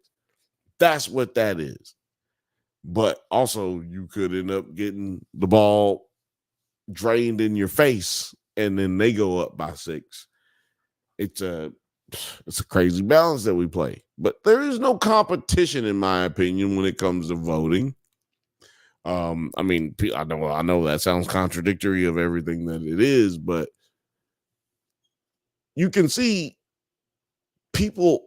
That's what that is. But also, you could end up getting the ball drained in your face and then they go up by 6. It's a crazy balance that we play, but there is no competition, in my opinion, when it comes to voting. I mean, I know that sounds contradictory of everything that it is, but you can see people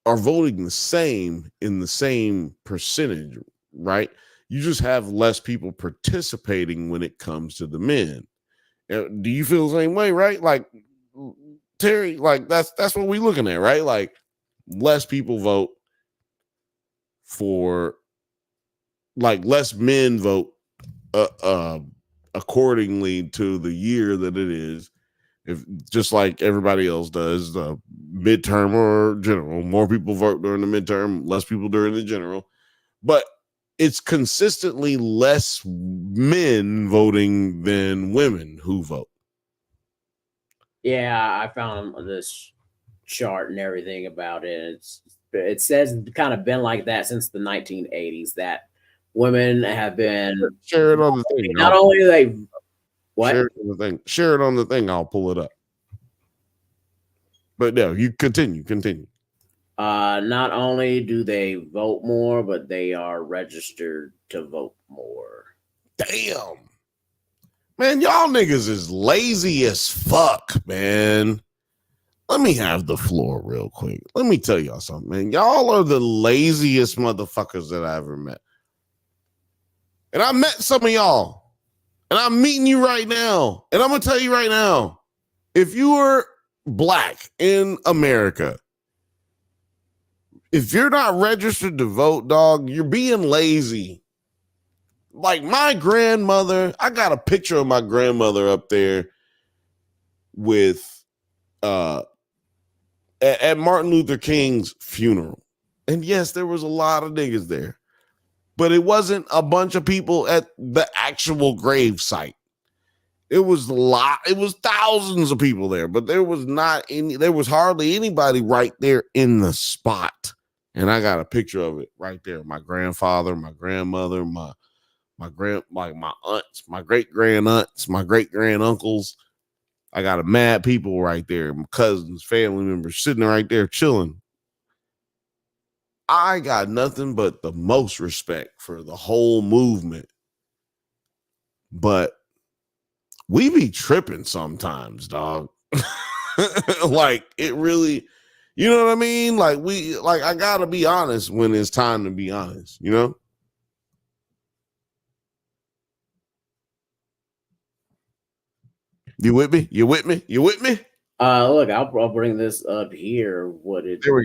are voting the same in the same percentage, right? You just have less people participating when it comes to the men. Do you feel the same way, right? Like, Terry, like that's what we're looking at, right? Like, less people vote for, like, less men vote accordingly to the year that it is. If just like everybody else does, the midterm or general, more people vote during the midterm, less people during the general, but it's consistently less men voting than women who vote. Yeah, I found this chart and everything about it. It says it's kind of been like that since the 1980s, that women have been share it on the thing. Not only do they what? Share it on the thing. Share it on the thing. I'll pull it up. But no, you continue. Not only do they vote more, but they are registered to vote more. Damn. Man, y'all niggas is lazy as fuck, man. Let me have the floor real quick. Let me tell y'all something, man. Y'all are the laziest motherfuckers that I ever met. And I met some of y'all. And I'm meeting you right now. And I'm going to tell you right now, if you are black in America, if you're not registered to vote, dog, you're being lazy. Like my grandmother, I got a picture of my grandmother up there with at Martin Luther King's funeral. And yes, there was a lot of niggas there, but it wasn't a bunch of people at the actual grave site. It was thousands of people there, but there was hardly anybody right there in the spot. And I got a picture of it right there. My grandfather, my grandmother, my aunts, my great grand aunts, my great grand uncles. I got a mad people right there, my cousins, family members sitting right there chilling. I got nothing but the most respect for the whole movement. But we be tripping sometimes, dog. Like it really, you know what I mean? Like I gotta be honest when it's time to be honest, you know? You with me? Look, I'll bring this up here. There we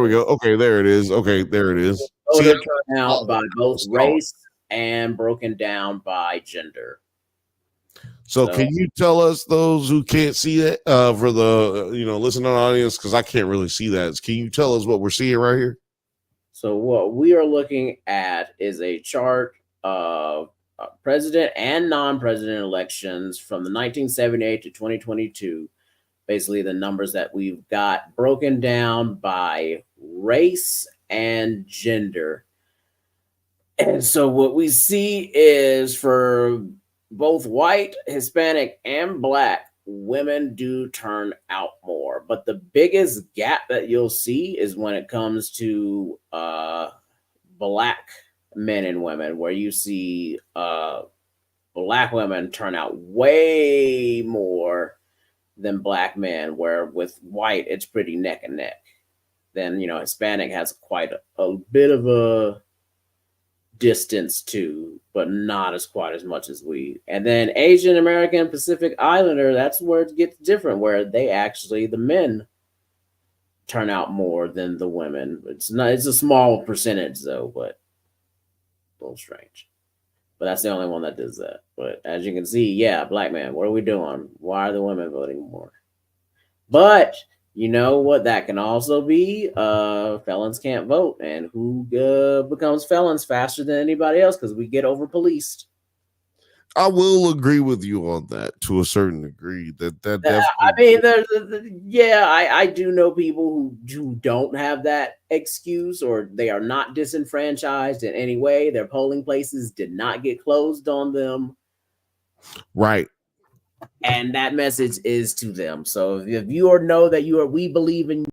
go. Okay, there it is. Voter turnout by both race and broken down by gender. So can you tell us, those who can't see that, for the listening audience, because I can't really see that. Can you tell us what we're seeing right here? So what we are looking at is a chart of president and non-president elections from the 1978 to 2022. Basically, the numbers that we've got broken down by race and gender. And so what we see is for both white, Hispanic, and black, women do turn out more. But the biggest gap that you'll see is when it comes to black men and women, where you see black women turn out way more than black men, where with white, it's pretty neck and neck. Then, Hispanic has quite a bit of a distance too, but not quite as much as we. And then Asian American Pacific Islander, that's where it gets different, where the men turn out more than the women. It's a small percentage though, but a little strange. But that's the only one that does that. But as you can see, yeah, black man, what are we doing? Why are the women voting more? But you know what that can also be? Felons can't vote. And who becomes felons faster than anybody else? Because we get over-policed. I will agree with you on that to a certain degree. That definitely. I do know people who don't have that excuse, or they are not disenfranchised in any way. Their polling places did not get closed on them. Right. And that message is to them. So if you know that we believe in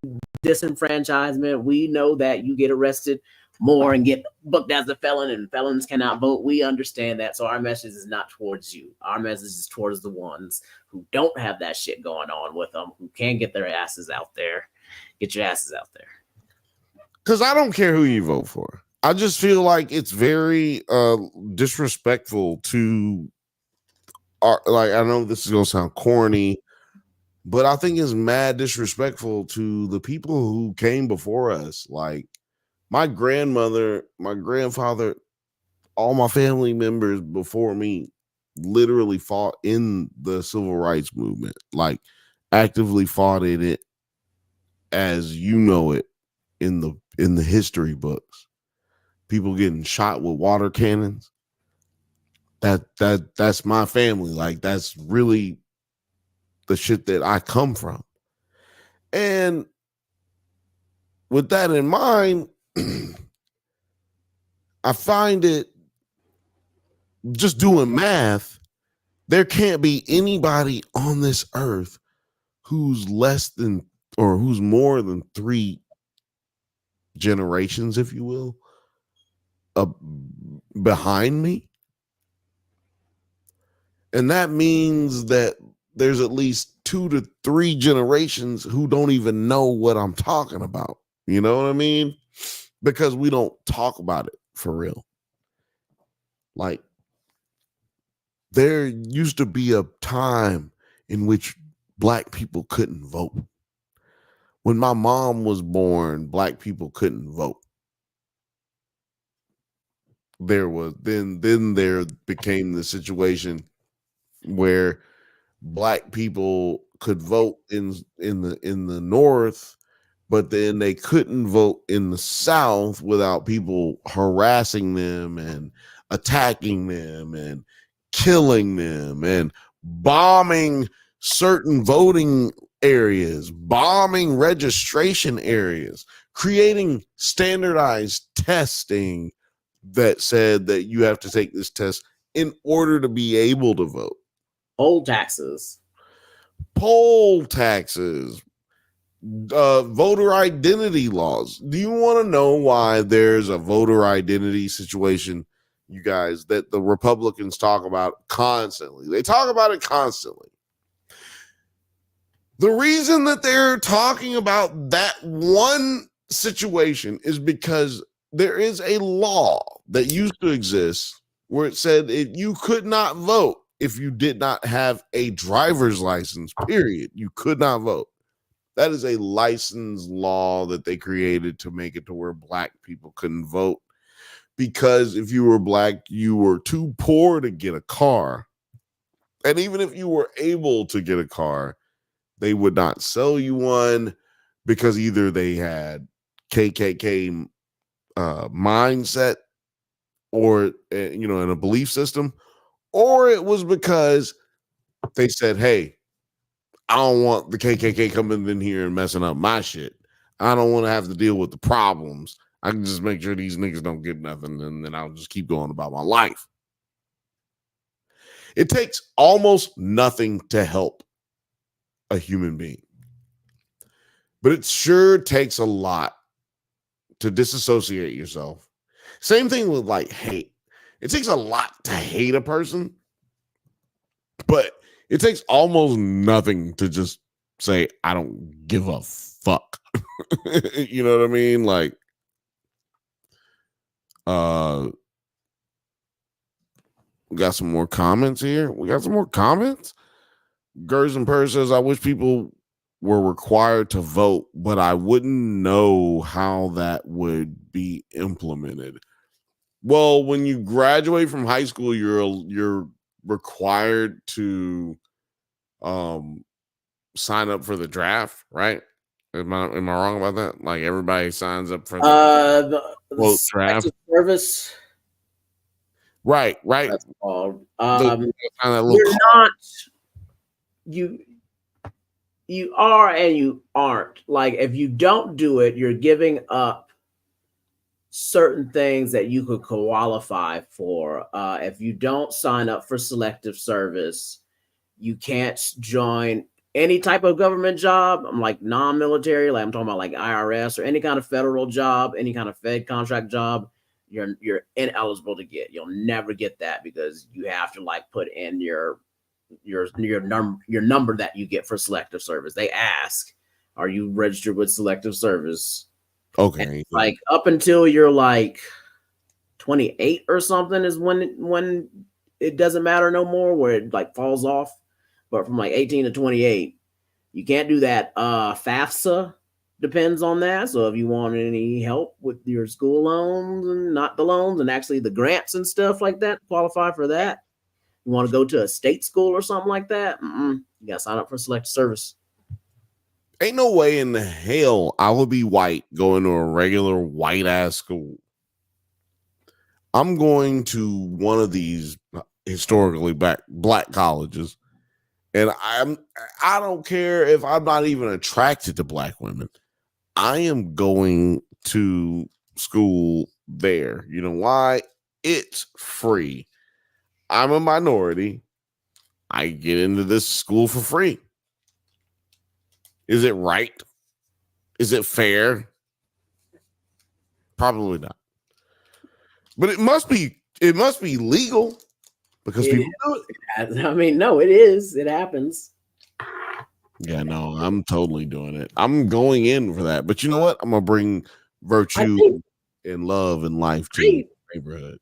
disenfranchisement, we know that you get arrested more and get booked as a felon and felons cannot vote. We understand that. So our message is not towards you. Our message is towards the ones who don't have that shit going on with them, who can get their asses out there. Get your asses out there. Because I don't care who you vote for. I just feel like it's very disrespectful to like, I know this is gonna sound corny, but I think it's mad disrespectful to the people who came before us. Like my grandmother, my grandfather, all my family members before me literally fought in the civil rights movement, like actively fought in it as you know it in the history books. People getting shot with water cannons. That's my family. Like that's really the shit that I come from. And with that in mind, I find it just doing math. There can't be anybody on this earth who's less than or who's more than 3 generations, if you will, behind me. And that means that there's at least 2 to 3 generations who don't even know what I'm talking about. You know what I mean? Because we don't talk about it for real. Like, there used to be a time in which Black people couldn't vote. When my mom was born, Black people couldn't vote. There was then there became the situation where Black people could vote in the North, but then they couldn't vote in the South without people harassing them and attacking them and killing them and bombing certain voting areas, bombing registration areas, creating standardized testing that said that you have to take this test in order to be able to vote. Poll taxes, voter identity laws. Do you want to know why there's a voter identity situation, you guys, that the Republicans talk about constantly? They talk about it constantly. The reason that they're talking about that one situation is because there is a law that used to exist where it said you could not vote if you did not have a driver's license, period. You could not vote. That is a license law that they created to make it to where Black people couldn't vote. Because if you were Black, you were too poor to get a car. And even if you were able to get a car, they would not sell you one because either they had KKK mindset or, in a belief system, or it was because they said, hey, I don't want the KKK coming in here and messing up my shit. I don't want to have to deal with the problems. I can just make sure these niggas don't get nothing, and then I'll just keep going about my life. It takes almost nothing to help a human being, but it sure takes a lot to disassociate yourself. Same thing with like hate. It takes a lot to hate a person, but it takes almost nothing to just say, I don't give a fuck. You know what I mean? Like, we got some more comments here. Gers and Purr says, I wish people were required to vote, but I wouldn't know how that would be implemented. Well, when you graduate from high school, you're required to sign up for the draft, right? Am I wrong about that? Like everybody signs up for the draft service. Right. That's called. You're not. You are and you aren't. Like if you don't do it, you're giving up certain things that you could qualify for. If you don't sign up for selective service, you can't join any type of government job. I'm like non-military, like I'm talking about like IRS or any kind of federal job, any kind of Fed contract job. You're ineligible to get. You'll never get that because you have to like put in your number that you get for selective service. They ask, are you registered with selective service? Okay. Like up until you're like 28 or something is when it doesn't matter no more, where it like falls off. But from like 18 to 28, you can't do that. FAFSA depends on that. So if you want any help with your school loans and not the loans and actually the grants and stuff like that, qualify for that. You want to go to a state school or something like that, you got to sign up for selective service. Ain't no way in the hell I would be white going to a regular white ass school. I'm going to one of these historically black colleges, and I don't care if I'm not even attracted to black women. I am going to school there. You know why? It's free. I'm a minority. I get into this school for free. Is it right? Is it fair? Probably not. But it must be legal because people do it. I mean, no, it is. It happens. Yeah, no, I'm totally doing it. I'm going in for that. But you know what? I'm gonna bring virtue and love and life to the neighborhood.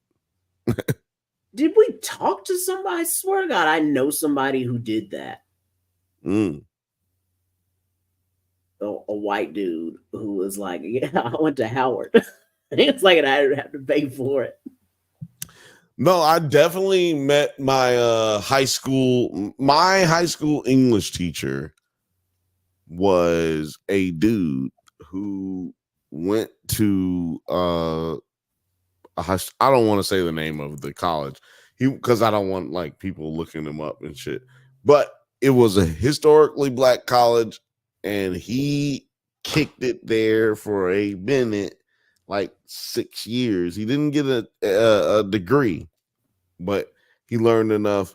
Did we talk to somebody? I swear to God, I know somebody who did that. A white dude who was like, yeah, I went to Howard. It's like I didn't have to pay for it. No, I definitely met my high school English teacher was a dude who went to I don't want to say the name of the college because I don't want like people looking him up and shit, but it was a historically black college and he kicked it there for a minute, like 6 years. He didn't get a degree, but he learned enough,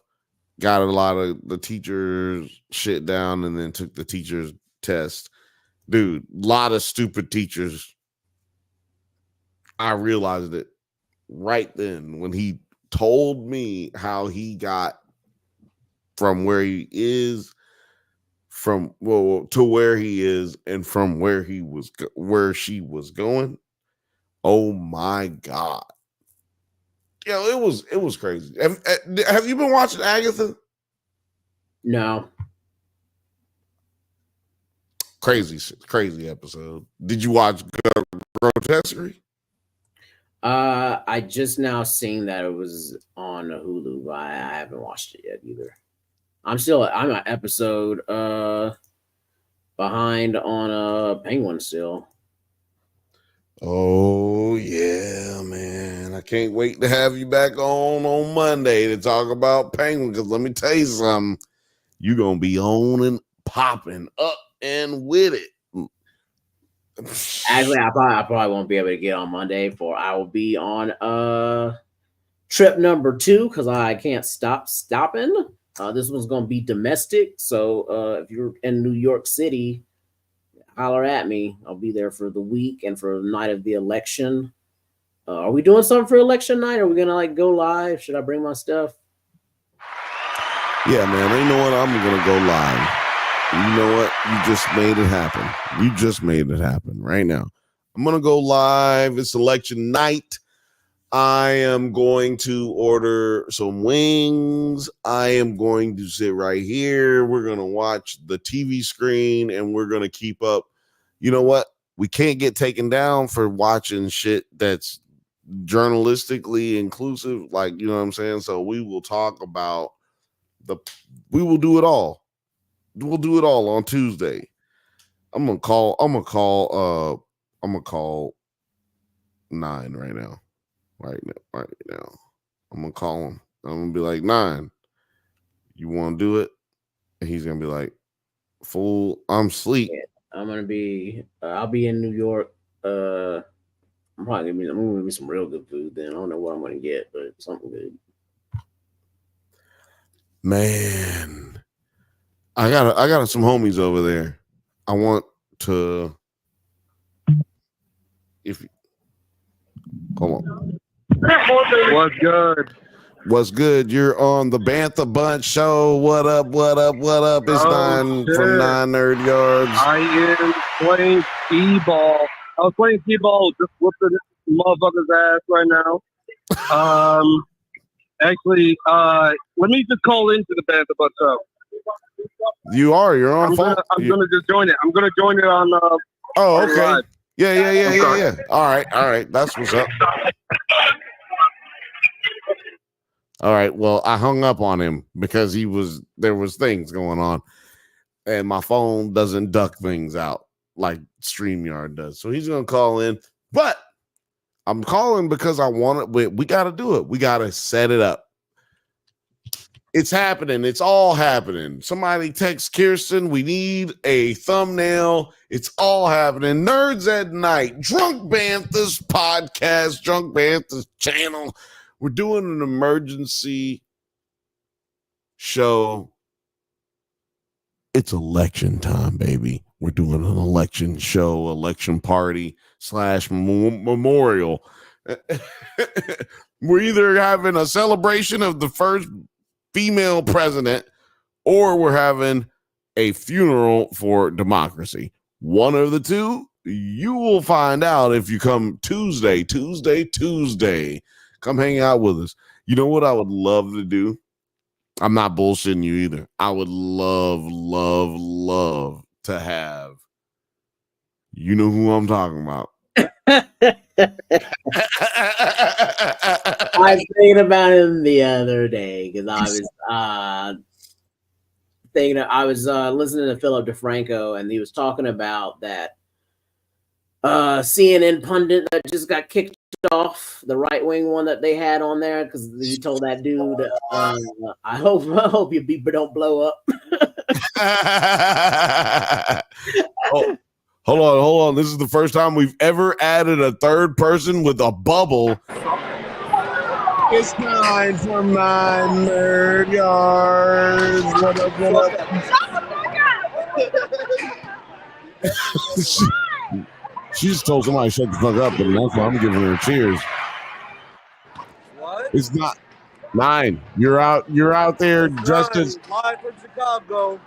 got a lot of the teachers shit down, and then took the teachers test. Dude, a lot of stupid teachers. I realized it right then when he told me how he got from where he is to where he is and from where she was going. Oh my God. Yeah, it was crazy. Have you been watching Agatha? No. Crazy episode. Did you watch Grotesquerie? I just now seen that it was on Hulu, but I haven't watched it yet either. I'm an episode behind on Penguin still. Oh yeah, man. I can't wait to have you back on Monday to talk about Penguin, because let me tell you something. You're gonna be on and popping up and with it. Actually, I probably won't be able to get on Monday, for I will be on trip number 2 because I can't stop stopping. This one's gonna be domestic, so if you're in New York City, holler at me. I'll be there for the week and for the night of the election. Are we doing something for election night? Are we gonna like go live? Should I bring my stuff? Yeah, man. You know what? I'm gonna go live. You know what? You just made it happen. You just made it happen right now. I'm gonna go live. It's election night. I am going to order some wings. I am going to sit right here. We're going to watch the TV screen and we're going to keep up. You know what? We can't get taken down for watching shit that's journalistically inclusive. Like, you know what I'm saying? So we will talk about we will do it all. We'll do it all on Tuesday. I'm going to call 9 right now. Right now. I'm gonna call him. I'm gonna be like, 9, you want to do it? And he's gonna be like, fool, I'm asleep. I'm gonna be. I'll be in New York. I'm probably gonna be some real good food. Then I don't know what I'm gonna get, but something good. Man, I got some homies over there. I want to. If hold on. What's good? What's good? You're on the Bantha Bunch show. What up? What up? What up? It's Nine from 9 Nerd Yards. I am playing skee-ball. I was playing skee-ball, just whooping motherfucker's ass right now. Actually, let me just call into the Bantha Bunch show. You are. You're on phone. I'm gonna just join it. I'm gonna join it on. Oh, on okay. live. Yeah. All right. That's what's up. All right. Well, I hung up on him because there was things going on, and my phone doesn't duck things out like StreamYard does. So he's gonna call in, but I'm calling because I want it. We got to do it. We got to set it up. It's happening. It's all happening. Somebody text Kirsten. We need a thumbnail. It's all happening. Nerds at Night, Drunk Bantha's podcast, Drunk Bantha's channel. We're doing an emergency show. It's election time, baby. We're doing an election show, election party / memorial. We're either having a celebration of the first female president, or we're having a funeral for democracy. One of the two, you will find out if you come Tuesday. Come hang out with us. You know what I would love to do? I'm not bullshitting you either. I would love to have, you know who I'm talking about. I was thinking about him the other day because I was listening to Philip DeFranco, and he was talking about that CNN pundit that just got kicked off, the right wing one that they had on there, because he told that dude, I hope your beeper don't blow up. Oh, hold on. This is the first time we've ever added a third person with a bubble. It's 9 from 9 Nerd Yards. What up? She just told somebody to shut the fuck up, and that's why I'm giving her cheers. What? It's not 9. You're out there dressed as live from Chicago.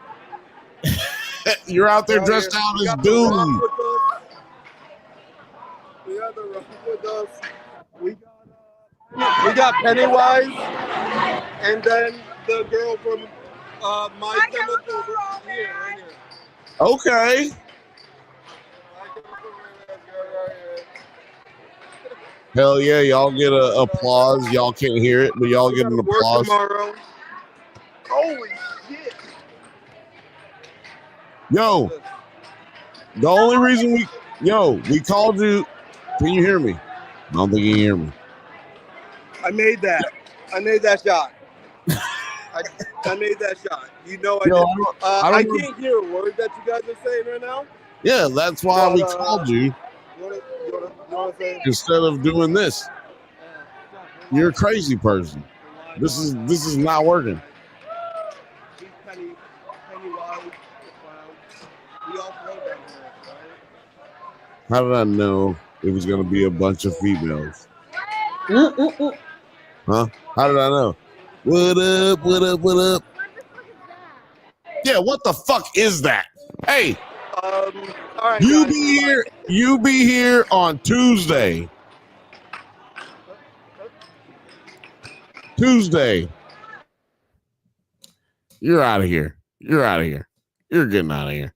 You're out there dressed out as Doom. We have the Rock with us. We got Pennywise, and then the girl from My Chemical here, right here. Okay. Hell yeah, y'all get an applause. Y'all can't hear it, but y'all get an applause. Tomorrow. Holy shit. Yo, the only reason we called you. Can you hear me? I don't think you can hear me. I made that shot. I made that shot. You know I did. I can't hear a word that you guys are saying right now. Yeah, that's why we called you. You wanna say? Instead of doing this. You're a crazy person. This is not working. He's Pennywise, the clown. We all throw down here, right? How did I know it was going to be a bunch of females? Huh? How did I know? What up? Yeah, what the fuck is that? Hey, all right, you guys, be here on Tuesday. You're out of here. You're getting out of here.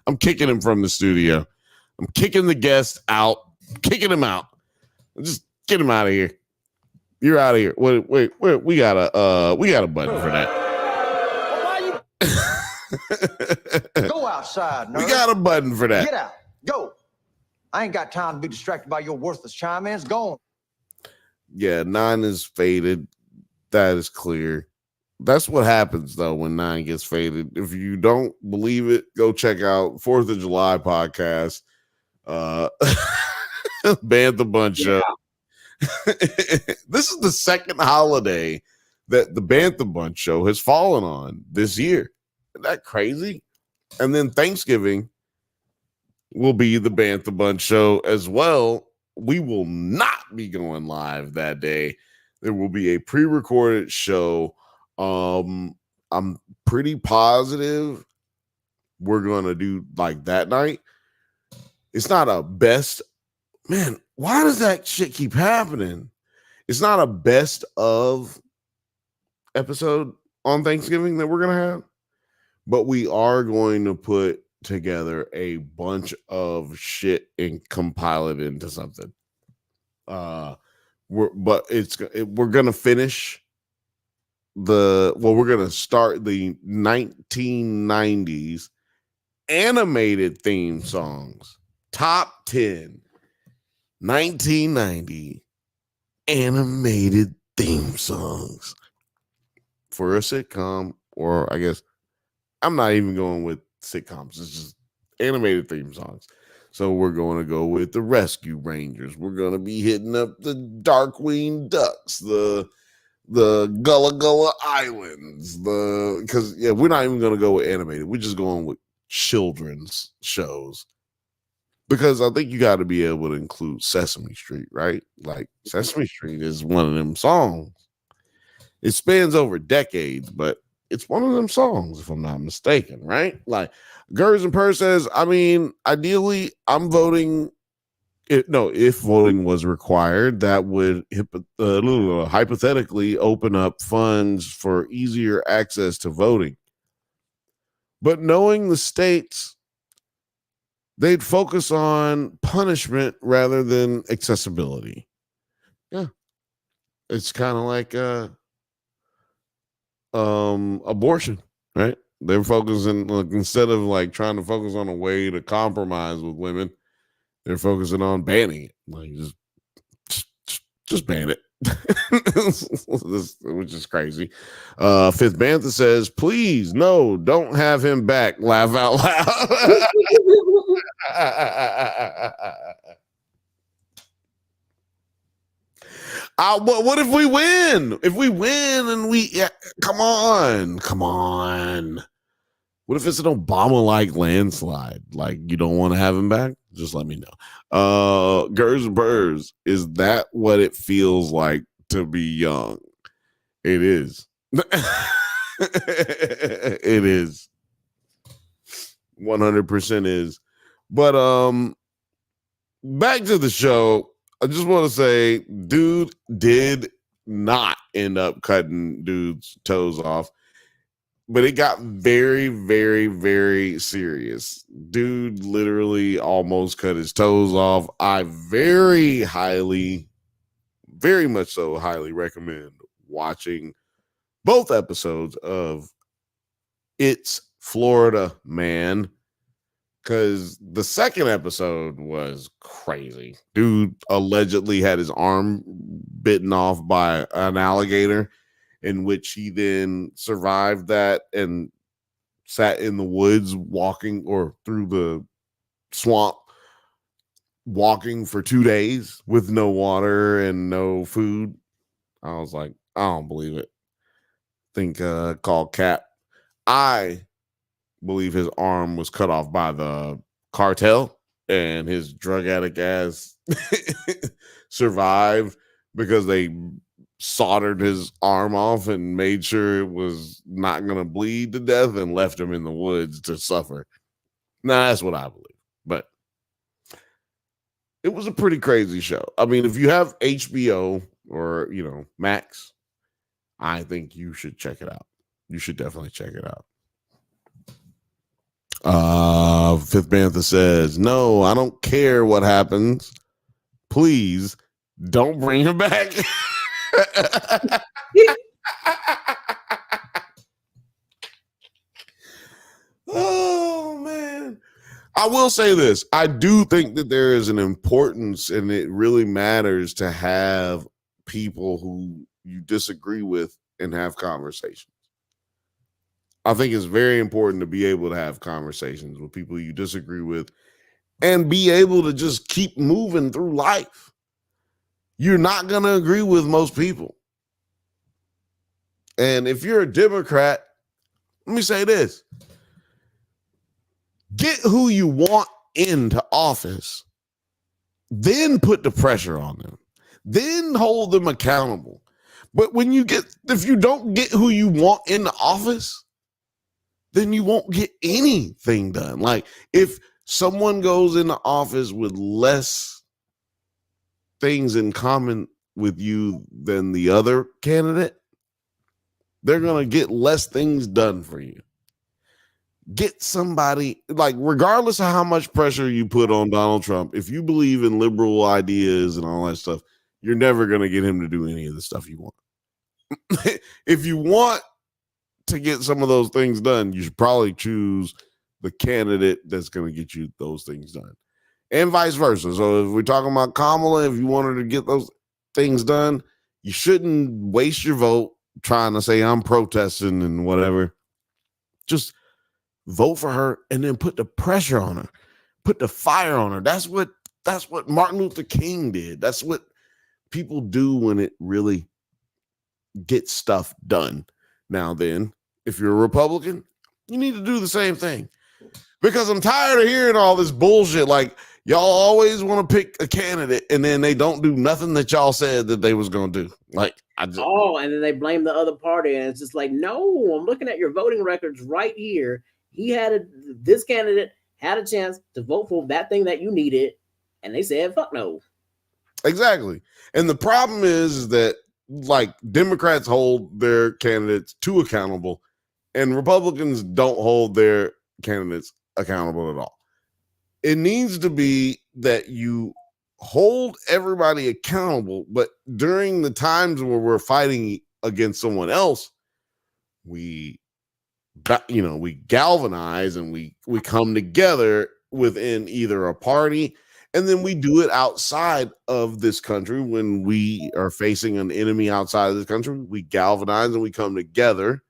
I'm kicking him from the studio. I'm kicking the guest out. Kicking him out. Just get him out of here. You're out of here. Wait. We got a button for that. Go outside, nerd. We got a button for that. Get out. Go. I ain't got time to be distracted by your worthless chime-ins. Go on. Yeah, 9 is faded. That is clear. That's what happens, though, when 9 gets faded. If you don't believe it, go check out 4th of July podcast. Bantha Bunch Show. This is the second holiday that the Bantha Bunch show has fallen on this year. Isn't that crazy? And then Thanksgiving will be the Bantha Bunch show as well. We will not be going live that day. There will be a pre-recorded show. I'm pretty positive we're gonna do like that night. It's not a best, man. Why does that shit keep happening? It's not a best of episode on Thanksgiving that we're gonna have, but we are going to put together a bunch of shit and compile it into something. We're gonna finish we're gonna start the 1990s animated theme songs, top 10 1990 animated theme songs for a sitcom, or I guess I'm not even going with sitcoms. It's just animated theme songs. So we're going to go with the Rescue Rangers. We're going to be hitting up the Darkwing Ducks, the Gullah Gullah Islands, because we're not even going to go with animated. We're just going with children's shows, because I think you got to be able to include Sesame Street, right? Like Sesame Street is one of them songs. It spans over decades, but it's one of them songs, if I'm not mistaken, right? Like Gers and Purr says, I mean, ideally, I'm voting. If voting was required, that would hypothetically open up funds for easier access to voting. But knowing the states, they'd focus on punishment rather than accessibility. Yeah. It's kind of like abortion, right? They're focusing, like, instead of like trying to focus on a way to compromise with women, they're focusing on banning it. Like just ban it. Which is crazy. Fifth Bantha says, please, no, don't have him back. Laugh out loud. What if we win? If we win and come on. What if it's an Obama-like landslide? Like, you don't want to have him back? Just let me know. Gers and Burrs, is that what it feels like to be young? It is. It is. 100% is. But back to the show. I just want to say, dude did not end up cutting dude's toes off, but it got very, very, very serious. Dude literally almost cut his toes off. I very much so highly recommend watching both episodes of It's Florida Man, because the second episode was crazy. Dude allegedly had his arm bitten off by an alligator, in which he then survived that and sat in the woods walking, or through the swamp walking, for 2 days with no water and no food. I was like, I don't believe it. Think call Cap. I believe his arm was cut off by the cartel, and his drug addict ass survived because they soldered his arm off and made sure it was not going to bleed to death, and left him in the woods to suffer. Nah, that's what I believe. But it was a pretty crazy show. I mean, if you have HBO or, Max, I think you should check it out. You should definitely check it out. Fifth Bantha says, no, I don't care what happens. Please don't bring him back. Oh, man. I will say this. I do think that there is an importance, and it really matters to have people who you disagree with and have conversations. I think it's very important to be able to have conversations with people you disagree with and be able to just keep moving through life. You're not going to agree with most people. And if you're a Democrat, let me say this. Get who you want into office, then put the pressure on them, then hold them accountable. But if you don't get who you want in the office, then you won't get anything done. Like if someone goes into office with less things in common with you than the other candidate, they're going to get less things done for you. Get somebody, like, regardless of how much pressure you put on Donald Trump, if you believe in liberal ideas and all that stuff, you're never going to get him to do any of the stuff you want. If you want to get some of those things done, you should probably choose the candidate that's going to get you those things done, and vice versa. So if we're talking about Kamala, if you want her to get those things done, you shouldn't waste your vote trying to say I'm protesting and whatever. Just vote for her and then put the pressure on her, put the fire on her. That's what Martin Luther King did. That's what people do when it really gets stuff done. Now then, if you're a Republican, you need to do the same thing, because I'm tired of hearing all this bullshit. Like, y'all always want to pick a candidate and then they don't do nothing that y'all said that they was going to do. Like, and then they blame the other party, and it's just like, no, I'm looking at your voting records right here. This candidate had a chance to vote for that thing that you needed, and they said, fuck no. Exactly. And the problem is that, like, Democrats hold their candidates too accountable, and Republicans don't hold their candidates accountable at all. It needs to be that you hold everybody accountable, but during the times where we're fighting against someone else, we galvanize and we come together within either a party, and then we do it outside of this country. When we are facing an enemy outside of this country, we galvanize and we come together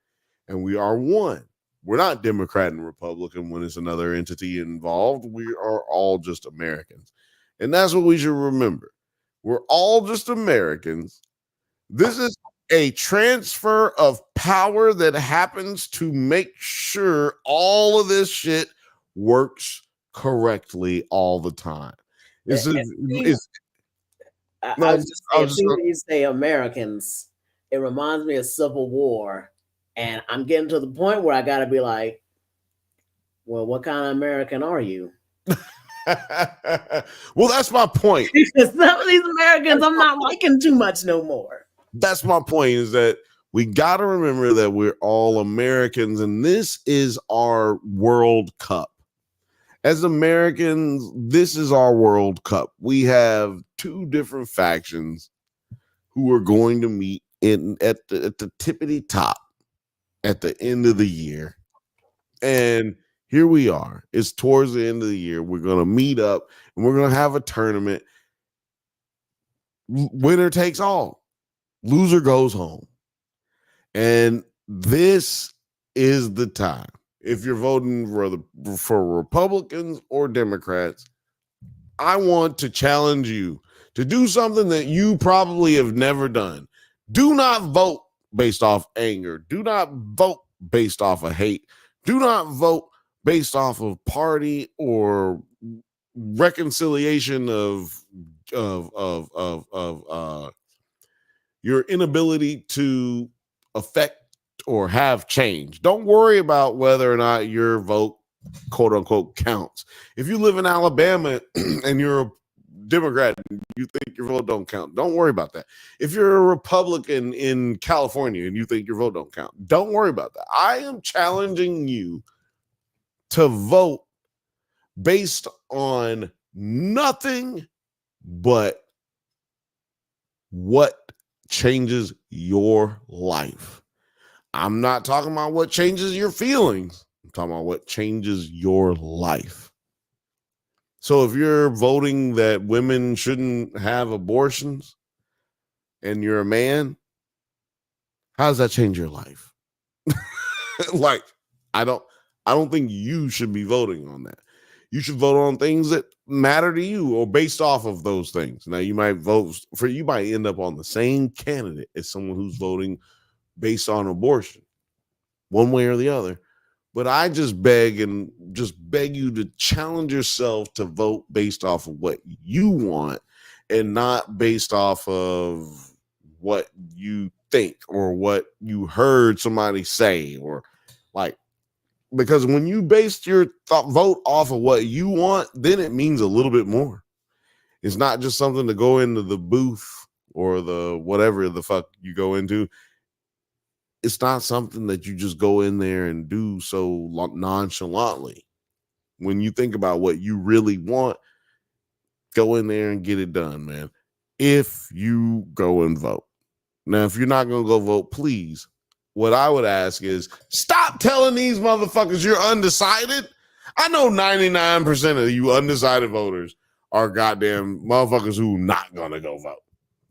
and we are one. We're not Democrat and Republican when it's another entity involved. We are all just Americans. And that's what we should remember. We're all just Americans. This is a transfer of power that happens to make sure all of this shit works correctly all the time. When you say Americans, it reminds me of Civil War. And I'm getting to the point where I got to be like, well, what kind of American are you? Well, that's my point. Some of these Americans I'm not liking too much no more. That's my point, is that we got to remember that we're all Americans, and this is our World Cup. As Americans, this is our World Cup. We have two different factions who are going to meet at the tippity top at the end of the year. And here we are. It's towards the end of the year. We're going to meet up and we're going to have a tournament. Winner takes all. Loser goes home. And this is the time. If you're voting for Republicans or Democrats, I want to challenge you to do something that you probably have never done. Do not vote based off anger. Do not vote based off of hate. Do not vote based off of party or reconciliation of your inability to affect or have change. Don't worry about whether or not your vote, quote unquote, counts. If you live in Alabama and you're a Democrat and you think your vote don't count, don't worry about that. If you're a Republican in California and you think your vote don't count, don't worry about that. I am challenging you to vote based on nothing but what changes your life. I'm not talking about what changes your feelings. I'm talking about what changes your life. So if you're voting that women shouldn't have abortions and you're a man, how does that change your life? Like, I don't think you should be voting on that. You should vote on things that matter to you or based off of those things. Now, you might end up on the same candidate as someone who's voting based on abortion, one way or the other. But I just beg you to challenge yourself to vote based off of what you want and not based off of what you think or what you heard somebody say, or like, because when you base your vote off of what you want, then it means a little bit more. It's not just something to go into the booth or the whatever the fuck you go into. It's not something that you just go in there and do so nonchalantly. When you think about what you really want, go in there and get it done, man. If you go and vote. Now, if you're not going to go vote, please, what I would ask is stop telling these motherfuckers you're undecided. I know 99% of you undecided voters are goddamn motherfuckers who not going to go vote.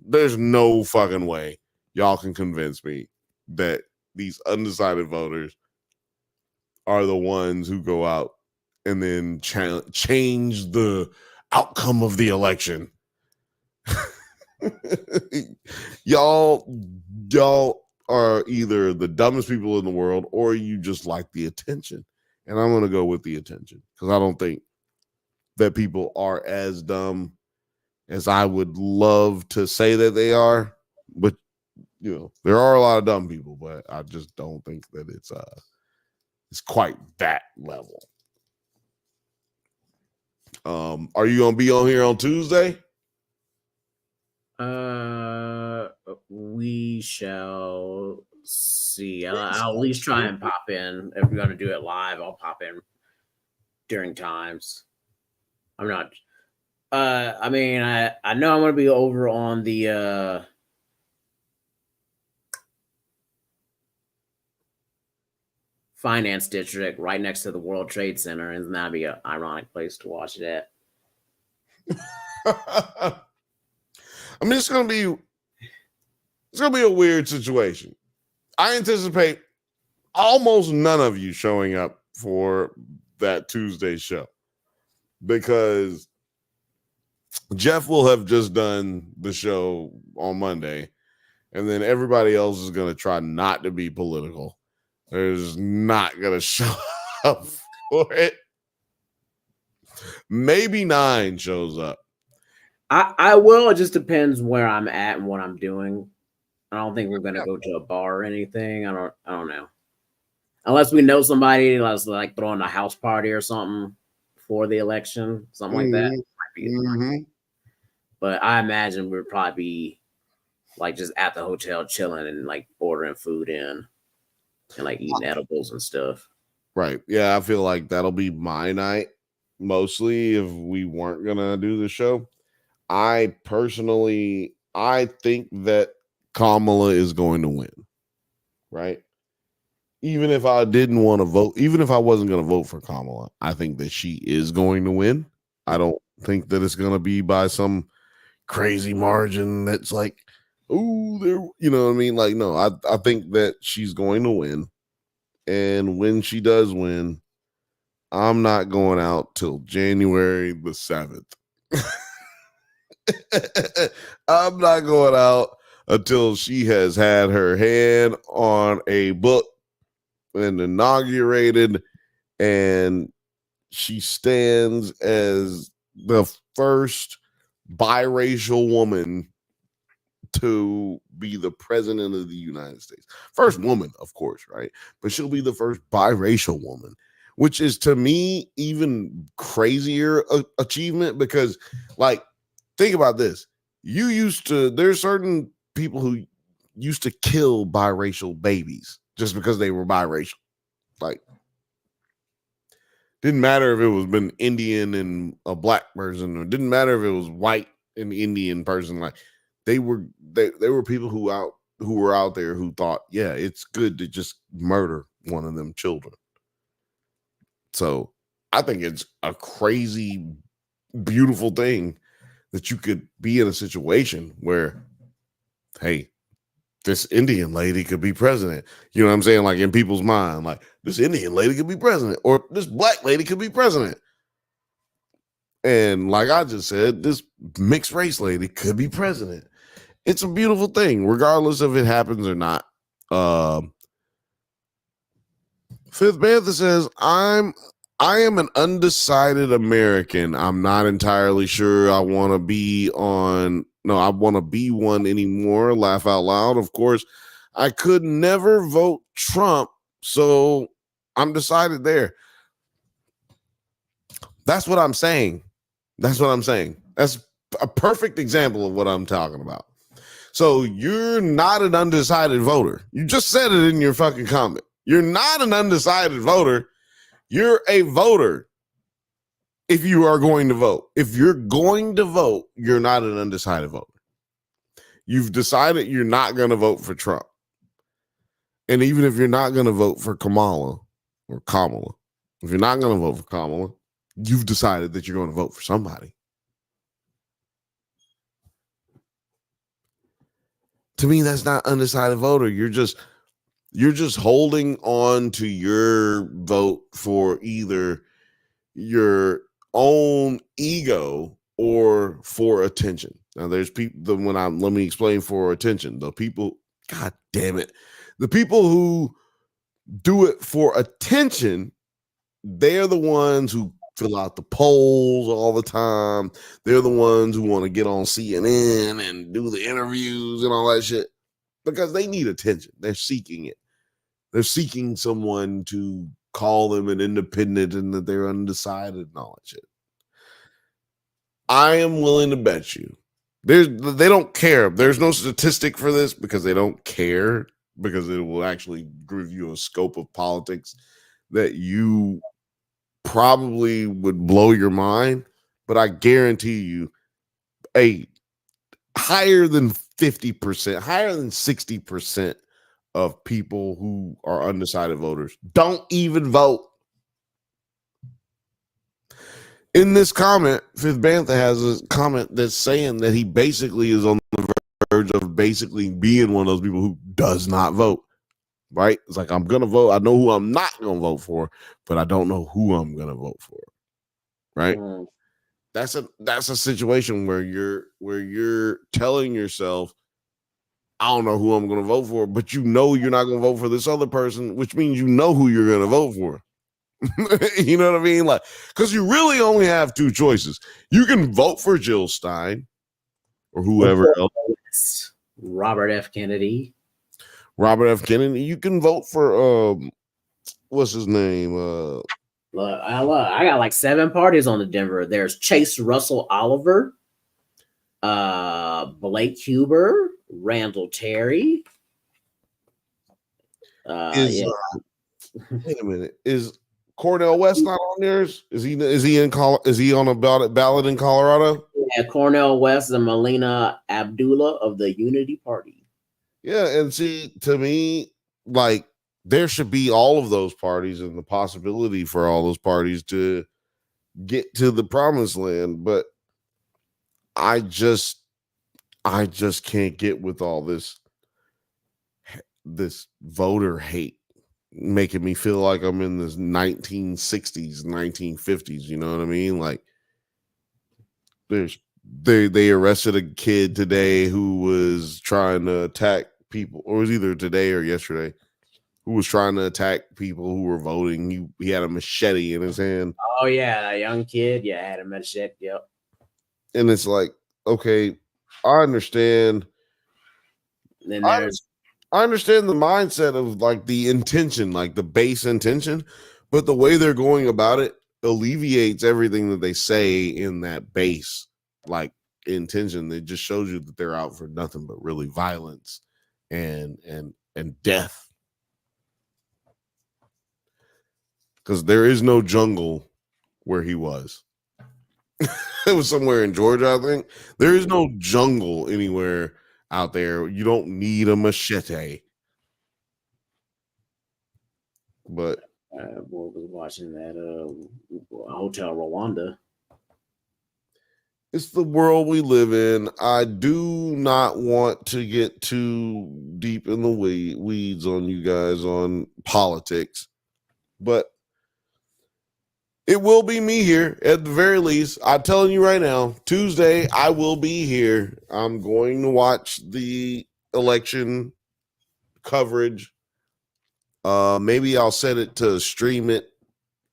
There's no fucking way y'all can convince me that these undecided voters are the ones who go out and then change the outcome of the election. y'all are either the dumbest people in the world or you just like the attention. And I'm going to go with the attention because I don't think that people are as dumb as I would love to say that they are. But, you know, there are a lot of dumb people, but I just don't think that it's quite that level. Are you going to be on here on Tuesday? We shall see. I'll at least try and pop in. If we're going to do it live, I'll pop in during times. I'm not. I mean, I know I'm going to be over on the finance district right next to the World Trade Center, and that'd be an ironic place to watch it at. I mean, it's gonna be a weird situation. I anticipate almost none of you showing up for that Tuesday show because Jeff will have just done the show on Monday, and then everybody else is gonna try not to be political. There's not gonna show up for it. Maybe 9 shows up. I will. It just depends where I'm at and what I'm doing. I don't think we're gonna go to a bar or anything. I don't know. Unless we know somebody, let's like throwing a house party or something for the election, something like that. Might be But I imagine we'd probably be like just at the hotel chilling and like ordering food in and like eating edibles and stuff. Right. Yeah, I feel like that'll be my night mostly if we weren't gonna do the show. I think that Kamala is going to win. Right. Even if I didn't want to vote, even if I wasn't going to vote for Kamala, I think that she is going to win. I don't think that it's going to be by some crazy margin that's like, oh, there, you know what I mean? Like, no, I think that she's going to win. And when she does win, I'm not going out till January the 7th. I'm not going out until she has had her hand on a book and inaugurated, and she stands as the first biracial woman to be the president of the United States. First woman, of course, right? But she'll be the first biracial woman, which is to me even crazier achievement because, like, think about this. There's certain people who used to kill biracial babies just because they were biracial. Like, didn't matter if it was been Indian and a black person, or didn't matter if it was white and Indian person. Like, they were people who were out there who thought, yeah, it's good to just murder one of them children. So I think it's a crazy, beautiful thing that you could be in a situation where, hey, this Indian lady could be president. You know what I'm saying? Like, in people's mind, like, this Indian lady could be president, or this black lady could be president. And like I just said, this mixed race lady could be president. It's a beautiful thing, regardless if it happens or not. Fifth Bantha says, I am an undecided American. I'm not entirely sure I want to be one anymore. Laugh out loud. Of course, I could never vote Trump, so I'm decided there. That's what I'm saying. That's a perfect example of what I'm talking about. So you're not an undecided voter. You just said it in your fucking comment. You're not an undecided voter. You're a voter if you are going to vote. If you're going to vote, you're not an undecided voter. You've decided you're not going to vote for Trump. And even if you're not going to vote for Kamala, if you're not going to vote for Kamala, you've decided that you're going to vote for somebody. To me, that's not undecided voter. You're just holding on to your vote for either your own ego or for attention. Now, there's people let me explain for attention. The people, God damn it, the people who do it for attention, they're the ones who fill out the polls all the time. They're the ones who want to get on CNN and do the interviews and all that shit because they need attention. They're seeking it. They're seeking someone to call them an independent and that they're undecided and all that shit. I am willing to bet you they don't care. There's no statistic for this because they don't care, because it will actually give you a scope of politics that you probably would blow your mind. But I guarantee you higher than 50%, higher than 60% of people who are undecided voters don't even vote. In this comment, Fifth Bantha has a comment that's saying that he basically is on the verge of basically being one of those people who does not vote. Right? It's like, I'm going to vote. I know who I'm not going to vote for, but I don't know who I'm going to vote for. Right? That's a situation where you're telling yourself, I don't know who I'm going to vote for, but you know you're not going to vote for this other person, which means you know who you're going to vote for. You know what I mean? Like, because you really only have two choices. You can vote for Jill Stein or whoever else. Robert F. Kennedy. You can vote for what's his name? Look, I got like 7 parties on the Denver. There's Chase Russell Oliver, Blake Huber, Randall Terry. Wait a minute. Is Cornel West not on theirs? Is he on a ballot in Colorado? Yeah, Cornel West and Melina Abdullah of the Unity Party. Yeah, and see, to me, like, there should be all of those parties and the possibility for all those parties to get to the promised land, but I just can't get with all this voter hate making me feel like I'm in this 1960s, 1950s, you know what I mean? Like, they arrested a kid today who was trying to attack people, or it was either today or yesterday, who was trying to attack people who were voting. He had a machete in his hand. Oh yeah, a young kid. Yeah, had a machete. Yep. And it's like, okay, I understand. Then there's I understand the mindset of like the intention, like the base intention, but the way they're going about it alleviates everything that they say in that base like intention. It just shows you that they're out for nothing but really violence and death. Because there is no jungle where he was. It was somewhere in Georgia, I think. There is no jungle anywhere out there. You don't need a machete. But what was watching that Hotel Rwanda. It's the world we live in. I do not want to get too deep in the weeds on you guys on politics, but it will be me here at the very least. I'm telling you right now, Tuesday, I will be here. I'm going to watch the election coverage. Maybe I'll set it to stream it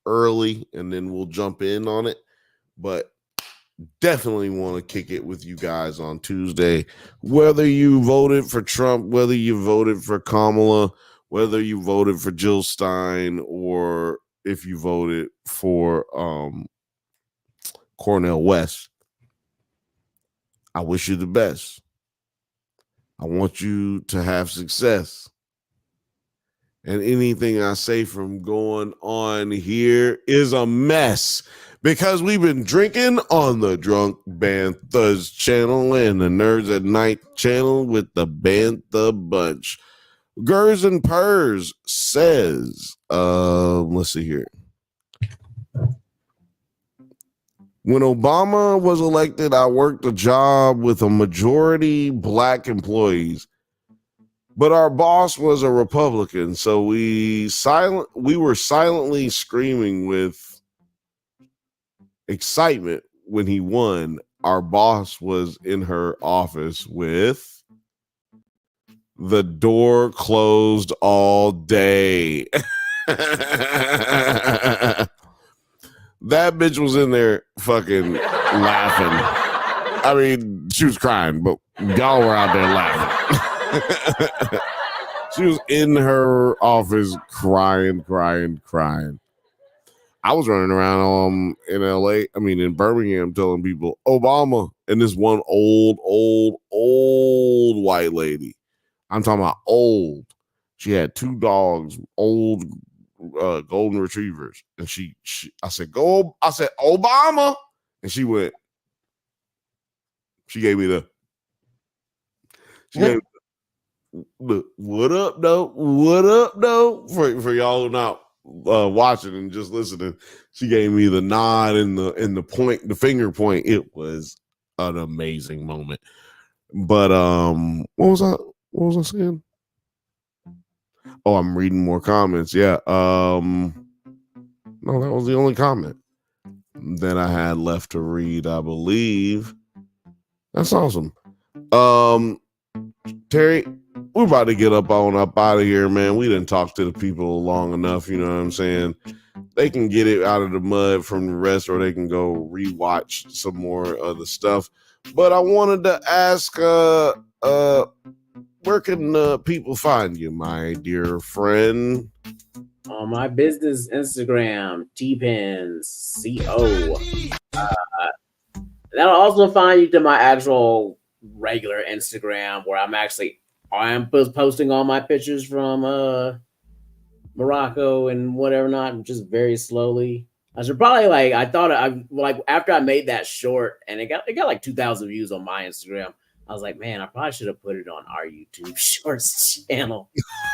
early and then we'll jump in on it. But definitely want to kick it with you guys on Tuesday. Whether you voted for Trump, whether you voted for Kamala, whether you voted for Jill Stein, or if you voted for Cornel West, I wish you the best. I want you to have success. And anything I say from going on here is a mess because we've been drinking on the Drunk Banthas channel and the Nerds at Night channel with the Bantha Bunch. Gers and Purrs says, let's see here. When Obama was elected, I worked a job with a majority black employees. But our boss was a Republican, so we were silently screaming with excitement when he won. Our boss was in her office with the door closed all day. That bitch was in there fucking laughing. I mean, she was crying, but y'all were out there laughing. She was in her office crying. I was running around in in Birmingham telling people Obama, and this one old white lady. I'm talking about old. She had 2 dogs, old golden retrievers. And I said, Obama. And she gave me the what up though for y'all who not watching and just listening. She gave me the nod and the finger point. It was an amazing moment. But what was I saying? Oh, I'm reading more comments. Yeah. No, that was the only comment that I had left to read, I believe. That's awesome. Terry, we're about to get up out of here, man. We didn't talk to the people long enough, you know what I'm saying? They can get it out of the mud from the rest, or they can go rewatch some more of the stuff. But I wanted to ask, where can people find you, my dear friend? On my business Instagram, tpins.co. That'll also find you to my actual regular Instagram where I am posting all my pictures from Morocco and whatever not, just very slowly. I should probably after I made that short and it got like 2,000 views on my Instagram. I was like, man, I probably should have put it on our YouTube Shorts channel.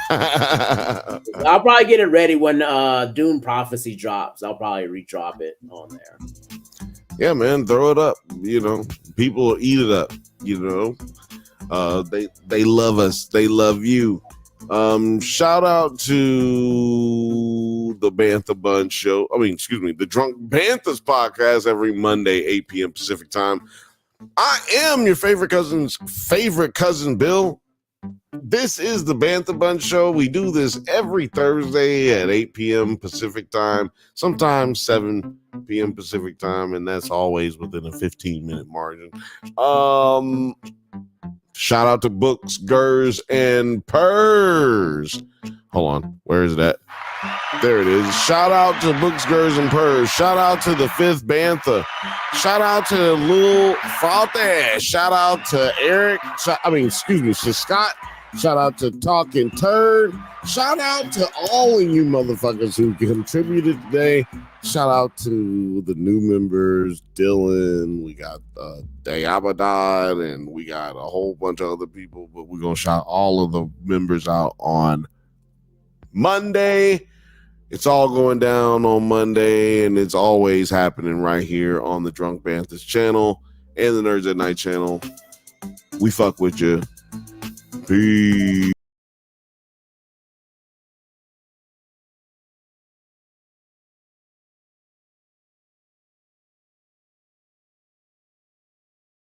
I'll probably get it ready when Dune Prophecy drops. I'll probably redrop it on there. Yeah, man, throw it up. You know, people will eat it up. You know, they love us. They love you. Shout out to the Bantha Bunch show. The Drunk Banthas podcast every Monday, 8 p.m. Pacific time. I am your favorite cousin, Bill. This is the Bantha Bunch show. We do this every Thursday at 8 p.m. Pacific time, sometimes 7 p.m. Pacific time, and that's always within a 15-minute margin. Shout out to Books, Gers, and Purrs. Hold on, where is that? There it is. Shout out to Books, Gers, and Purrs. Shout out to the 5th Bantha. Shout out to Lil Frothy. Shout out to Eric. To Scott. Shout out to Talking Turd. Shout out to all of you motherfuckers who contributed today. Shout out to the new members, Dylan. We got Dayabadad, and we got a whole bunch of other people, but we're going to shout all of the members out on Monday. It's all going down on Monday, and it's always happening right here on the Drunk Banthas channel and the Nerds at Night channel. We fuck with you. Peace.